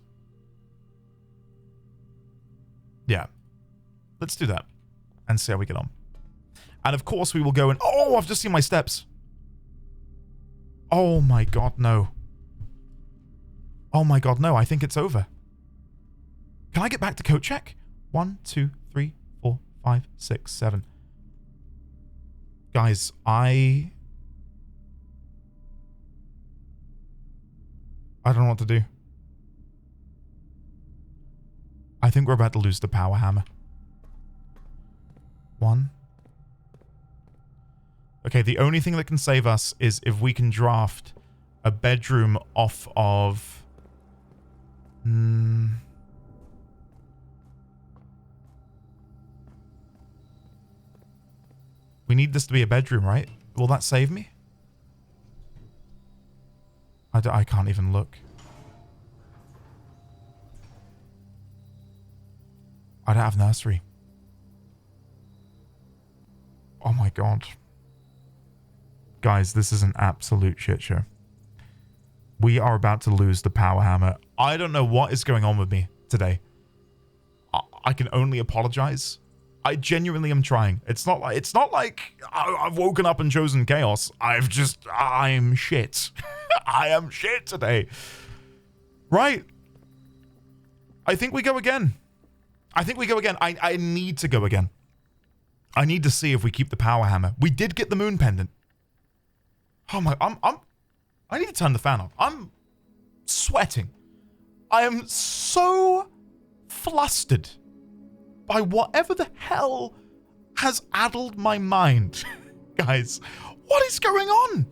Yeah. Let's do that. And see how we get on. And of course we will go and... Oh, I've just seen my steps. Oh my God, no. Oh my God, no. I think it's over. Can I get back to coat check? 1, 2, 3, 4, 5, 6, 7. Guys, I don't know what to do. I think we're about to lose the power hammer. 1. Okay, the only thing that can save us is if we can draft a bedroom off of... We need this to be a bedroom, right? Will that save me? I can't even look. I don't have nursery. Oh my god. Guys, this is an absolute shit show. We are about to lose the power hammer. I don't know what is going on with me today. I can only apologize. I genuinely am trying. It's not like I've woken up and chosen chaos. I'm shit. I am shit today. Right. I think we go again. I need to go again. I need to see if we keep the power hammer. We did get the moon pendant. Oh my, I need to turn the fan off. I'm sweating. I am so flustered by whatever the hell has addled my mind. Guys, what is going on?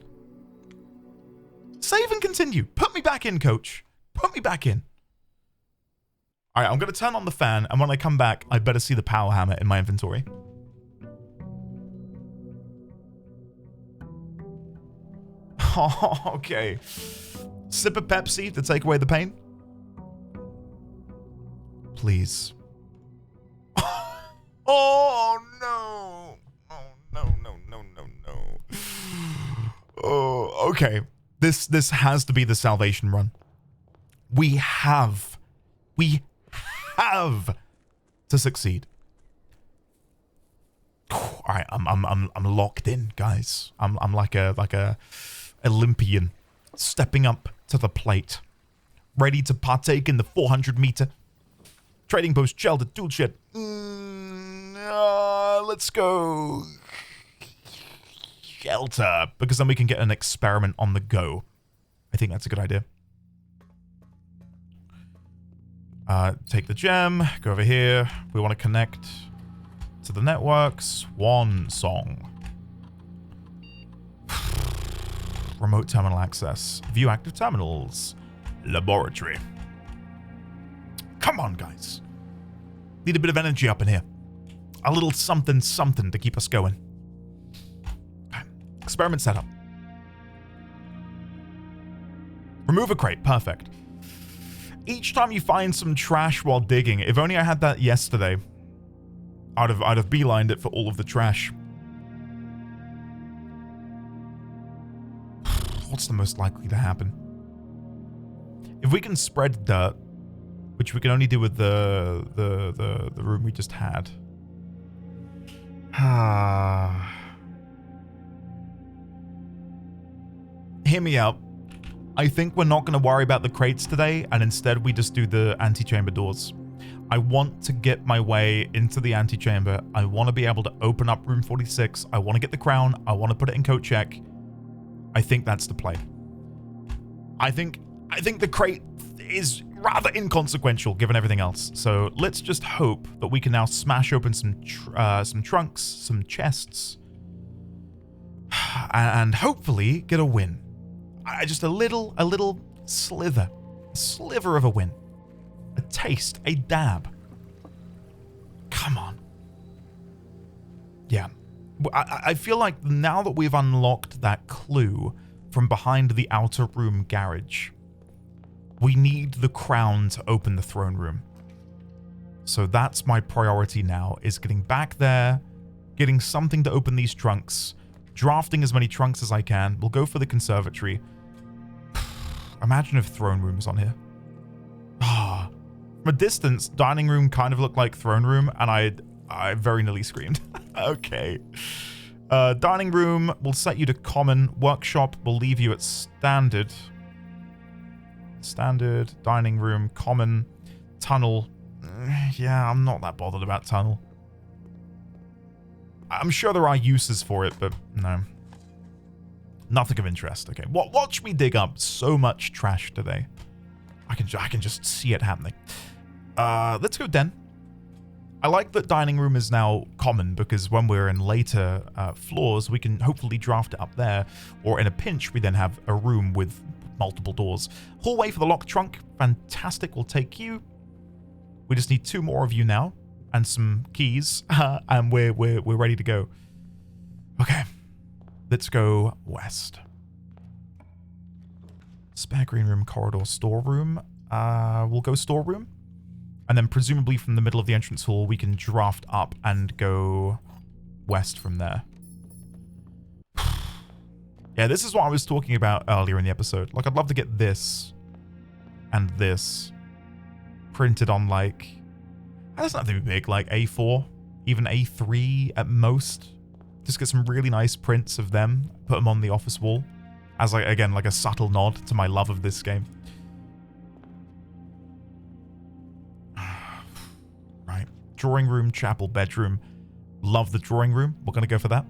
Save and continue. Put me back in, coach. Put me back in. All right, I'm going to turn on the fan, and when I come back, I better see the power hammer in my inventory. Oh, okay. Sip of Pepsi to take away the pain? Please. Oh, no. Oh, no. Oh, okay. This has to be the salvation run. We have to succeed. All right, I'm locked in, guys. I'm like a Olympian stepping up to the plate, ready to partake in the 400-meter trading post shelter tool shed. Let's go shelter, because then we can get an experiment on the go. I think that's a good idea. Take the gem, go over here. We want to connect to the network. Swan song. Remote terminal access. View active terminals. Laboratory. Come on, guys. Need a bit of energy up in here. A little something to keep us going. Okay. Experiment setup. Remove a crate. Perfect. Each time you find some trash while digging, if only I had that yesterday, I'd have beelined it for all of the trash. What's the most likely to happen? If we can spread dirt, which we can only do with the room we just had. Hear me out. I think we're not going to worry about the crates today, and instead we just do the antechamber doors. I want to get my way into the antechamber. I want to be able to open up room 46. I want to get the crown. I want to put it in coat check. I think that's the play. I think the crate is rather inconsequential given everything else. So let's just hope that we can now smash open some trunks, some chests, and hopefully get a win. Just a little sliver of a win. A taste, a dab. Come on. Yeah. I feel like now that we've unlocked that clue from behind the outer room garage, we need the crown to open the throne room. So that's my priority now, is getting back there, getting something to open these trunks, drafting as many trunks as I can. We'll go for the conservatory. Imagine if throne room is on here. From a distance, dining room kind of looked like throne room, and I very nearly screamed. Okay. Dining room will set you to common. Workshop will leave you at standard. Standard. Dining room, common. Tunnel. Yeah, I'm not that bothered about tunnel. I'm sure there are uses for it, but no. Nothing of interest. Okay. Watch me dig up so much trash today. I can just see it happening. Let's go den. I like that dining room is now common because when we're in later floors, we can hopefully draft it up there, or in a pinch, we then have a room with multiple doors. Hallway for the lock trunk. Fantastic. We'll take you. We just need 2 more of you now and some keys, and we're ready to go. Okay, let's go west. Spare green room, corridor, storeroom. We'll go storeroom. And then presumably from the middle of the entrance hall, we can draft up and go west from there. Yeah, this is what I was talking about earlier in the episode. Like, I'd love to get this and this printed on, like, it doesn't have to be big, like A4, even A3 at most. Just get some really nice prints of them, put them on the office wall as, like, again, like a subtle nod to my love of this game. Right. Drawing room, chapel, bedroom. Love the drawing room. We're going to go for that.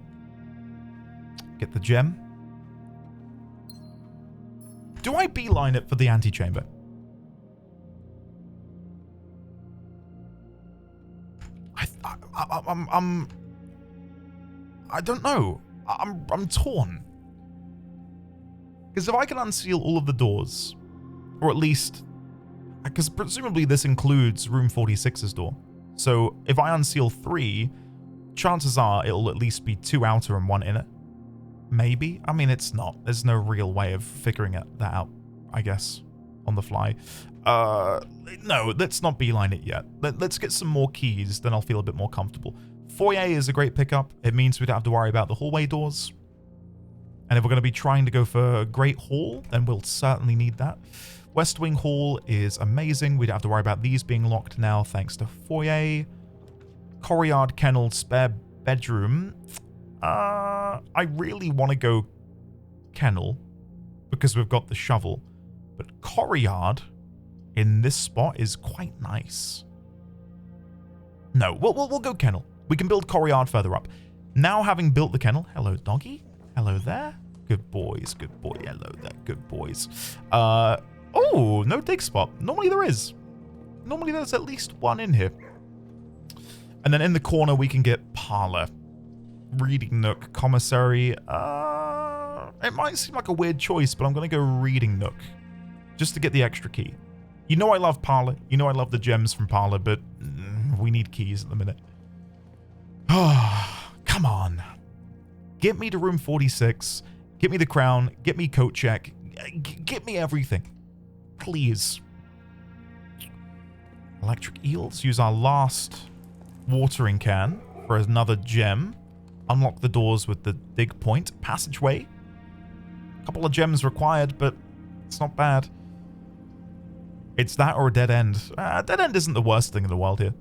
Get the gem. Do I beeline it for the antechamber? I don't know. I'm torn. Because if I can unseal all of the doors, or at least, because presumably this includes room 46's door. So if I unseal 3, chances are it'll at least be 2 outer and 1 inner. Maybe. I mean, it's not. There's no real way of figuring that out, I guess, on the fly. No, let's not beeline it yet. Let's get some more keys, then I'll feel a bit more comfortable. Foyer is a great pickup. It means we don't have to worry about the hallway doors. And if we're going to be trying to go for Great Hall, then we'll certainly need that. West Wing Hall is amazing. We don't have to worry about these being locked now, thanks to Foyer. Courtyard, kennel, spare bedroom. I really want to go kennel because we've got the shovel. But courtyard in this spot is quite nice. No, we'll go kennel. We can build courtyard further up. Now having built the kennel, hello doggy, hello there. Good boys, good boy, hello there, good boys. Oh, no dig spot. Normally there is. Normally there's at least one in here. And then in the corner we can get parlor, reading nook, commissary. It might seem like a weird choice, but I'm going to go reading nook just to get the extra key. You know I love parlor. You know I love the gems from parlor, but we need keys at the minute. Oh, come on. Get me to room 46. Get me the crown. Get me coat check. Get me everything. Please. Electric eels. Use our last watering can for another gem. Unlock the doors with the dig point. Passageway. A couple of gems required, but it's not bad. It's that or a dead end. Dead end isn't the worst thing in the world here.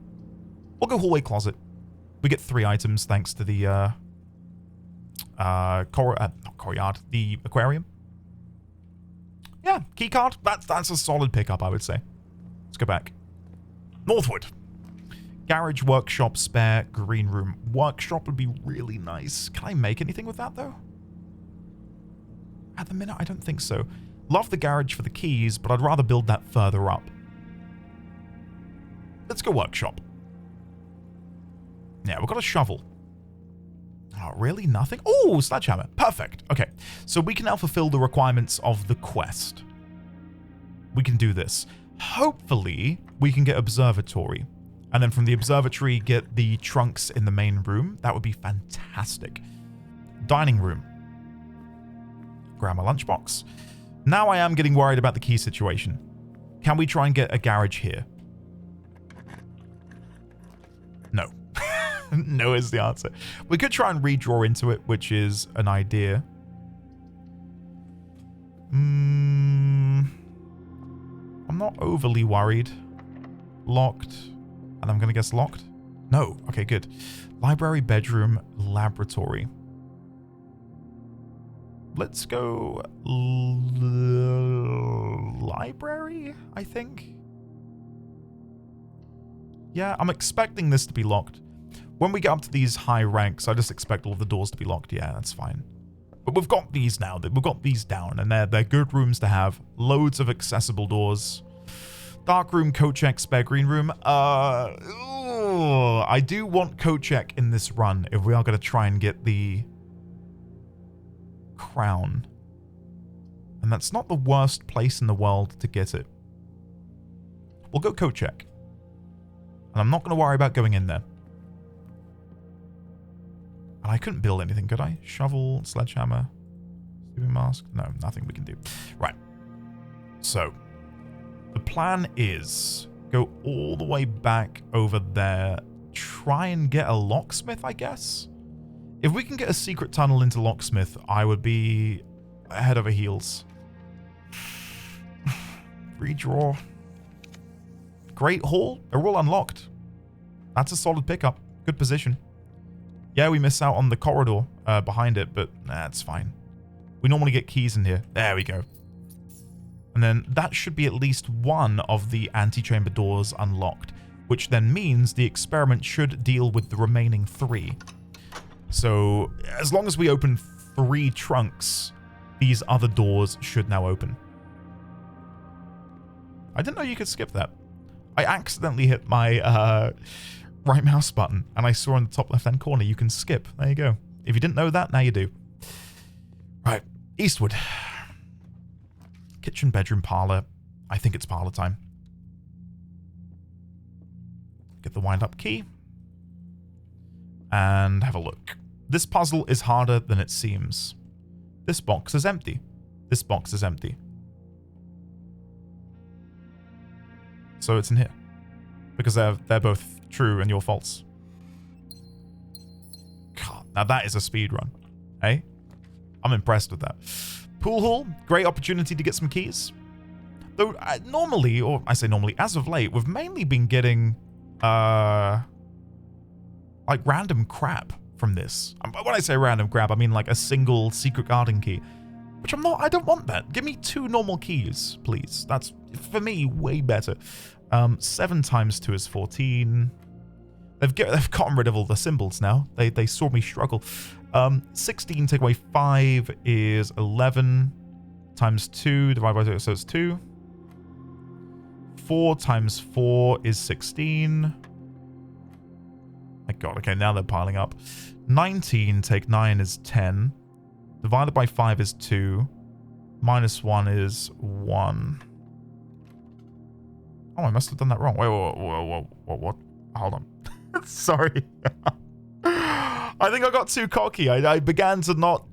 We'll go hallway closet. We get 3 items thanks to the not courtyard, the aquarium. Yeah, keycard. That's a solid pickup, I would say. Let's go back. Northwood. Garage, workshop, spare, green room. Workshop would be really nice. Can I make anything with that, though? At the minute, I don't think so. Love the garage for the keys, but I'd rather build that further up. Let's go workshop. Yeah, we've got a shovel. Oh, really? Nothing? Oh, sledgehammer. Perfect. Okay, so we can now fulfill the requirements of the quest. We can do this. Hopefully, we can get observatory. And then from the observatory, get the trunks in the main room. That would be fantastic. Dining room. Grab my lunchbox. Now I am getting worried about the key situation. Can we try and get a garage here? No. No is the answer. We could try and redraw into it, which is an idea. I'm not overly worried. Locked. And I'm going to guess locked? No. Okay, good. Library, bedroom, laboratory. Let's go library, I think. Yeah, I'm expecting this to be locked. When we get up to these high ranks, I just expect all of the doors to be locked. Yeah, that's fine. But we've got these now. We've got these down, and they're good rooms to have. Loads of accessible doors. Dark room, coat check, spare green room. I I do want code check in this run if we are going to try and get the crown. And that's not the worst place in the world to get it. We'll go code check. And I'm not going to worry about going in there. And I couldn't build anything, could I? Shovel, sledgehammer, sleeping mask? No, nothing we can do. Right. So, the plan is go all the way back over there, try and get a locksmith, I guess? If we can get a secret tunnel into locksmith, I would be head over heels. Redraw. Great Hall. They're all unlocked. That's a solid pickup. Good position. Yeah, we miss out on the corridor behind it, but that's fine. We normally get keys in here. There we go. And then that should be at least one of the antechamber doors unlocked, which then means the experiment should deal with the remaining 3. So as long as we open 3 trunks, these other doors should now open. I didn't know you could skip that. I accidentally hit my right mouse button, and I saw in the top left-hand corner you can skip. There you go. If you didn't know that, now you do. Right, eastward. Kitchen, bedroom, parlor. I think it's parlor time. Get the wind-up key. And have a look. This puzzle is harder than it seems. This box is empty. This box is empty. So it's in here. Because they're both true and you're false. God, now that is a speed run. Hey? I'm impressed with that. Pool hall, great opportunity to get some keys. Though normally, or I say normally, as of late, we've mainly been getting like random crap from this. When I say random crap, I mean like a single secret garden key. Which I don't want that. Give me 2 normal keys, please. That's, for me, way better. 7 times 2 is 14. They've gotten rid of all the symbols now. They saw me struggle. 16 take away 5 is 11. Times 2 divided by 2, so it's 2. 4 times 4 is 16. My god, okay, now they're piling up. 19 take 9 is 10. Divided by 5 is 2. Minus 1 is 1. Oh, I must have done that wrong. Wait, what? Hold on. Sorry. I think I got too cocky. I began to not...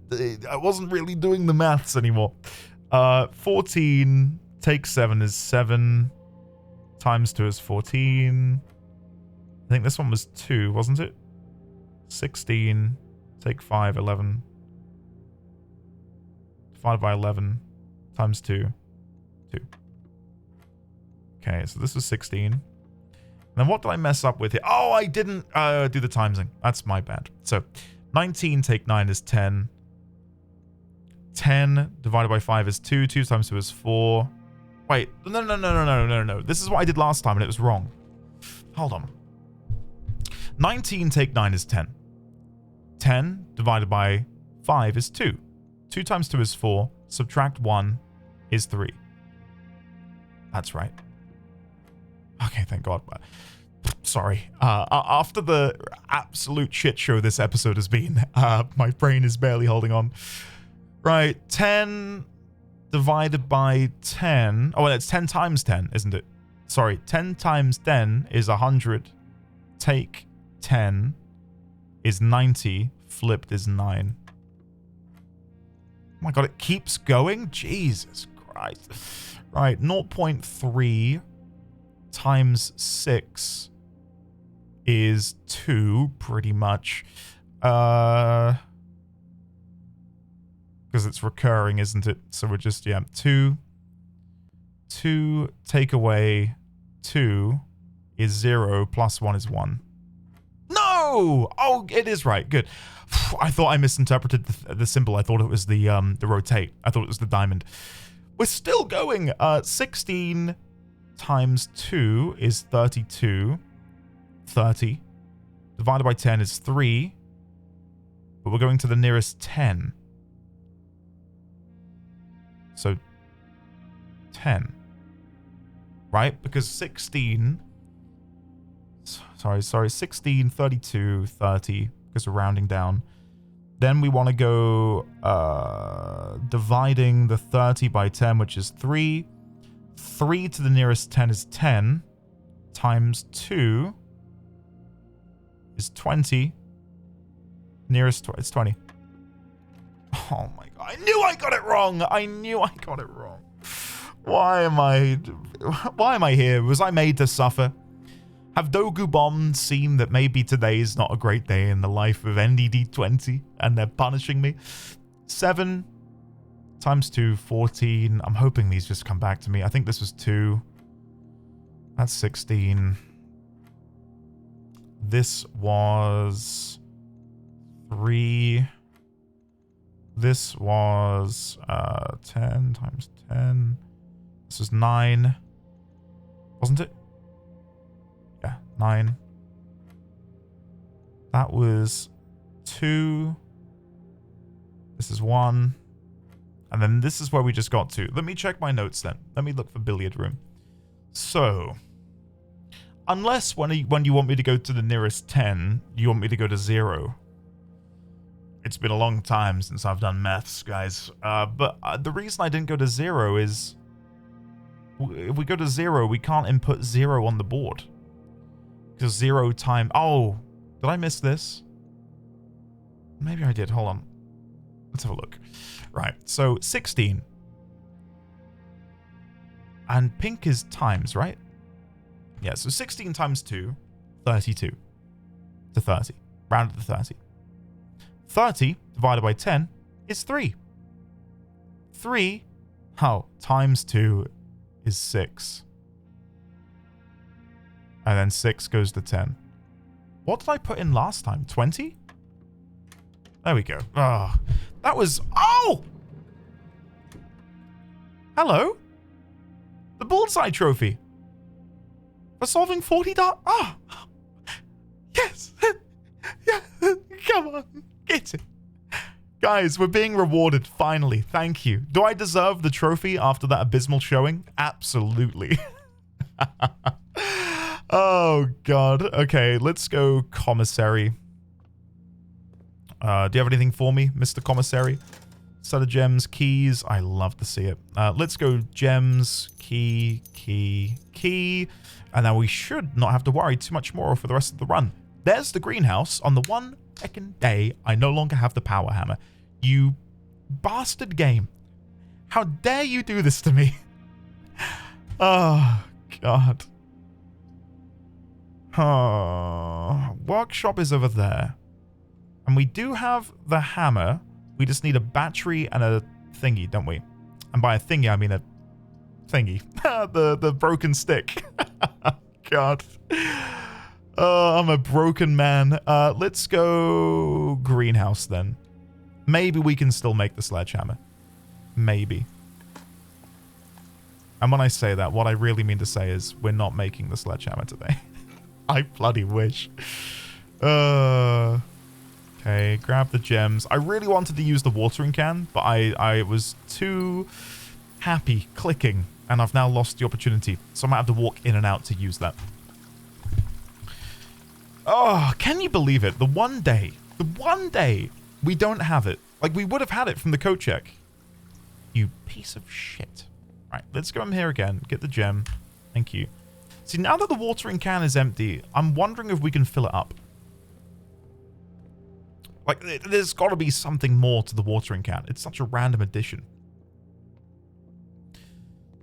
I wasn't really doing the maths anymore. 14 take 7 is 7. Times 2 is 14. I think this one was 2, wasn't it? 16 take 5, 11. Divided by 11 times 2, 2. Okay, so this was 16. And then what did I mess up with here? Oh, I didn't do the timesing. That's my bad. So 19 take 9 is 10. 10 divided by 5 is 2. 2 times 2 is 4. Wait, no. This is what I did last time and it was wrong. Hold on. 19 take 9 is 10. 10 divided by 5 is 2. 2 times 2 is 4. Subtract 1 is 3. That's right. Okay, thank God. Sorry. After the absolute shit show this episode has been, my brain is barely holding on. Right, 10 divided by 10. Oh, well, it's 10 times 10, isn't it? Sorry, 10 times 10 is 100. Take 10 is 90. Flipped is 9. Oh my god, it keeps going? Jesus Christ. Right, 0.3 times 6 is 2, pretty much. Because it's recurring, isn't it? So we're just, yeah, 2. 2 take away 2 is 0, plus 1 is 1. No! Oh, it is right. Good. I thought I misinterpreted the symbol. I thought it was the rotate. I thought it was the diamond. We're still going. 16 times 2 is 32. 30. Divided by 10 is 3. But we're going to the nearest 10. So 10. Right? Because 16... sorry, 16, 32, 30, because we're rounding down. Then we want to go dividing the 30 by 10, which is 3. 3 to the nearest 10 is 10, times 2 is 20. Nearest it's 20. Oh my god, I knew I got it wrong. I knew I got it wrong. Why am I here? Was I made to suffer? Have Dogu bombs seen that maybe today is not a great day in the life of NDD20 and they're punishing me? 7 times 2, 14. I'm hoping these just come back to me. I think this was 2. That's 16. This was 3. This was 10 times 10. This was 9. Wasn't it? Yeah, 9. That was 2. This is 1. And then this is where we just got to. Let me check my notes then. Let me look for billiard room. So, unless when you want me to go to the nearest 10, you want me to go to 0. It's been a long time since I've done maths, guys. But the reason I didn't go to 0 is if we go to 0, we can't input 0 on the board. Because 0 time... Oh, did I miss this? Maybe I did. Hold on. Let's have a look. Right, so 16. And pink is times, right? Yeah, so 16 times 2, 32 to 30. Rounded to 30. 30 divided by 10 is 3. 3, times 2 is 6. And then 6 goes to 10. What did I put in last time? 20? There we go. Oh, that was... Oh! Hello? The Bullseye Trophy. For solving 40 Oh! Yes! Yeah! Come on! Get it! Guys, we're being rewarded, finally. Thank you. Do I deserve the trophy after that abysmal showing? Absolutely. Oh, God. Okay, let's go commissary. Do you have anything for me, Mr. Commissary? Set of gems, keys. I love to see it. Let's go gems, key. And now we should not have to worry too much more for the rest of the run. There's the greenhouse on the one second day I no longer have the power hammer. You bastard game. How dare you do this to me? Oh, God. Workshop is over there. And we do have the hammer. We just need a battery and a thingy, don't we? And by a thingy, I mean a thingy. the broken stick. God. Oh, I'm a broken man. Let's go greenhouse then. Maybe we can still make the sledgehammer. Maybe. And when I say that, what I really mean to say is we're not making the sledgehammer today. I bloody wish. Okay, grab the gems. I really wanted to use the watering can, but I was too happy clicking, and I've now lost the opportunity. So I might have to walk in and out to use that. Oh, can you believe it? The one day we don't have it. Like, we would have had it from the code check. You piece of shit. Right, let's go in here again. Get the gem. Thank you. See, now that the watering can is empty, I'm wondering if we can fill it up. Like, there's got to be something more to the watering can. It's such a random addition.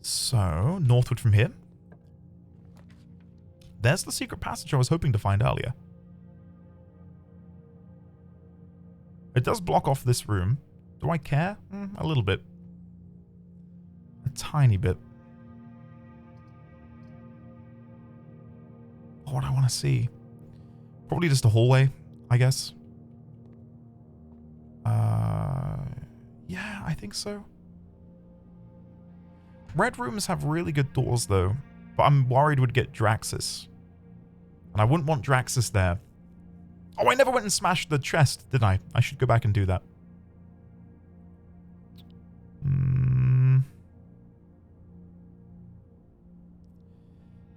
So, northward from here. There's the secret passage I was hoping to find earlier. It does block off this room. Do I care? A little bit. A tiny bit. What do I want to see? Probably just a hallway, I guess. Yeah, I think so. Red rooms have really good doors, though. But I'm worried we'd get Draxus. And I wouldn't want Draxus there. Oh, I never went and smashed the chest, did I? I should go back and do that.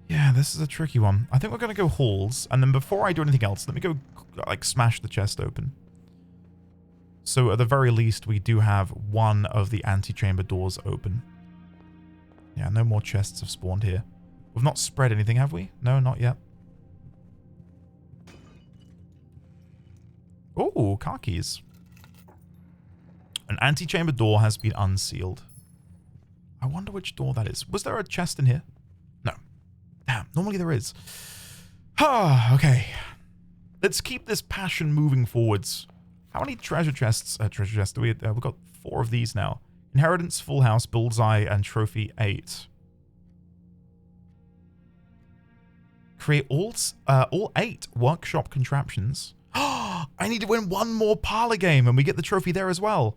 Yeah, Yeah, this is a tricky one. I think we're going to go halls. And then before I do anything else, let me go, like, smash the chest open. So at the very least, we do have one of the antechamber doors open. Yeah, no more chests have spawned here. We've not spread anything, have we? No, not yet. Oh, car keys. An antechamber door has been unsealed. I wonder which door that is. Was there a chest in here? No. Damn, normally there is. Ah, okay. Let's keep this passion moving forwards. How many treasure chests do we have? We've got 4 of these now. Inheritance, Full House, Bullseye, and Trophy 8. Create all 8 workshop contraptions. I need to win 1 more parlor game and we get the trophy there as well.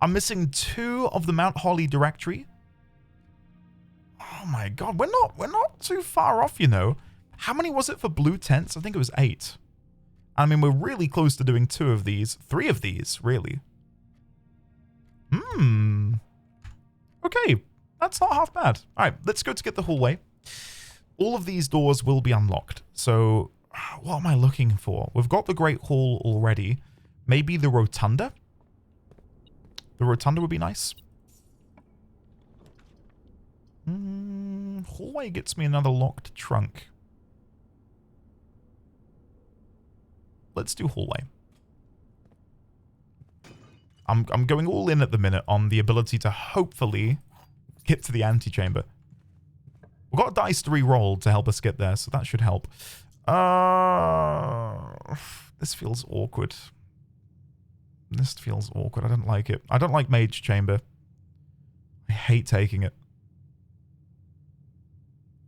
I'm missing 2 of the Mount Holly directory. Oh my god, we're not too far off, you know. How many was it for blue tents? I think it was 8. I mean, we're really close to doing 2 of these. 3 of these, really. Okay, that's not half bad. Alright, let's go to get the hallway. All of these doors will be unlocked. So, what am I looking for? We've got the Great Hall already. Maybe the Rotunda? The Rotunda would be nice. Hallway gets me another locked trunk. Let's do hallway. I'm going all in at the minute on the ability to hopefully get to the antechamber. We've got a dice to re-roll to help us get there, so that should help. This feels awkward. This feels awkward. I don't like it. I don't like Mage Chamber. I hate taking it.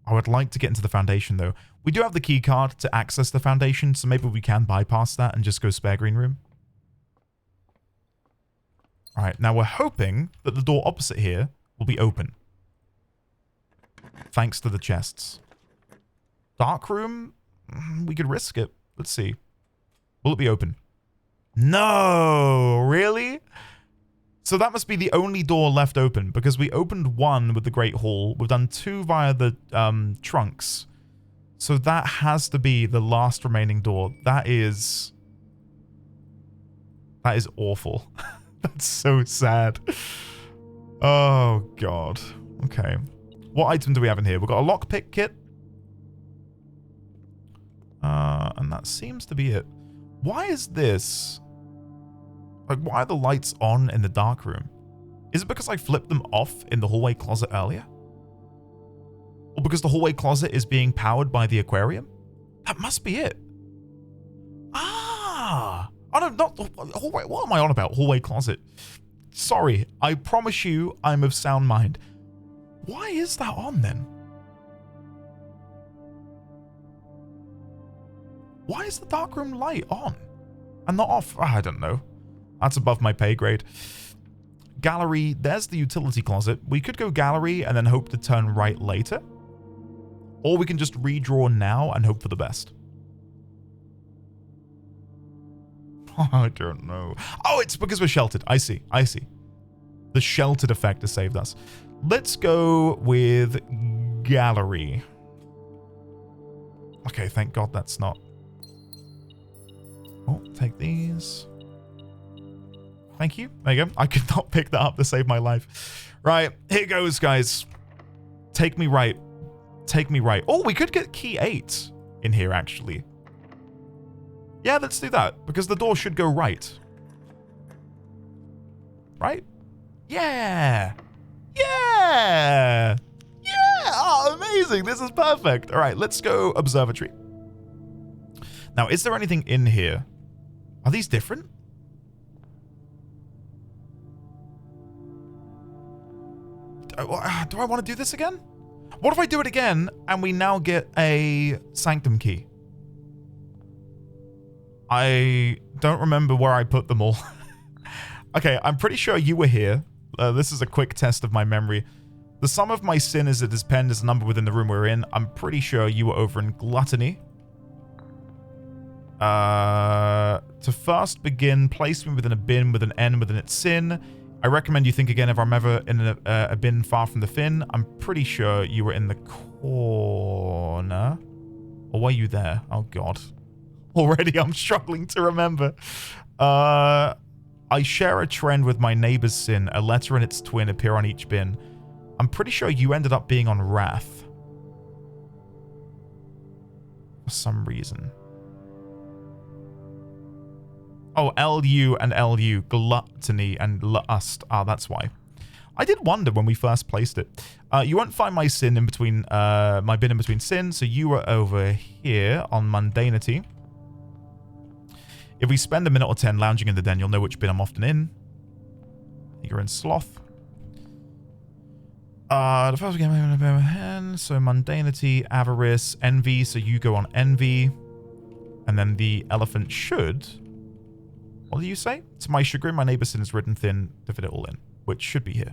I would like to get into the Foundation, though. We do have the key card to access the Foundation, so maybe we can bypass that and just go spare green room. Alright, now we're hoping that the door opposite here will be open. Thanks to the chests. Dark room? We could risk it. Let's see. Will it be open? No! Really? So that must be the only door left open, because we opened 1 with the Great Hall. We've done 2 via the trunks. So that has to be the last remaining door. That is awful. That's so sad. Oh, God. Okay. What item do we have in here? We've got a lockpick kit. And that seems to be it. Why is this... Like, why are the lights on in the dark room? Is it because I flipped them off in the hallway closet earlier? Or because the hallway closet is being powered by the aquarium? That must be it. Ah! Oh, no, not the hallway. What am I on about? Hallway closet. Sorry. I promise you I'm of sound mind. Why is that on, then? Why is the darkroom light on and not off? Oh, I don't know. That's above my pay grade. Gallery. There's the utility closet. We could go gallery and then hope to turn right later. Or we can just redraw now and hope for the best. I don't know. Oh, it's because we're sheltered. I see. I see. The sheltered effect has saved us. Let's go with gallery. Okay, thank God that's not... Oh, take these. Thank you. There you go. I could not pick that up to save my life. Right, here goes, guys. Take me right. Take me right. Oh, we could get key 8 in here, actually. Yeah, let's do that, because the door should go right. Right? Yeah! Yeah! Yeah! Oh, amazing! This is perfect! Alright, let's go observatory. Now, is there anything in here? Are these different? Do I want to do this again? What if I do it again, and we now get a sanctum key? I don't remember where I put them all. Okay, I'm pretty sure you were here. This is a quick test of my memory. The sum of my sin is it is penned as a number within the room we're in. I'm pretty sure you were over in gluttony. To first begin, place me within a bin with an N within its sin. I recommend you think again if I'm ever in a bin far from the fin. I'm pretty sure you were in the corner. Or were you there? Oh, God. Already I'm struggling to remember. I share a trend with my neighbor's sin. A letter and its twin appear on each bin. I'm pretty sure you ended up being on Wrath. For some reason. Oh, LU and LU. Gluttony and lust. Ah, that's why. I did wonder when we first placed it. You won't find my sin in between, my bin in between sin, so you were over here on mundanity. If we spend a minute or 10 lounging in the den, you'll know which bin I'm often in. You're in sloth. The first game, so mundanity, avarice, envy, so you go on envy. And then the elephant should... What do you say? To my chagrin, my neighbor's sin is written thin to fit it all in, which should be here.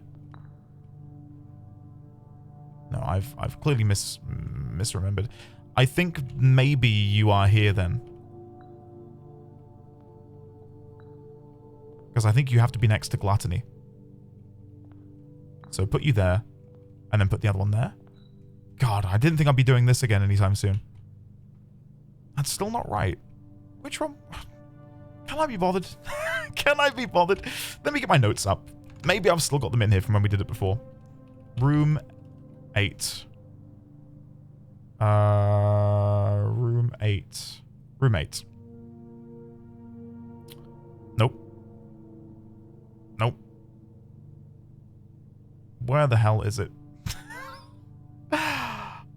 No, I've clearly misremembered. I think maybe you are here then. Because I think you have to be next to gluttony. So put you there, and then put the other one there. God, I didn't think I'd be doing this again anytime soon. That's still not right. Which one? Can I be bothered? Can I be bothered? Let me get my notes up. Maybe I've still got them in here from when we did it before. Room 8. Room 8. Room 8. Nope. Nope. Where the hell is it?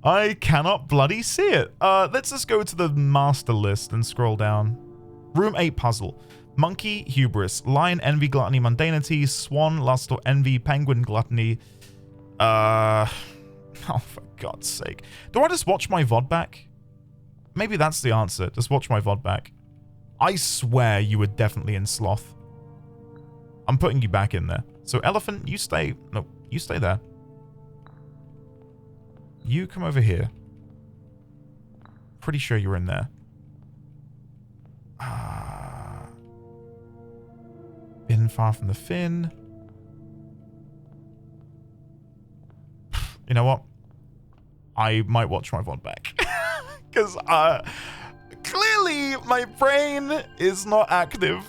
I cannot bloody see it. Let's just go to the master list and scroll down. Room 8 puzzle. Monkey, hubris. Lion, envy, gluttony, mundanity. Swan, lust or envy. Penguin, gluttony. Oh, for God's sake. Do I just watch my VOD back? Maybe that's the answer. Just watch my VOD back. I swear you were definitely in sloth. I'm putting you back in there. So elephant, you stay... No, you stay there. You come over here. Pretty sure you're in there. Bin far from the fin. You know what? I might watch my VOD back. Because clearly my brain is not active.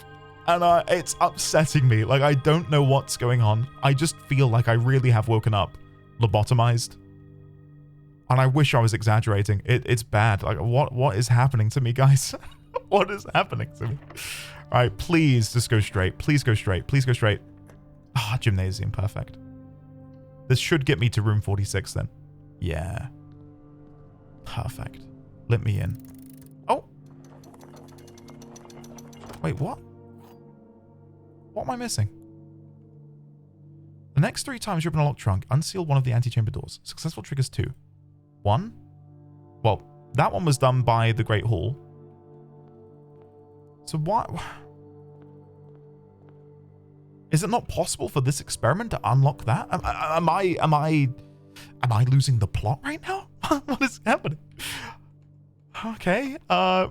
And it's upsetting me. Like, I don't know what's going on. I just feel like I really have woken up lobotomized. And I wish I was exaggerating. It's bad. Like, what is happening to me, guys? What is happening to me? All right, please just go straight. Please go straight. Please go straight. Ah, gymnasium. Perfect. This should get me to room 46 then. Yeah. Perfect. Let me in. Oh. Wait, what? What am I missing? The next 3 times you open a locked trunk, unseal one of the antechamber doors. Successful triggers 2. 1. Well, that one was done by the Great Hall. So what? Is it not possible for this experiment to unlock that? Am I losing the plot right now? What is happening? Okay,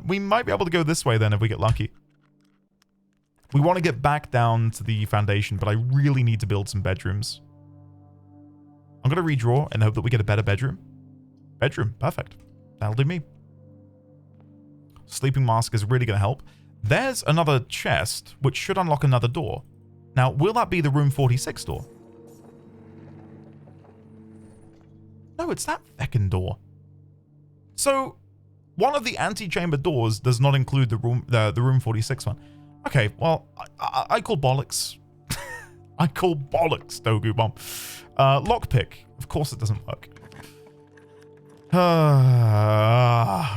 we might be able to go this way then if we get lucky. We want to get back down to the foundation, but I really need to build some bedrooms. I'm going to redraw and hope that we get a better bedroom. Bedroom, perfect. That'll do me. Sleeping mask is really going to help. There's another chest, which should unlock another door. Now, will that be the room 46 door? No, it's that feckin' door. So, one of the antechamber doors does not include the room 46 one. Okay, well, I call bollocks. I call bollocks, Dogu Bomb. Lockpick. Of course it doesn't work.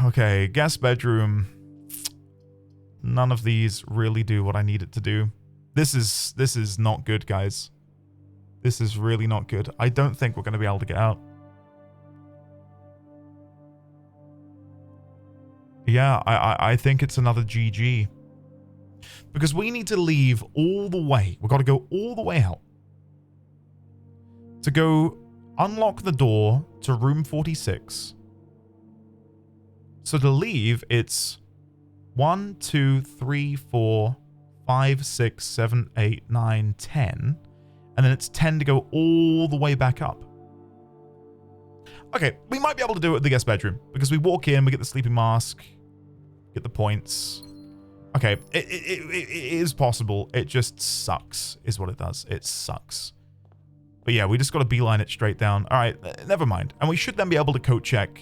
Okay, guest bedroom. None of these really do what I need it to do. This is not good, guys. This is really not good. I don't think we're going to be able to get out. Yeah, I think it's another GG. Because we need to leave all the way. We've got to go all the way out. To go unlock the door to room 46. So to leave, it's 1, 2, 3, 4, 5, 6, 7, 8, 9, 10. And then it's 10 to go all the way back up. Okay, we might be able to do it at the guest bedroom. Because we walk in, we get the sleeping mask. Get the points. Okay, it is possible. It just sucks, is what it does. It sucks. But yeah, we just got to beeline it straight down. All right, never mind. And we should then be able to coat check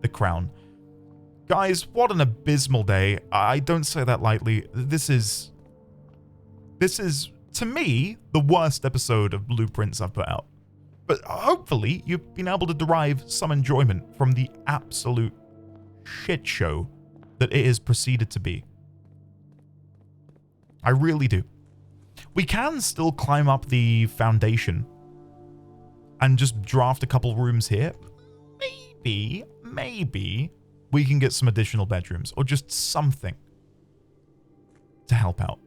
the crown. Guys, what an abysmal day. I don't say that lightly. This is, to me, the worst episode of Blueprints I've put out. But hopefully, you've been able to derive some enjoyment from the absolute shit show that it has proceeded to be. I really do. We can still climb up the foundation and just draft a couple rooms here. Maybe we can get some additional bedrooms or just something to help out.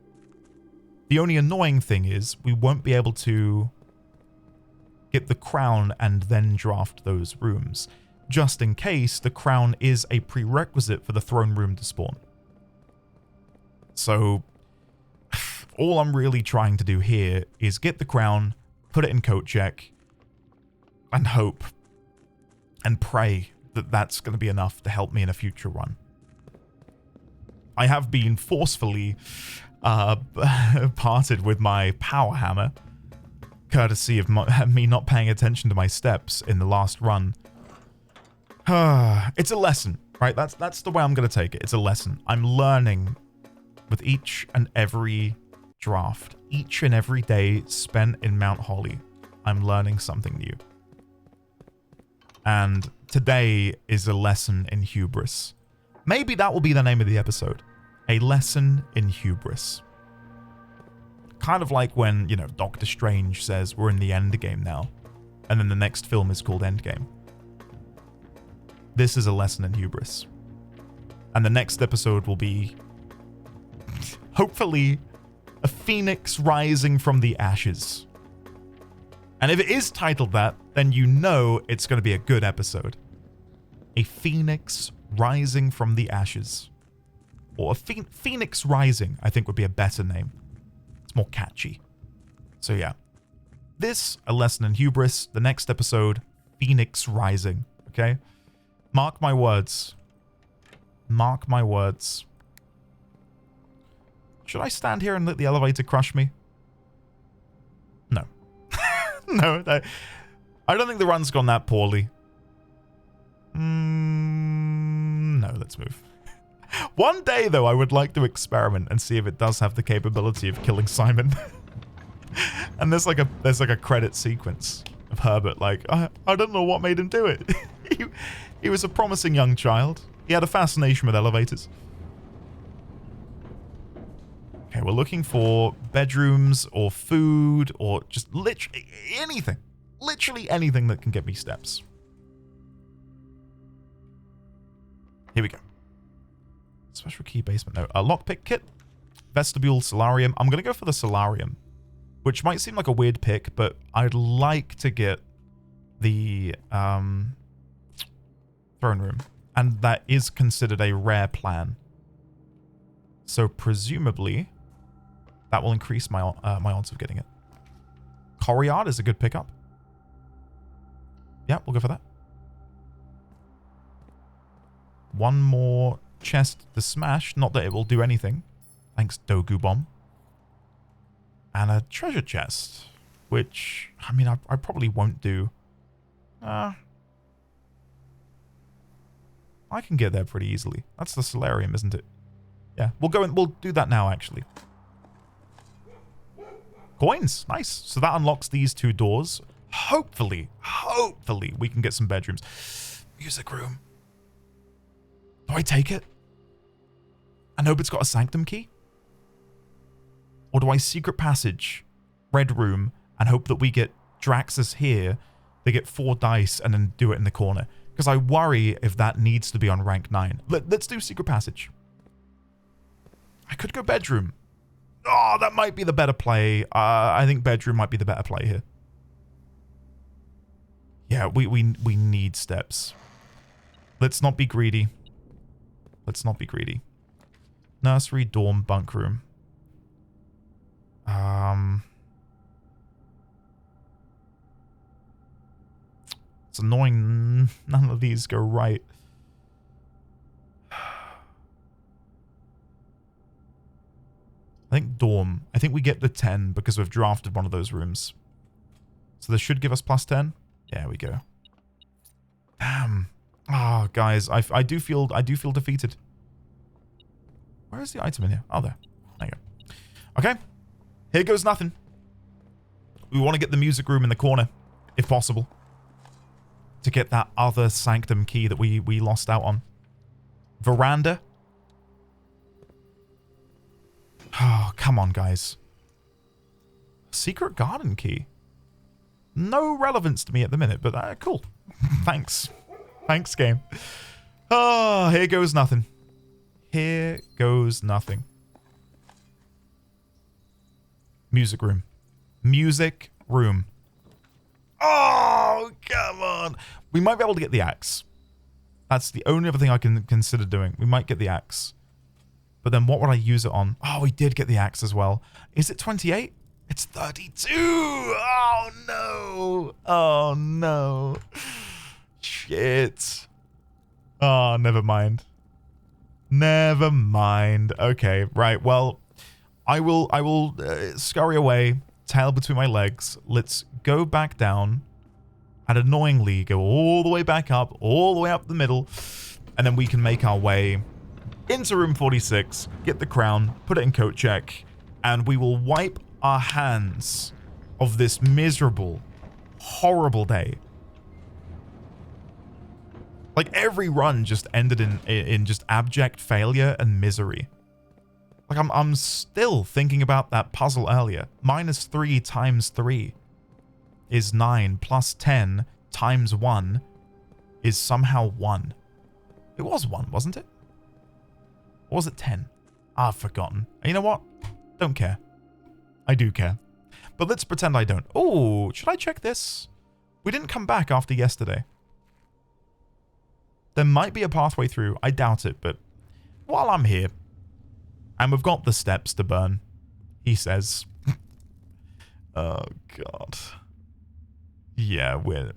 The only annoying thing is we won't be able to get the crown and then draft those rooms, just in case the crown is a prerequisite for the throne room to spawn. So all I'm really trying to do here is get the crown, put it in coat check, and hope and pray that that's going to be enough to help me in a future run. I have been forcefully parted with my power hammer, courtesy of me not paying attention to my steps in the last run. It's a lesson, right? That's the way I'm going to take it. It's a lesson. I'm learning with each and every draft, each and every day spent in Mount Holly. I'm learning something new. And today is a lesson in hubris. Maybe that will be the name of the episode. A lesson in hubris. Kind of like when, you know, Doctor Strange says we're in the end game now. And then the next film is called Endgame. This is a lesson in hubris. And the next episode will be, hopefully, a phoenix rising from the ashes. And if it is titled that, then you know it's going to be a good episode. A phoenix rising from the ashes. Or a phoenix rising, I think would be a better name. It's more catchy. So yeah. This, a lesson in hubris. The next episode, phoenix rising. Okay? Mark my words. Mark my words. Should I stand here and let the elevator crush me? No. No, I don't think the run's gone that poorly. No, let's move. One day, though, I would like to experiment and see if it does have the capability of killing Simon. And there's like a credit sequence of Herbert like, I don't know what made him do it. He was a promising young child. He had a fascination with elevators. Okay, we're looking for bedrooms or food or just literally anything. Literally anything that can get me steps. Here we go. Special key basement. No, a lockpick kit. Vestibule solarium. I'm going to go for the solarium, which might seem like a weird pick, but I'd like to get the throne room. And that is considered a rare plan. So presumably, that will increase my my odds of getting it. Coryard is a good pickup. Yeah, we'll go for that. One more chest to smash. Not that it will do anything. Thanks, Dogu Bomb. And a treasure chest. Which, I mean, I probably won't do. I can get there pretty easily. That's the solarium, isn't it? Yeah, we'll go and we'll do that now, actually. Coins. Nice. So that unlocks these two doors. Hopefully, we can get some bedrooms. Music room. Do I take it? And hope it's got a sanctum key? Or do I secret passage, red room, and hope that we get Draxus here, they get 4 dice, and then do it in the corner? Because I worry if that needs to be on rank 9. Let's do secret passage. I could go bedroom. Oh, that might be the better play. I think bedroom might be the better play here. Yeah, we need steps. Let's not be greedy. Let's not be greedy. Nursery, dorm, bunk room. It's annoying none of these go right. I think dorm. I think we get the 10 because we've drafted one of those rooms. So this should give us plus 10. There we go. Damn. Oh, guys, I do feel defeated. Where is the item in here? Oh, there. There you go. Okay. Here goes nothing. We want to get the music room in the corner, if possible, to get that other sanctum key that we lost out on. Veranda. Oh, come on, guys. Secret garden key. No relevance to me at the minute, but cool. Thanks. Thanks, game. Oh, here goes nothing. Here goes nothing. Music room. Music room. Oh, come on. We might be able to get the axe. That's the only other thing I can consider doing. We might get the axe. But then what would I use it on? Oh, we did get the axe as well. Is it 28? It's 32. Oh, no. Oh, no. Shit. Oh, never mind. Never mind. Okay, right. Well, I will scurry away, tail between my legs. Let's go back down and annoyingly go all the way back up, all the way up the middle, and then we can make our way into room 46, get the crown, put it in coat check, and we will wipe our hands of this miserable, horrible day. Like, every run just ended in just abject failure and misery. Like, I'm still thinking about that puzzle earlier. -3 times 3 is 9, plus 10 times 1 is somehow 1. It was 1, wasn't it? Or was it 10? I've forgotten. And you know what? Don't care. I do care. But let's pretend I don't. Oh, should I check this? We didn't come back after yesterday. There might be a pathway through. I doubt it, but while I'm here, and we've got the steps to burn, he says. Oh, God. Yeah, we're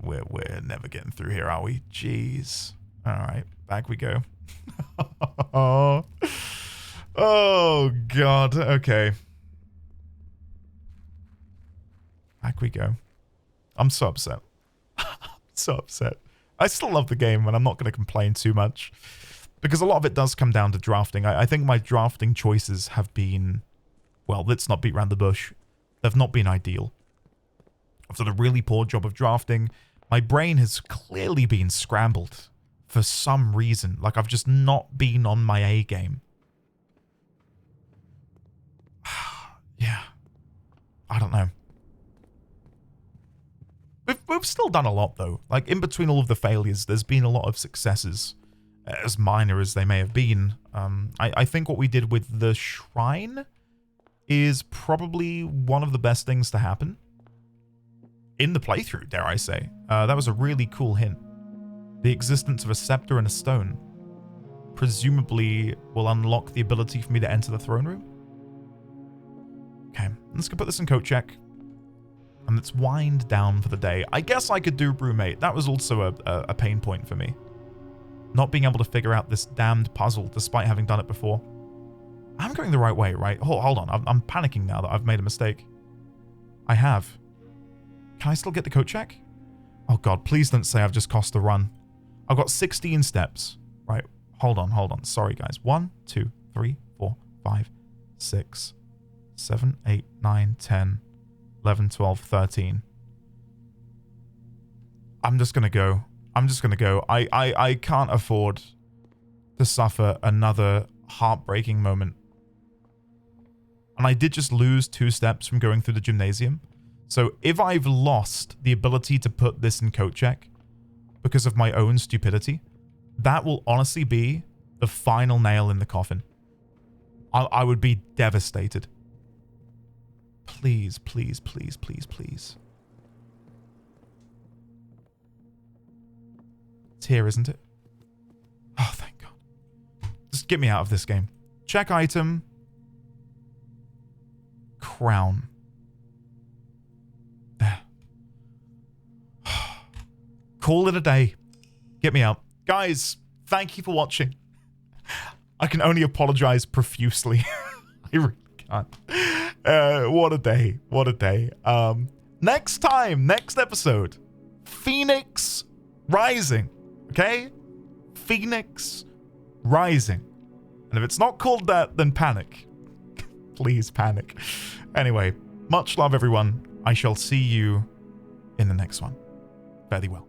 never getting through here, are we? Jeez. All right, back we go. Oh, God. Okay. Back we go. I'm so upset. So upset. I still love the game, and I'm not going to complain too much. Because a lot of it does come down to drafting. I think my drafting choices have been... Well, let's not beat around the bush. They've not been ideal. I've done a really poor job of drafting. My brain has clearly been scrambled for some reason. Like, I've just not been on my A game. Yeah. I don't know. We've still done a lot, though. Like, in between all of the failures, there's been a lot of successes, as minor as they may have been. I think what we did with the shrine is probably one of the best things to happen in the playthrough, dare I say. That was a really cool hint. The existence of a scepter and a stone presumably will unlock the ability for me to enter the throne room. Okay, let's go put this in coat check. And let's wind down for the day. I guess I could do room 8. That was also a pain point for me. Not being able to figure out this damned puzzle despite having done it before. I'm going the right way, right? Hold on. I'm panicking now that I've made a mistake. I have. Can I still get the coat check? Oh, God. Please don't say I've just cost the run. I've got 16 steps. Right. Hold on. Sorry, guys. 1, 2, 3, 4, 5, 6, 7, 8, 9, 10... 11, 12, 13. I'm just gonna go. I can't afford to suffer another heartbreaking moment. And I did just lose 2 steps from going through the gymnasium. So if I've lost the ability to put this in coat check because of my own stupidity, that will honestly be the final nail in the coffin. I would be devastated. Please, please, please, please, please. It's here, isn't it? Oh, thank God. Just get me out of this game. Check item. Crown. call it a day. Get me out. Guys, thank you for watching. I can only apologize profusely. I really can't. What a day. What a day. Next time, next episode, Phoenix Rising. Okay? Phoenix Rising. And if it's not called that, then panic. Please panic. Anyway, much love, everyone. I shall see you in the next one. Fairly well.